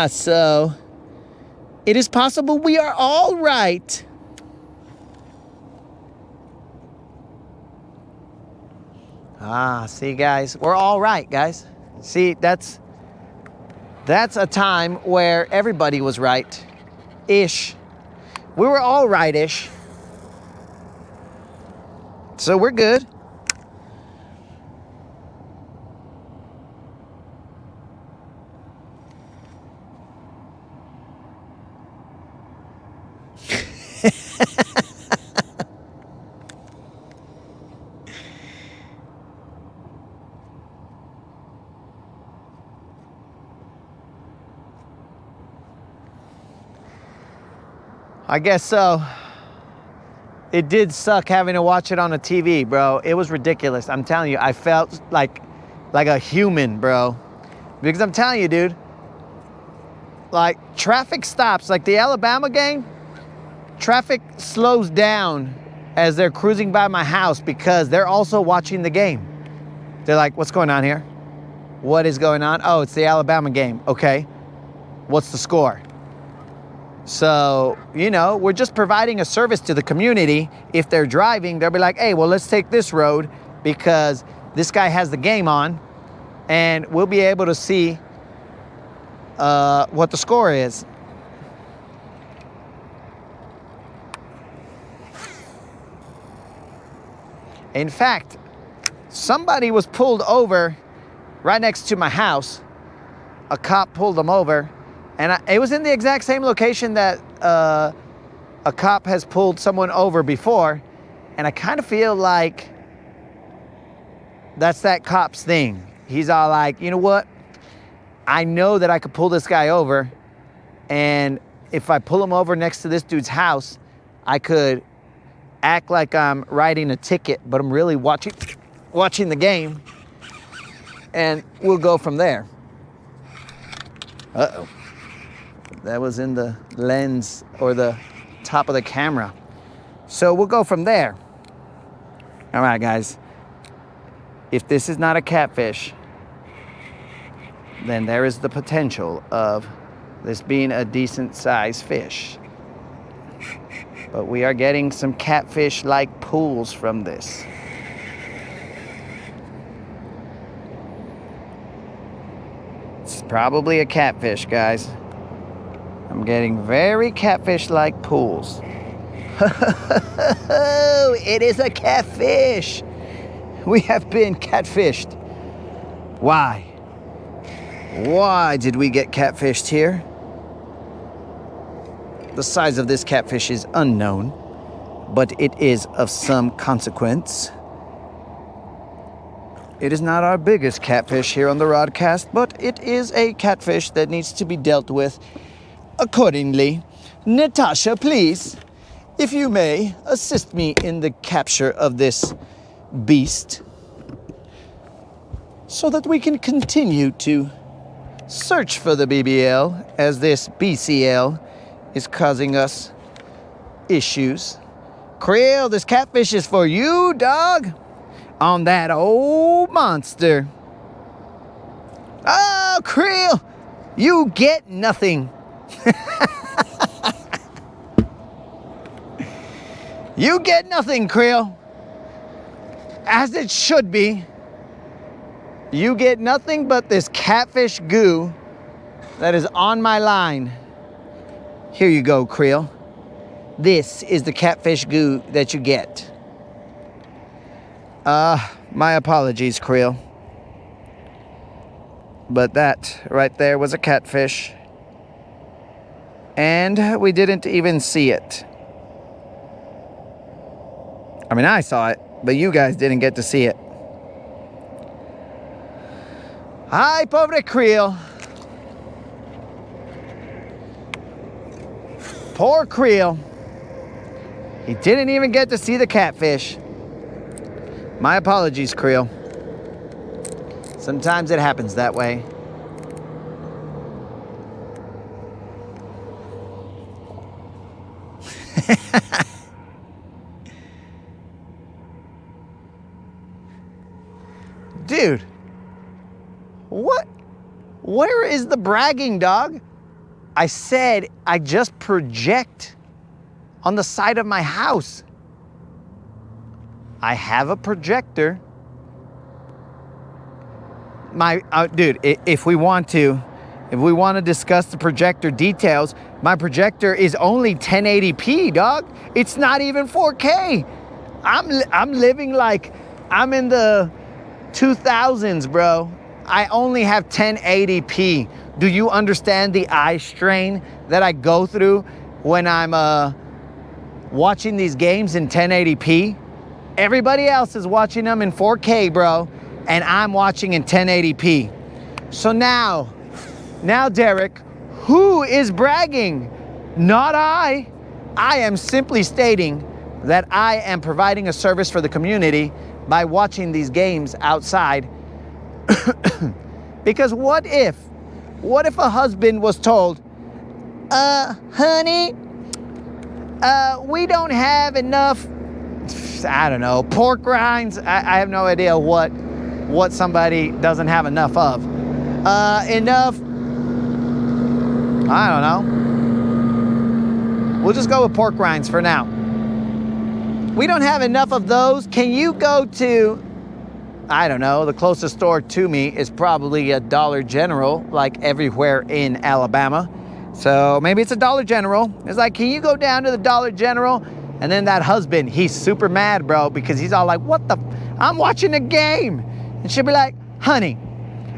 So it is possible we are all right. See, guys, we're all right, guys. See, that's a time where everybody was right-ish. We were all right-ish. So we're good. I guess so. It did suck having to watch it on a TV, bro. It was ridiculous. I'm telling you, I felt like a human, bro. Because I'm telling you, dude, like traffic stops, like the Alabama game, traffic slows down as they're cruising by my house because they're also watching the game. They're like, what's going on here? What is going on? Oh, it's the Alabama game. Okay. What's the score? So, you know, we're just providing a service to the community. If they're driving, they'll be like, hey, well, let's take this road because this guy has the game on and we'll be able to see what the score is. In fact, somebody was pulled over right next to my house. A cop pulled them over. And it was in the exact same location that a cop has pulled someone over before. And I kind of feel like that's that cop's thing. He's all like, you know what? I know that I could pull this guy over. And if I pull him over next to this dude's house, I could act like I'm writing a ticket, but I'm really watching the game. And we'll go from there. Uh-oh. That was in the lens or the top of the camera. So we'll go from there. All right, guys. If this is not a catfish, then there is the potential of this being a decent sized fish. But we are getting some catfish-like pools from this. It's probably a catfish, guys. I'm getting very catfish-like pools. It is a catfish. We have been catfished. Why? Why did we get catfished here? The size of this catfish is unknown, but it is of some consequence. It is not our biggest catfish here on the Rodcast, but it is a catfish that needs to be dealt with accordingly. Natasha, please, if you may, assist me in the capture of this beast so that we can continue to search for the BBL as this BCL is causing us issues. Krill, this catfish is for you, dog, on that old monster. Oh, Krill, you get nothing. You get nothing, Krill. as it should be. You get nothing but this catfish goo that is on my line. Here you go, Creel. This is the catfish goo that you get. My apologies, Creel. But that right there was a catfish. And we didn't even see it. I mean, I saw it, but you guys didn't get to see it. Ay, pobre Creel. Poor Creel. He didn't even get to see the catfish. My apologies, Creel. Sometimes it happens that way. Dude, what? Where is the bragging, dog? I said I just project on the side of my house. I have a projector. Dude, if we want to discuss the projector details, my projector is only 1080p, dog. It's not even 4K. I'm living like I'm in the 2000s, bro. I only have 1080p. Do you understand the eye strain that I go through when I'm watching these games in 1080p? Everybody else is watching them in 4K, bro, and I'm watching in 1080p. So now, Derek, who is bragging? Not I. I am simply stating that I am providing a service for the community by watching these games outside. Because what if a husband was told, honey, we don't have enough, I don't know, pork rinds. I have no idea what somebody doesn't have enough of. Enough, I don't know. We'll just go with pork rinds for now. We don't have enough of those. Can you go to, I don't know, the closest store to me is probably a Dollar General, like everywhere in Alabama. So maybe it's a Dollar General. It's like, can you go down to the Dollar General? And then that husband, he's super mad, bro, because he's all like, what the, I'm watching a game. And she'll be like, honey,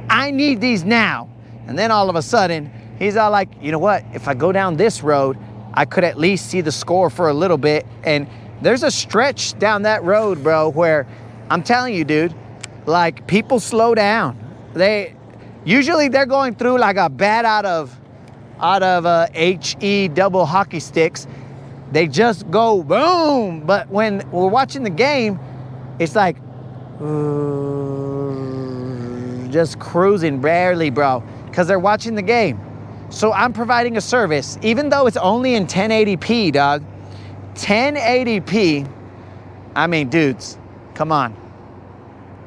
I need these now. And then all of a sudden, he's all like, you know what? If I go down this road, I could at least see the score for a little bit. And there's a stretch down that road, bro, where I'm telling you, dude, like, people slow down. Usually they're going through like a bat out of HE double hockey sticks. They just go boom. But when we're watching the game, it's like just cruising barely, bro, because they're watching the game. So I'm providing a service, even though it's only in 1080p, dog. 1080p. I mean, dudes, come on.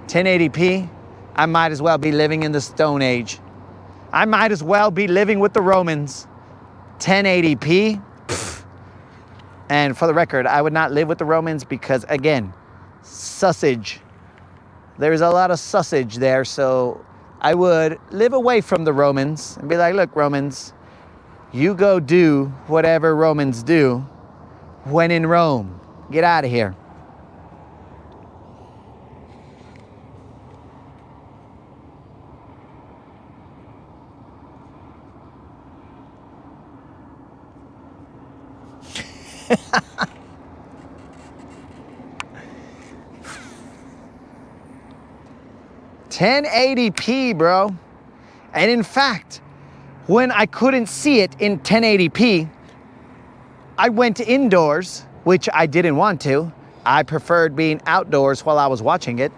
1080p, I might as well be living in the Stone Age. I might as well be living with the Romans. 1080p. Pfft. And for the record, I would not live with the Romans because, again, sausage. There's a lot of sausage there, so I would live away from the Romans and be like, look, Romans, you go do whatever Romans do when in Rome. Get out of here. $1080p, bro. And in fact, when I couldn't see it in 1080p, I went indoors, which I didn't want to. I preferred being outdoors while I was watching it,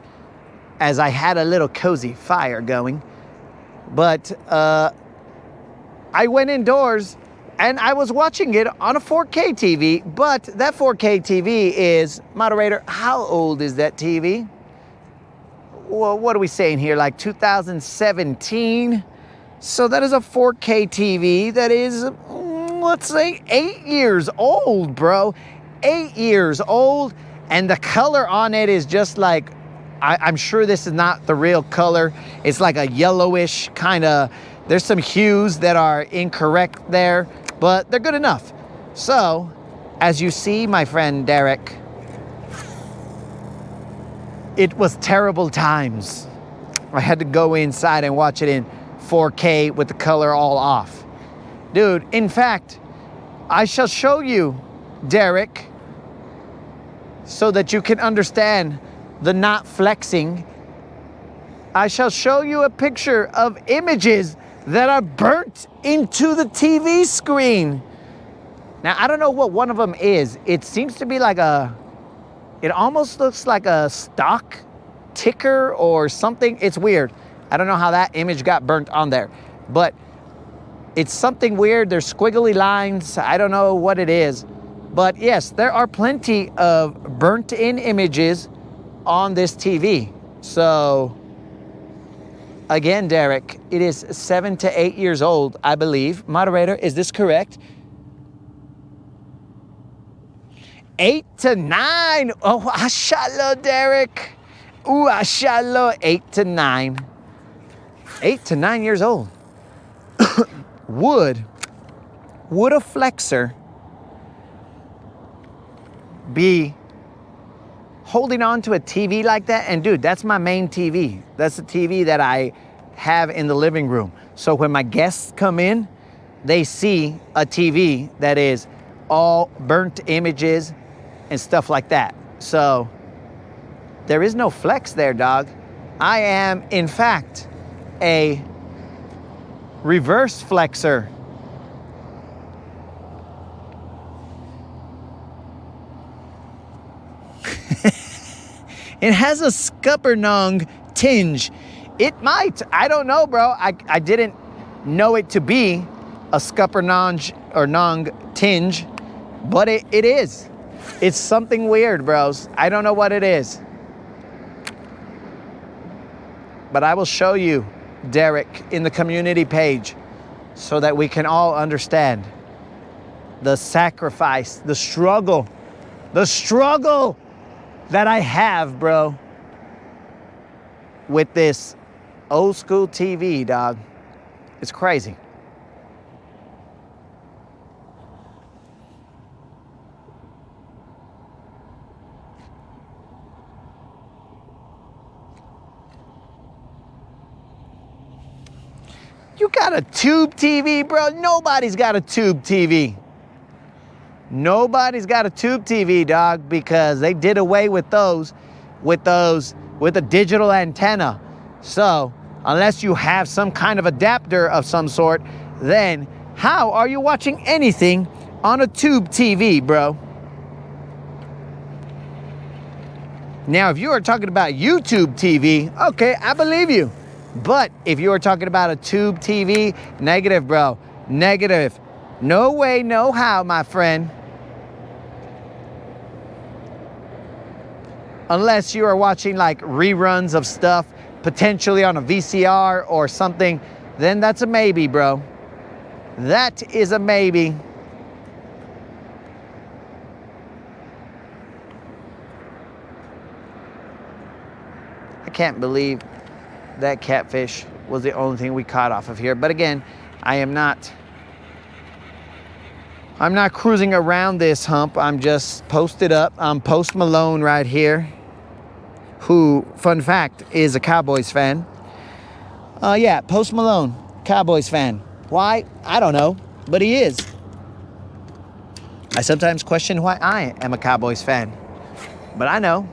as I had a little cozy fire going. But I went indoors and I was watching it on a 4K TV, but that 4K TV is, moderator, how old is that TV? Well, what are we saying here, like 2017? So that is a 4K TV that is, let's say, 8 years old, bro. 8 years old, and the color on it is just like I'm sure this is not the real color. It's like a yellowish kind of, there's some hues that are incorrect there, but they're good enough. So, as you see, my friend Derek, it was terrible times. I had to go inside and watch it in 4K with the color all off. Dude, in fact, I shall show you, Derek, so that you can understand the not flexing. I shall show you a picture of images that are burnt into the TV screen. Now, I don't know what one of them is. It seems to be like it almost looks like a stock ticker or something. It's weird. I don't know how that image got burnt on there, but it's something weird. There's squiggly lines. I don't know what it is, but yes, there are plenty of burnt in images on this TV. So again, Derek, it is 7 to 8 years old, I believe. Moderator, is this correct? 8 to 9. Oh, ashallah, Derek. Ooh, ashallah. 8 to 9. 8 to 9 years old. Would a flexor be holding on to a TV like that? And dude, that's my main TV. That's the TV that I have in the living room. So when my guests come in, they see a TV that is all burnt images and stuff like that. So there is no flex there, dog. I am, in fact, a reverse flexor. It has a scuppernong tinge. It might. I don't know, bro. I didn't know it to be a scuppernong or nong tinge, but it is. It's something weird, bros. I don't know what it is. But I will show you, Derek, in the community page so that we can all understand the sacrifice, the struggle that I have, bro, with this old school TV, dog. It's crazy. You got a tube TV, bro? Nobody's got a tube TV. Nobody's got a tube TV, dog, because they did away with those with a digital antenna. So unless you have some kind of adapter of some sort, then how are you watching anything on a tube TV, bro? Now, if you are talking about YouTube TV, okay, I believe you. But if you are talking about a tube TV, negative, bro. Negative. No way, no how, my friend. Unless you are watching like reruns of stuff, potentially on a VCR or something, then that's a maybe, bro. That is a maybe. I can't believe that catfish was the only thing we caught off of here. But again, I'm not cruising around this hump. I'm just posted up. I'm Post Malone right here, who, fun fact, is a Cowboys fan. Yeah, Post Malone, Cowboys fan. Why? I don't know, but he is. I sometimes question why I am a Cowboys fan, but I know.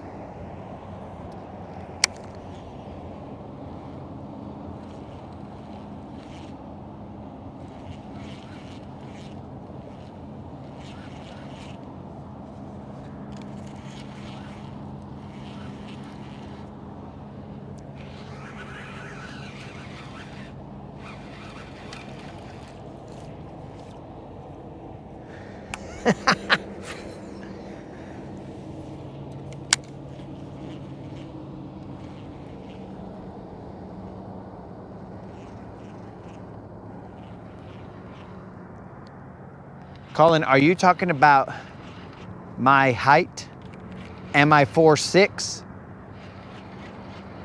Colin, are you talking about my height? Am I 4'6"?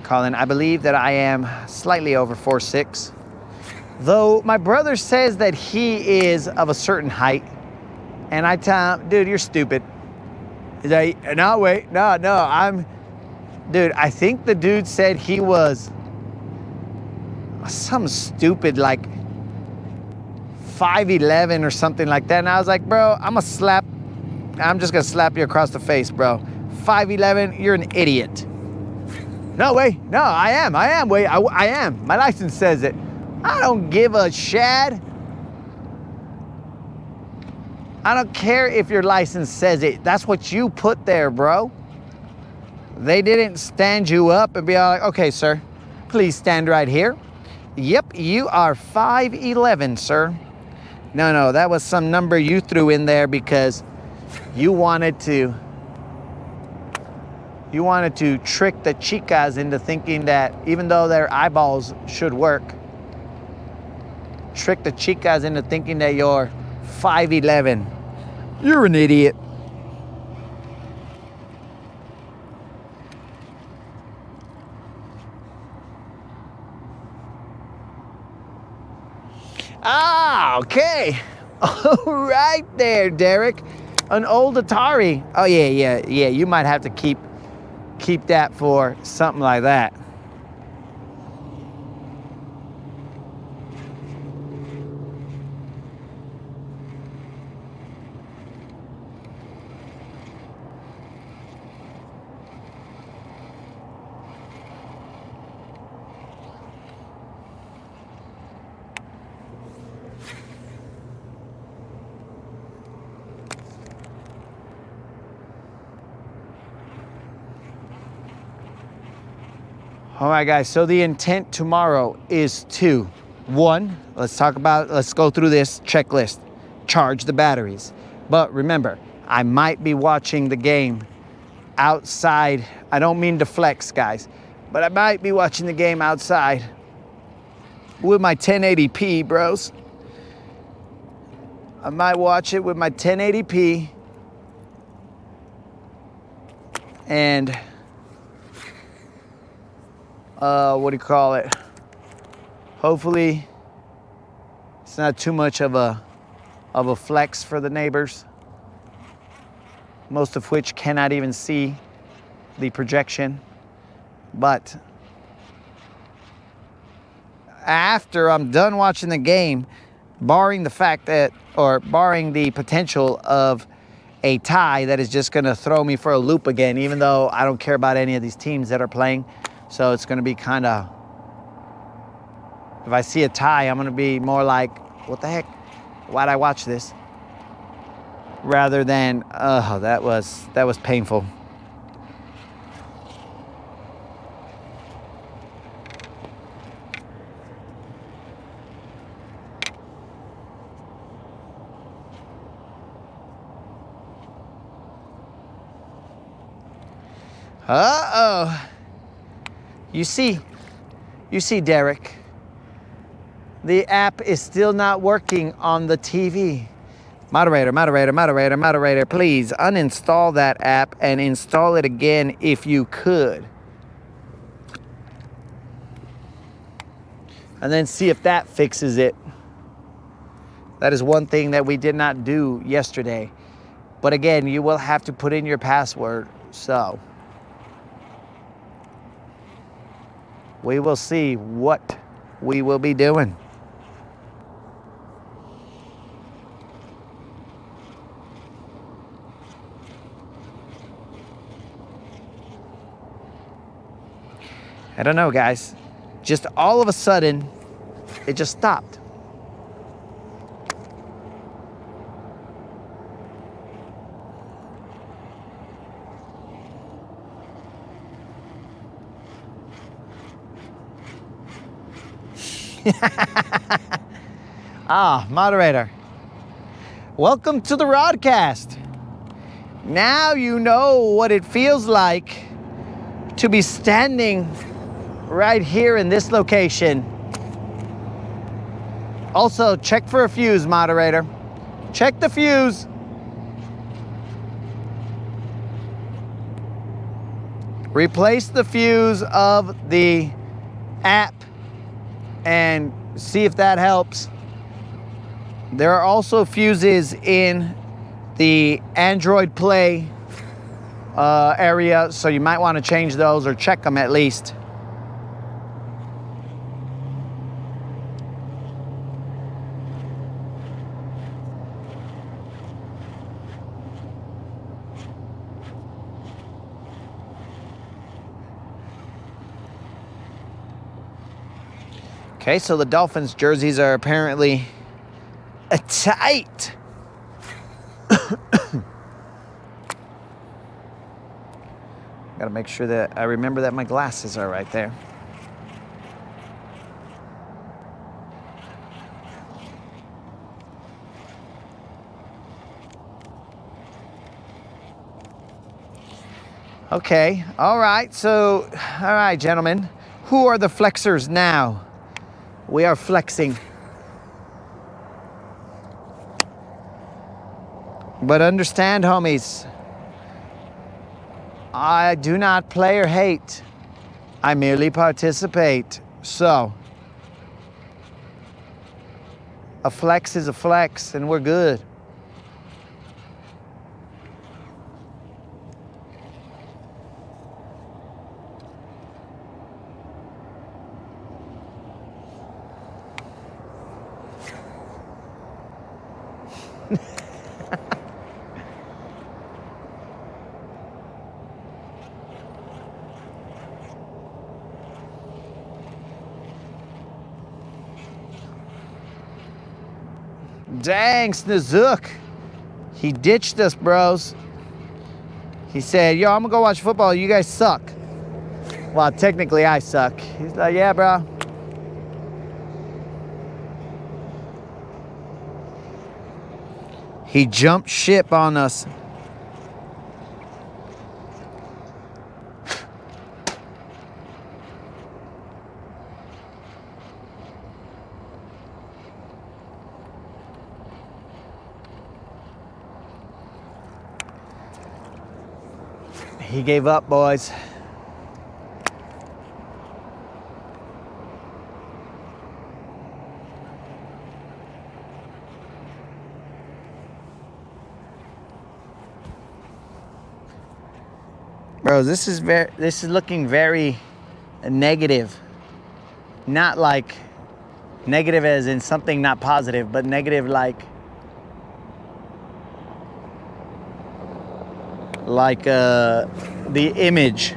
Colin, I believe that I am slightly over 4'6", though my brother says that he is of a certain height, and I tell him, dude, you're stupid. He's like, no, wait, no, dude, I think the dude said he was some stupid, like 5'11" or something like that, and I was like, bro, I'm just gonna slap you across the face, bro. 5'11", you're an idiot. No way, no, I am, wait, I am. My license says it. I don't give a shad. I don't care if your license says it. That's what you put there, bro. They didn't stand you up and be all like, okay, sir, please stand right here. Yep, you are 5'11", sir. No, that was some number you threw in there because you wanted to trick the chicas into thinking that even though their eyeballs should work, trick the chicas into thinking that you're 5'11". You're an idiot. Ah, okay. All right there, Derek. An old Atari. Oh, yeah. You might have to keep that for something like that. All right, guys, so the intent tomorrow is to, one, let's go through this checklist, charge the batteries. But remember, I might be watching the game outside. I don't mean to flex, guys, but I might be watching the game outside with my 1080p, bros. I might watch it with my 1080p and what do you call it? Hopefully it's not too much of a flex for the neighbors, most of which cannot even see the projection. But after I'm done watching the game, barring the potential of a tie that is just gonna throw me for a loop again, even though I don't care about any of these teams that are playing. So it's gonna be kind of, if I see a tie, I'm gonna be more like, what the heck? Why'd I watch this? Rather than, oh, that was painful. Uh-oh. You see, Derek, the app is still not working on the TV. Moderator, please uninstall that app and install it again if you could. And then see if that fixes it. That is one thing that we did not do yesterday. But again, you will have to put in your password, so we will see what we will be doing. I don't know, guys. Just all of a sudden, it just stopped. Moderator. Welcome to the Rodcast. Now you know what it feels like to be standing right here in this location. Also, check for a fuse, moderator. Check the fuse. replace the fuse of the app and see if that helps. There are also fuses in the Android Play area, so you might want to change those or check them at least. Okay, so the Dolphins jerseys are apparently tight. Gotta make sure that I remember that my glasses are right there. Okay, all right, gentlemen. Who are the flexers now? We are flexing. But understand, homies, I do not play or hate. I merely participate. So, a flex is a flex, and we're good. Dang, Snazook. He ditched us, bros. He said, yo, I'm gonna go watch football. You guys suck. Well, technically I suck. He's like, yeah, bro. He jumped ship on us. He gave up, boys. Bro, this is looking very negative. Not like negative as in something not positive, but negative like the image.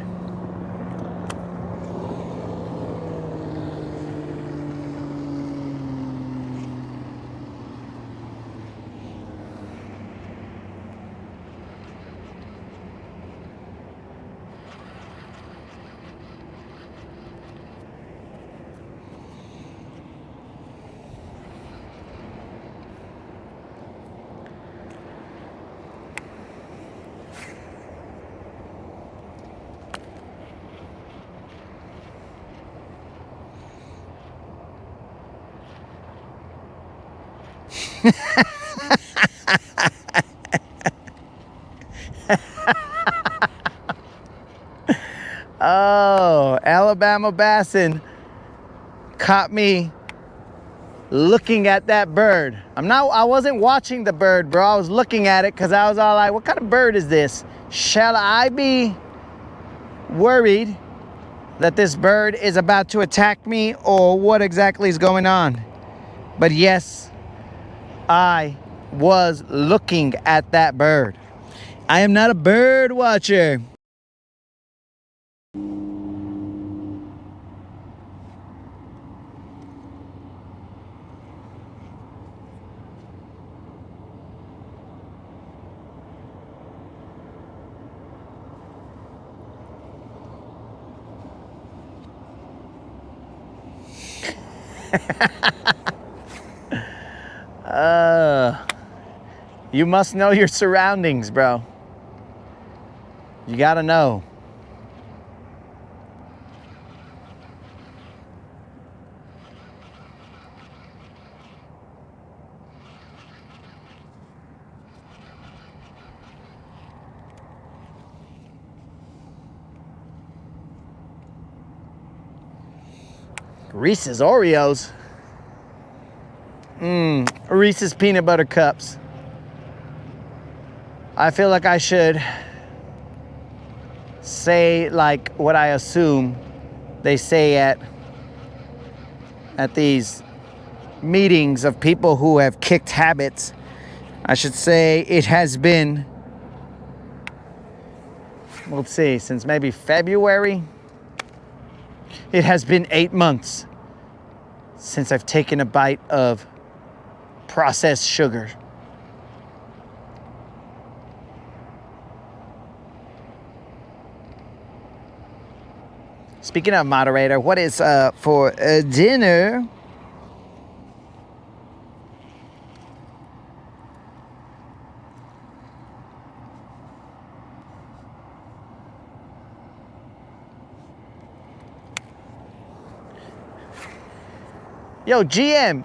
Oh, Alabama Bassin caught me looking at that bird. I wasn't watching the bird, bro. I was looking at it because I was all like, what kind of bird is this? Shall I be worried that this bird is about to attack me, or what exactly is going on? But yes, I was looking at that bird. I am not a bird watcher. You must know your surroundings, bro. You gotta know. Reese's Oreos. Reese's peanut butter cups. I feel like I should say like what I assume they say at these meetings of people who have kicked habits. I should say it has been, let's see, since maybe February. It has been 8 months since I've taken a bite of processed sugar. Speaking of moderator, what is for dinner? Yo, GM,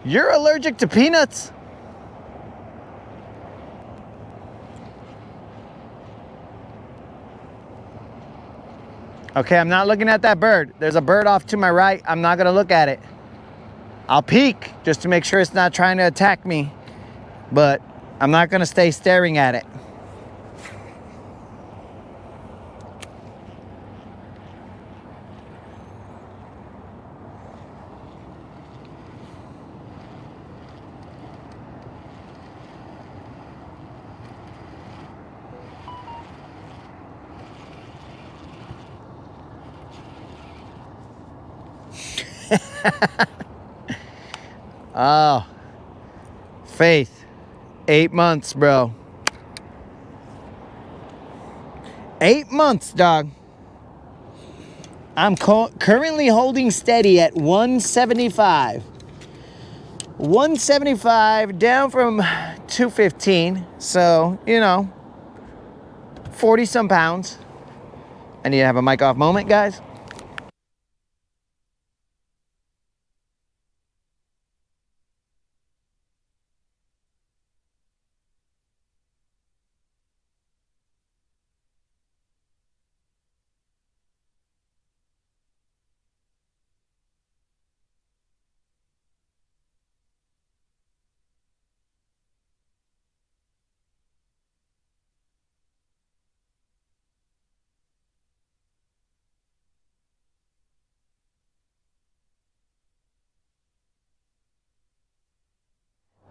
you're allergic to peanuts? Okay, I'm not looking at that bird. There's a bird off to my right. I'm not gonna look at it. I'll peek just to make sure it's not trying to attack me, but I'm not gonna stay staring at it. Oh, Faith, 8 months, bro. 8 months, dog. I'm currently holding steady at 175. 175 down from 215. So, 40 some pounds. I need to have a mic off moment, guys.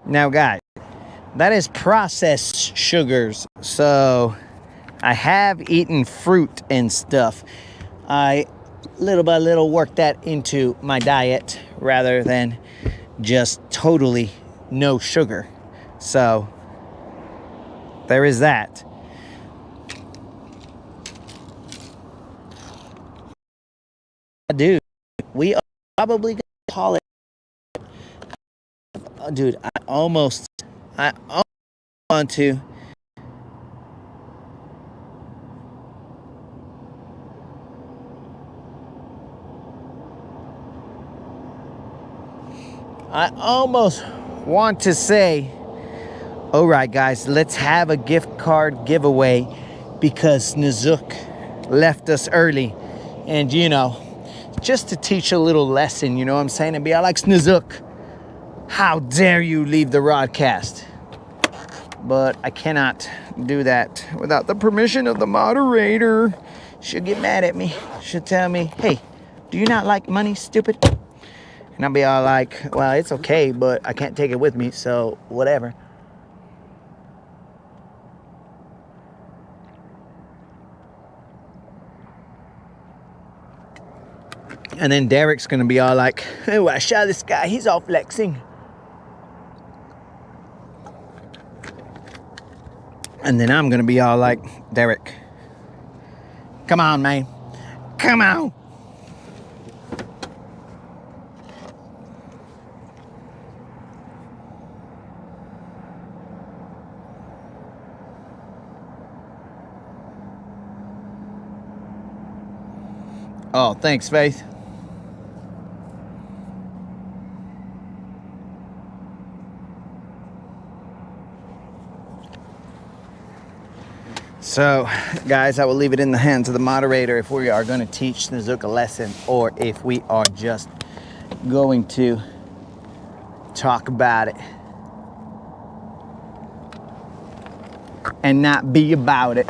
Now, guys, that is processed sugars. So I have eaten fruit and stuff. I little by little work that into my diet rather than just totally no sugar. So there is that. Dude, we are probably gonna call it. Dude, I almost want to. I almost want to say, all right, guys, let's have a gift card giveaway because Nazook left us early. And, just to teach a little lesson, you know what I'm saying? And be like, Nazook, how dare you leave the Rodcast? But I cannot do that without the permission of the moderator. She'll get mad at me. She'll tell me, hey, do you not like money, stupid? And I'll be all like, well, it's okay, but I can't take it with me, so whatever. And then Derek's gonna be all like, oh, I shot this guy, he's all flexing. And then I'm gonna be all like, Derek, come on, man, come on. Oh, thanks, Faith. So, guys, I will leave it in the hands of the moderator if we are going to teach Snezook a lesson or if we are just going to talk about it and not be about it.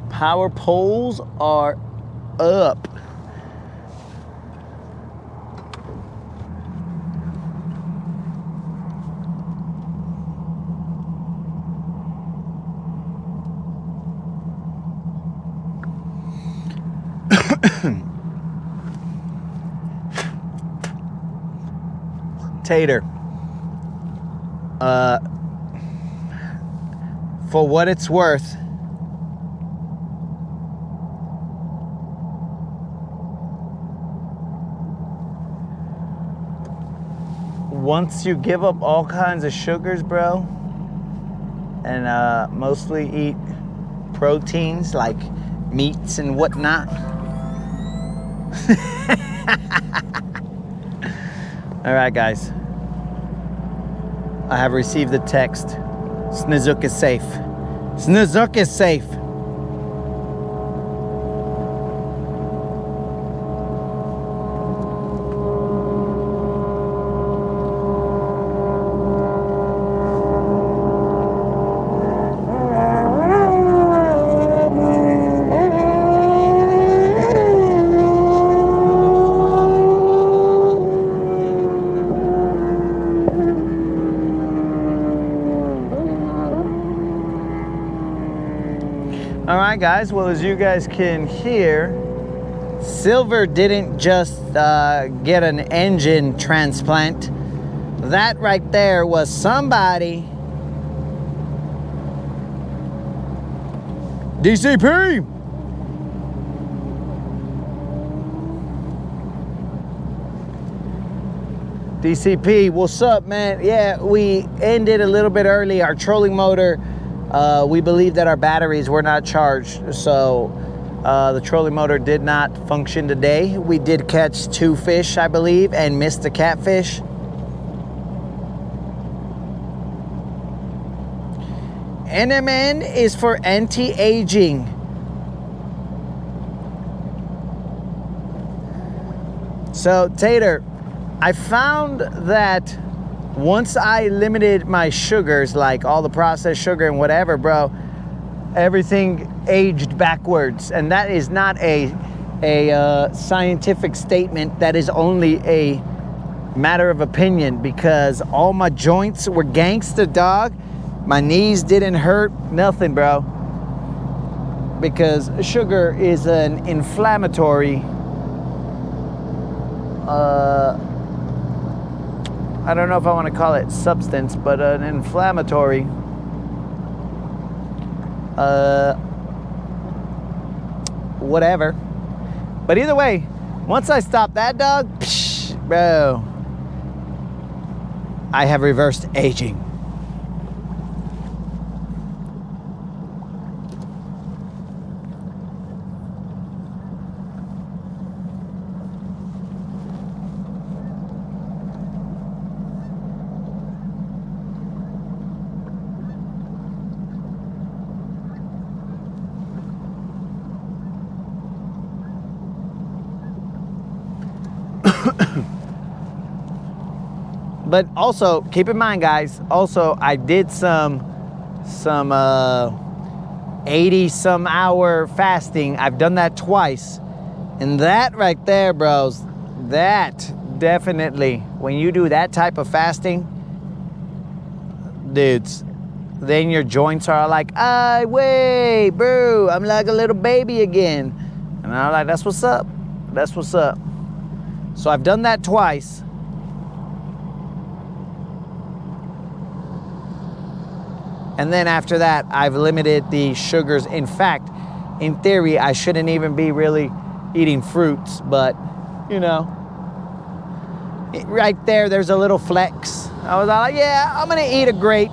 Power poles are up. Tater, for what it's worth, once you give up all kinds of sugars, bro, and mostly eat proteins like meats and whatnot. All right, guys. I have received the text. Snezook is safe. Snezook is safe. All right, guys, well, as you guys can hear, Silver didn't just get an engine transplant. That right there was somebody. DCP! DCP, what's up, man? Yeah, we ended a little bit early. Our trolling motor, we believe that our batteries were not charged, so the trolling motor did not function today. We did catch 2 fish, I believe, and missed the catfish. NMN is for anti-aging. So, Tater, I found that once I limited my sugars, like all the processed sugar and whatever, bro, everything aged backwards. And that is not a scientific statement. That is only a matter of opinion, because all my joints were gangsta, dog. My knees didn't hurt, nothing, bro. Because sugar is an inflammatory, I don't know if I want to call it substance, but an inflammatory whatever. But either way, once I stopped that, dog, psh, bro, I have reversed aging. But also, keep in mind, guys, also I did some 80-some hour fasting. I've done that twice. And that right there, bros, that definitely, when you do that type of fasting, dudes, then your joints are like, ay, wait, bro, I'm like a little baby again. And I'm like, that's what's up. That's what's up. So I've done that twice. And then after that, I've limited the sugars. In fact, in theory, I shouldn't even be really eating fruits, but, you know, right there, there's a little flex. I was like, yeah, I'm gonna eat a grape.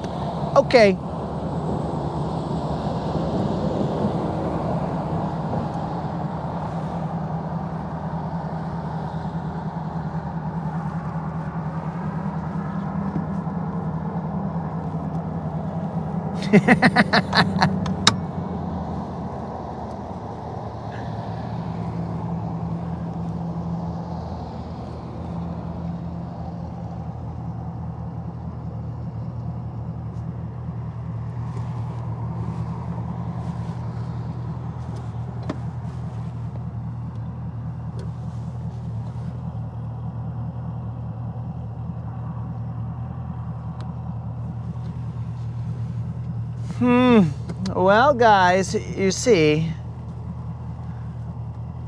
Okay. Well, guys, you see,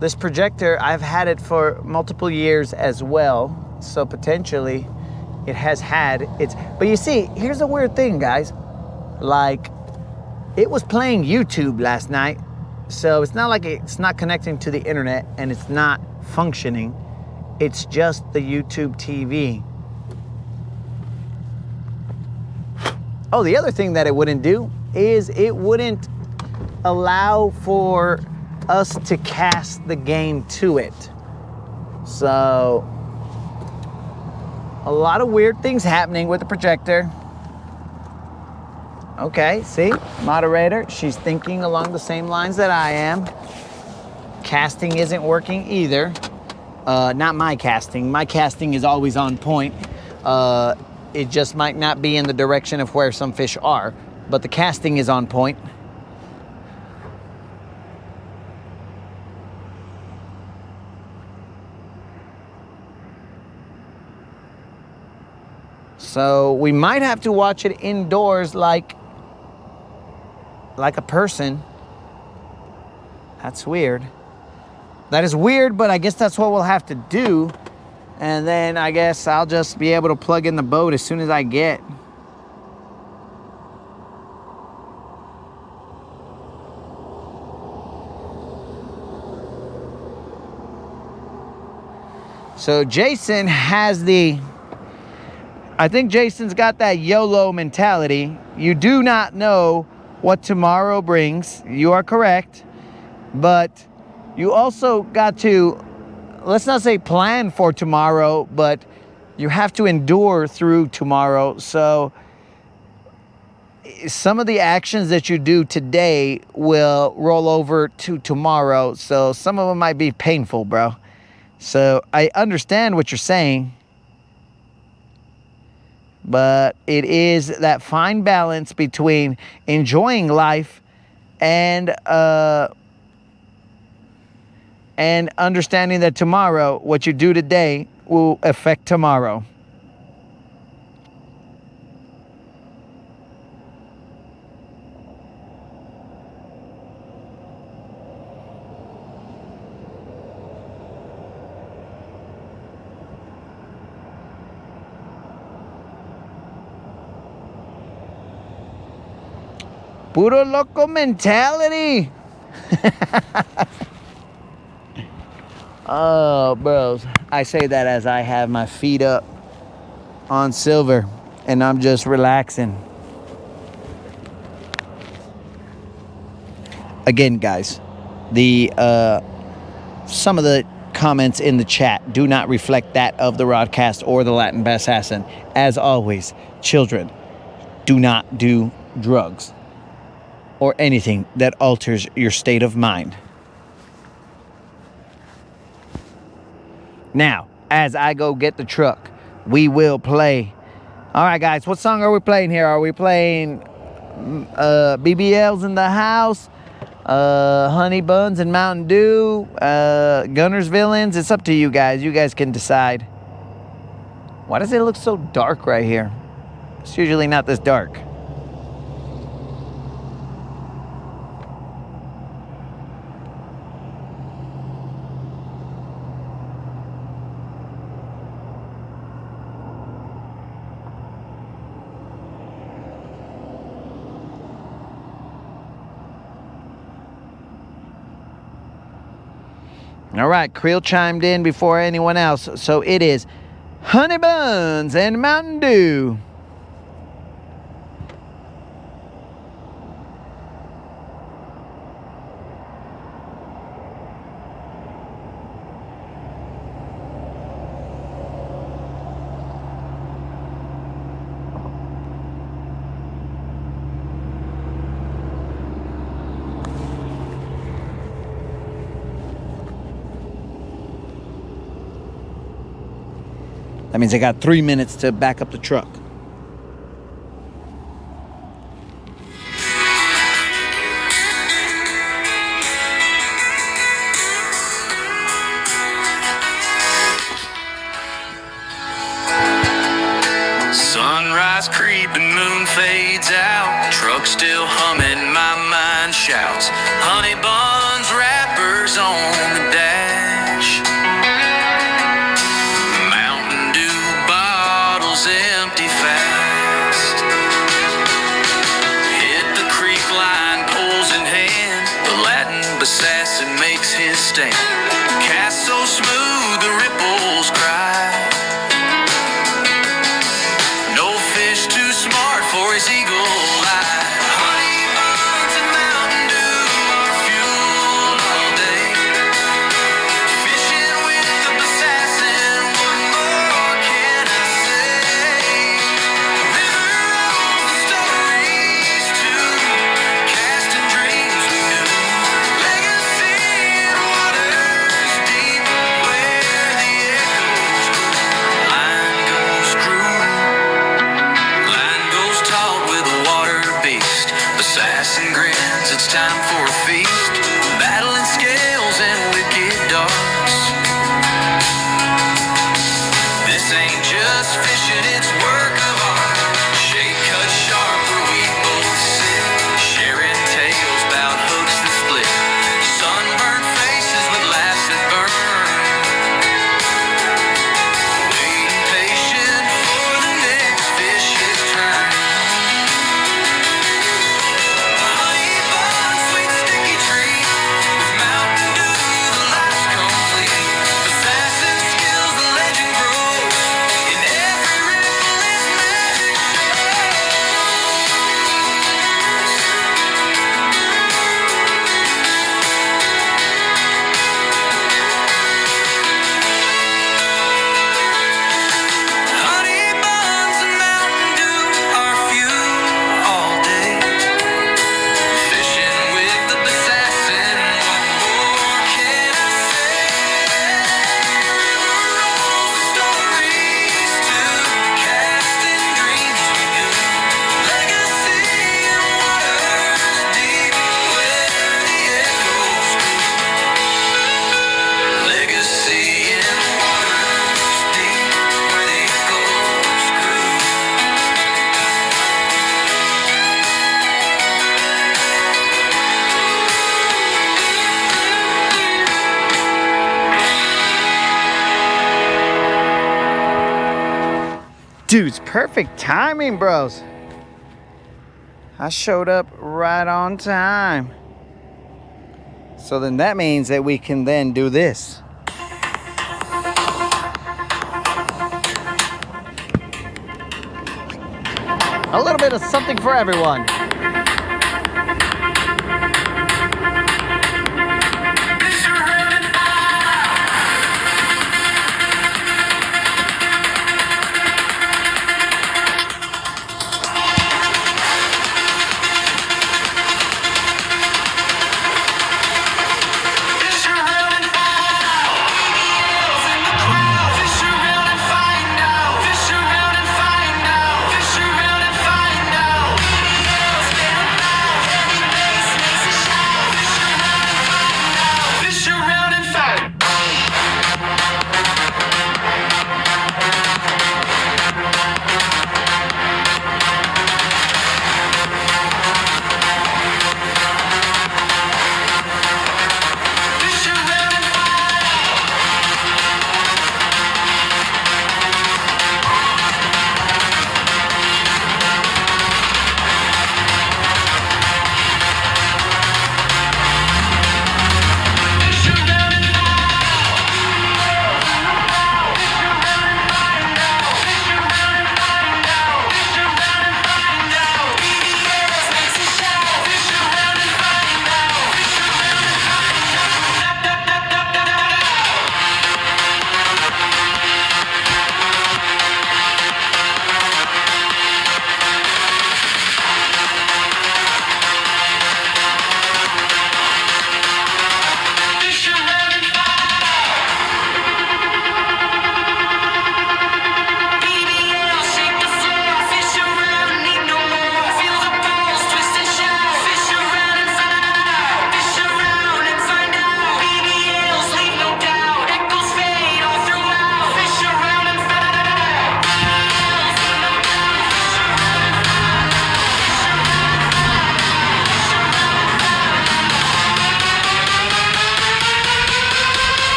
this projector, I've had it for multiple years as well. So potentially it has had its, but you see, here's a weird thing, guys. Like, it was playing YouTube last night. So it's not like it's not connecting to the internet and it's not functioning. It's just the YouTube TV. Oh, the other thing that it wouldn't do is it wouldn't allow for us to cast the game to it. So a lot of weird things happening with the projector. Okay, see, moderator, she's thinking along the same lines that I am. Casting isn't working either. Not my casting. My casting is always on point. It just might not be in the direction of where some fish are, but the casting is on point. So we might have to watch it indoors like a person. That's weird. That is weird, but I guess that's what we'll have to do. And then I guess I'll just be able to plug in the boat as soon as I get. So Jason has I think Jason's got that YOLO mentality. You do not know what tomorrow brings. You are correct. But you also got to, let's not say plan for tomorrow, but you have to endure through tomorrow. So some of the actions that you do today will roll over to tomorrow. So some of them might be painful, bro. So I understand what you're saying, but it is that fine balance between enjoying life and understanding that tomorrow, what you do today will affect tomorrow. Puro loco mentality. Oh, bros. I say that as I have my feet up on silver and I'm just relaxing. Again, guys, some of the comments in the chat do not reflect that of the Rodcast or the Latin Bassassin. As always, children, do not do drugs or anything that alters your state of mind. Now, as I go get the truck, we will play. All right, guys, what song are we playing here? Are we playing BBL's in the house, Honey Buns and Mountain Dew, Guntersville? It's up to you guys. You guys can decide. Why does it look so dark right here? It's usually not this dark. All right, Creel chimed in before anyone else. So it is Honey Buns and Mountain Dew. That means I got 3 minutes to back up the truck. Sunrise creeping, moon fades out. Truck still humming, my mind shouts. Honey buns, wrappers on the dash. Mountain Dew bottles empty fast. Hit the creek line, poles in hand. The Latin assassin makes his stand. Cast so smooth, the ripples cry. For his eagle eye. Honey buns and Mountain Dew are fuel all day. Fishing with the assassin, what more can I say? River rolls the stories too, casting dreams we knew. Legacy in waters deep where the echoes grow. Line goes through. Taught with a water beast. Assassin grins, it's time for a feast. Battling scales and wicked darts. This ain't just fishing, it's work of art. Shake cut sharp where we both sit. Sharing tales about hooks that split. Sunburned faces with laughs that burn. Waiting patient for the next fish's turn. Dude's perfect timing, bros. I showed up right on time. So then that means that we can then do this. A little bit of something for everyone. Fish around and find out.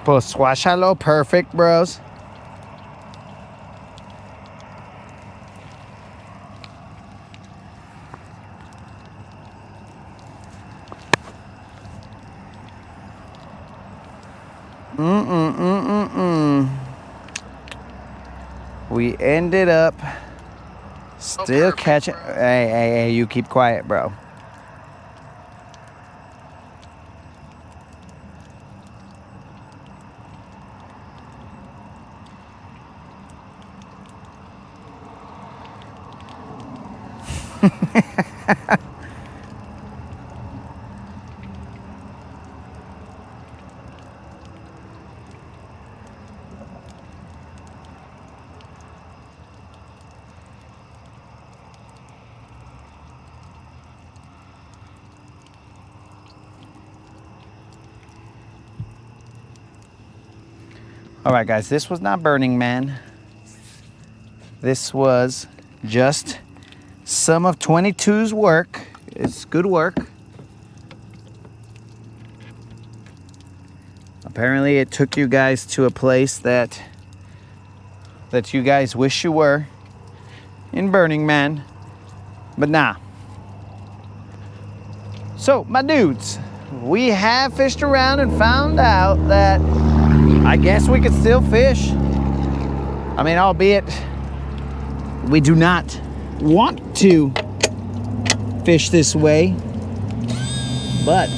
Pues swashalo, perfect, bros. We ended up still catching. Hey, you keep quiet, bro. All right, guys, this was not Burning Man. This was just some of 22's work. It's good work. Apparently, it took you guys to a place that you guys wish you were in Burning Man, but nah. So, my dudes, we have fished around and found out that I guess we could still fish. I mean, albeit we do not want to fish this way, but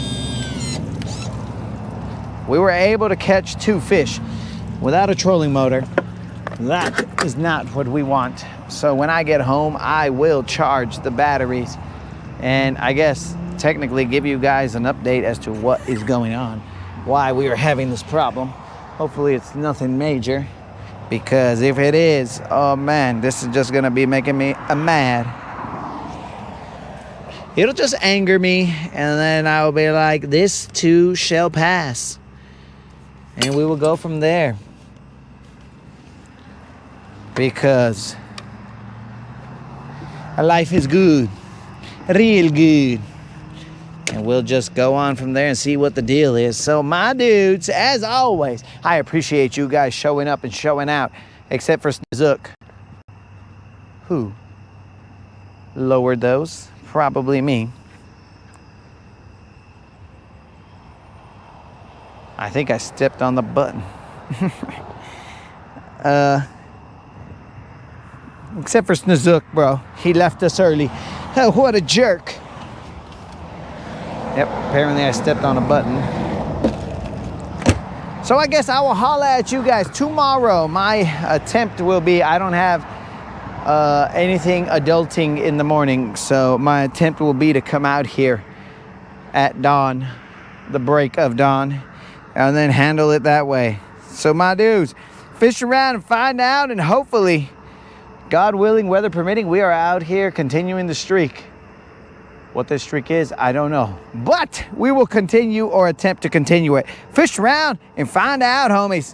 we were able to catch 2 fish without a trolling motor. That is not what we want. So when I get home, I will charge the batteries and I guess technically give you guys an update as to what is going on, why we are having this problem. Hopefully it's nothing major, because if it is, oh man, this is just gonna be making me mad. It'll just anger me, and then I will be like, this too shall pass. And we will go from there. Because life is good, real good. And we'll just go on from there and see what the deal is. So my dudes, as always, I appreciate you guys showing up and showing out. Except for Zook. Who lowered those? Probably me. I think I stepped on the button. Except for Snozook, bro. He left us early. Oh, what a jerk. Yep, apparently I stepped on a button. So I guess I will holla at you guys tomorrow. My attempt will be, I don't have anything adulting in the morning, so my attempt will be to come out here at dawn, the break of dawn, and then handle it that way. So my dudes, fish around and find out, and hopefully, God willing, weather permitting, we are out here continuing the streak. What this streak is, I don't know. But we will continue or attempt to continue it. Fish around and find out, homies.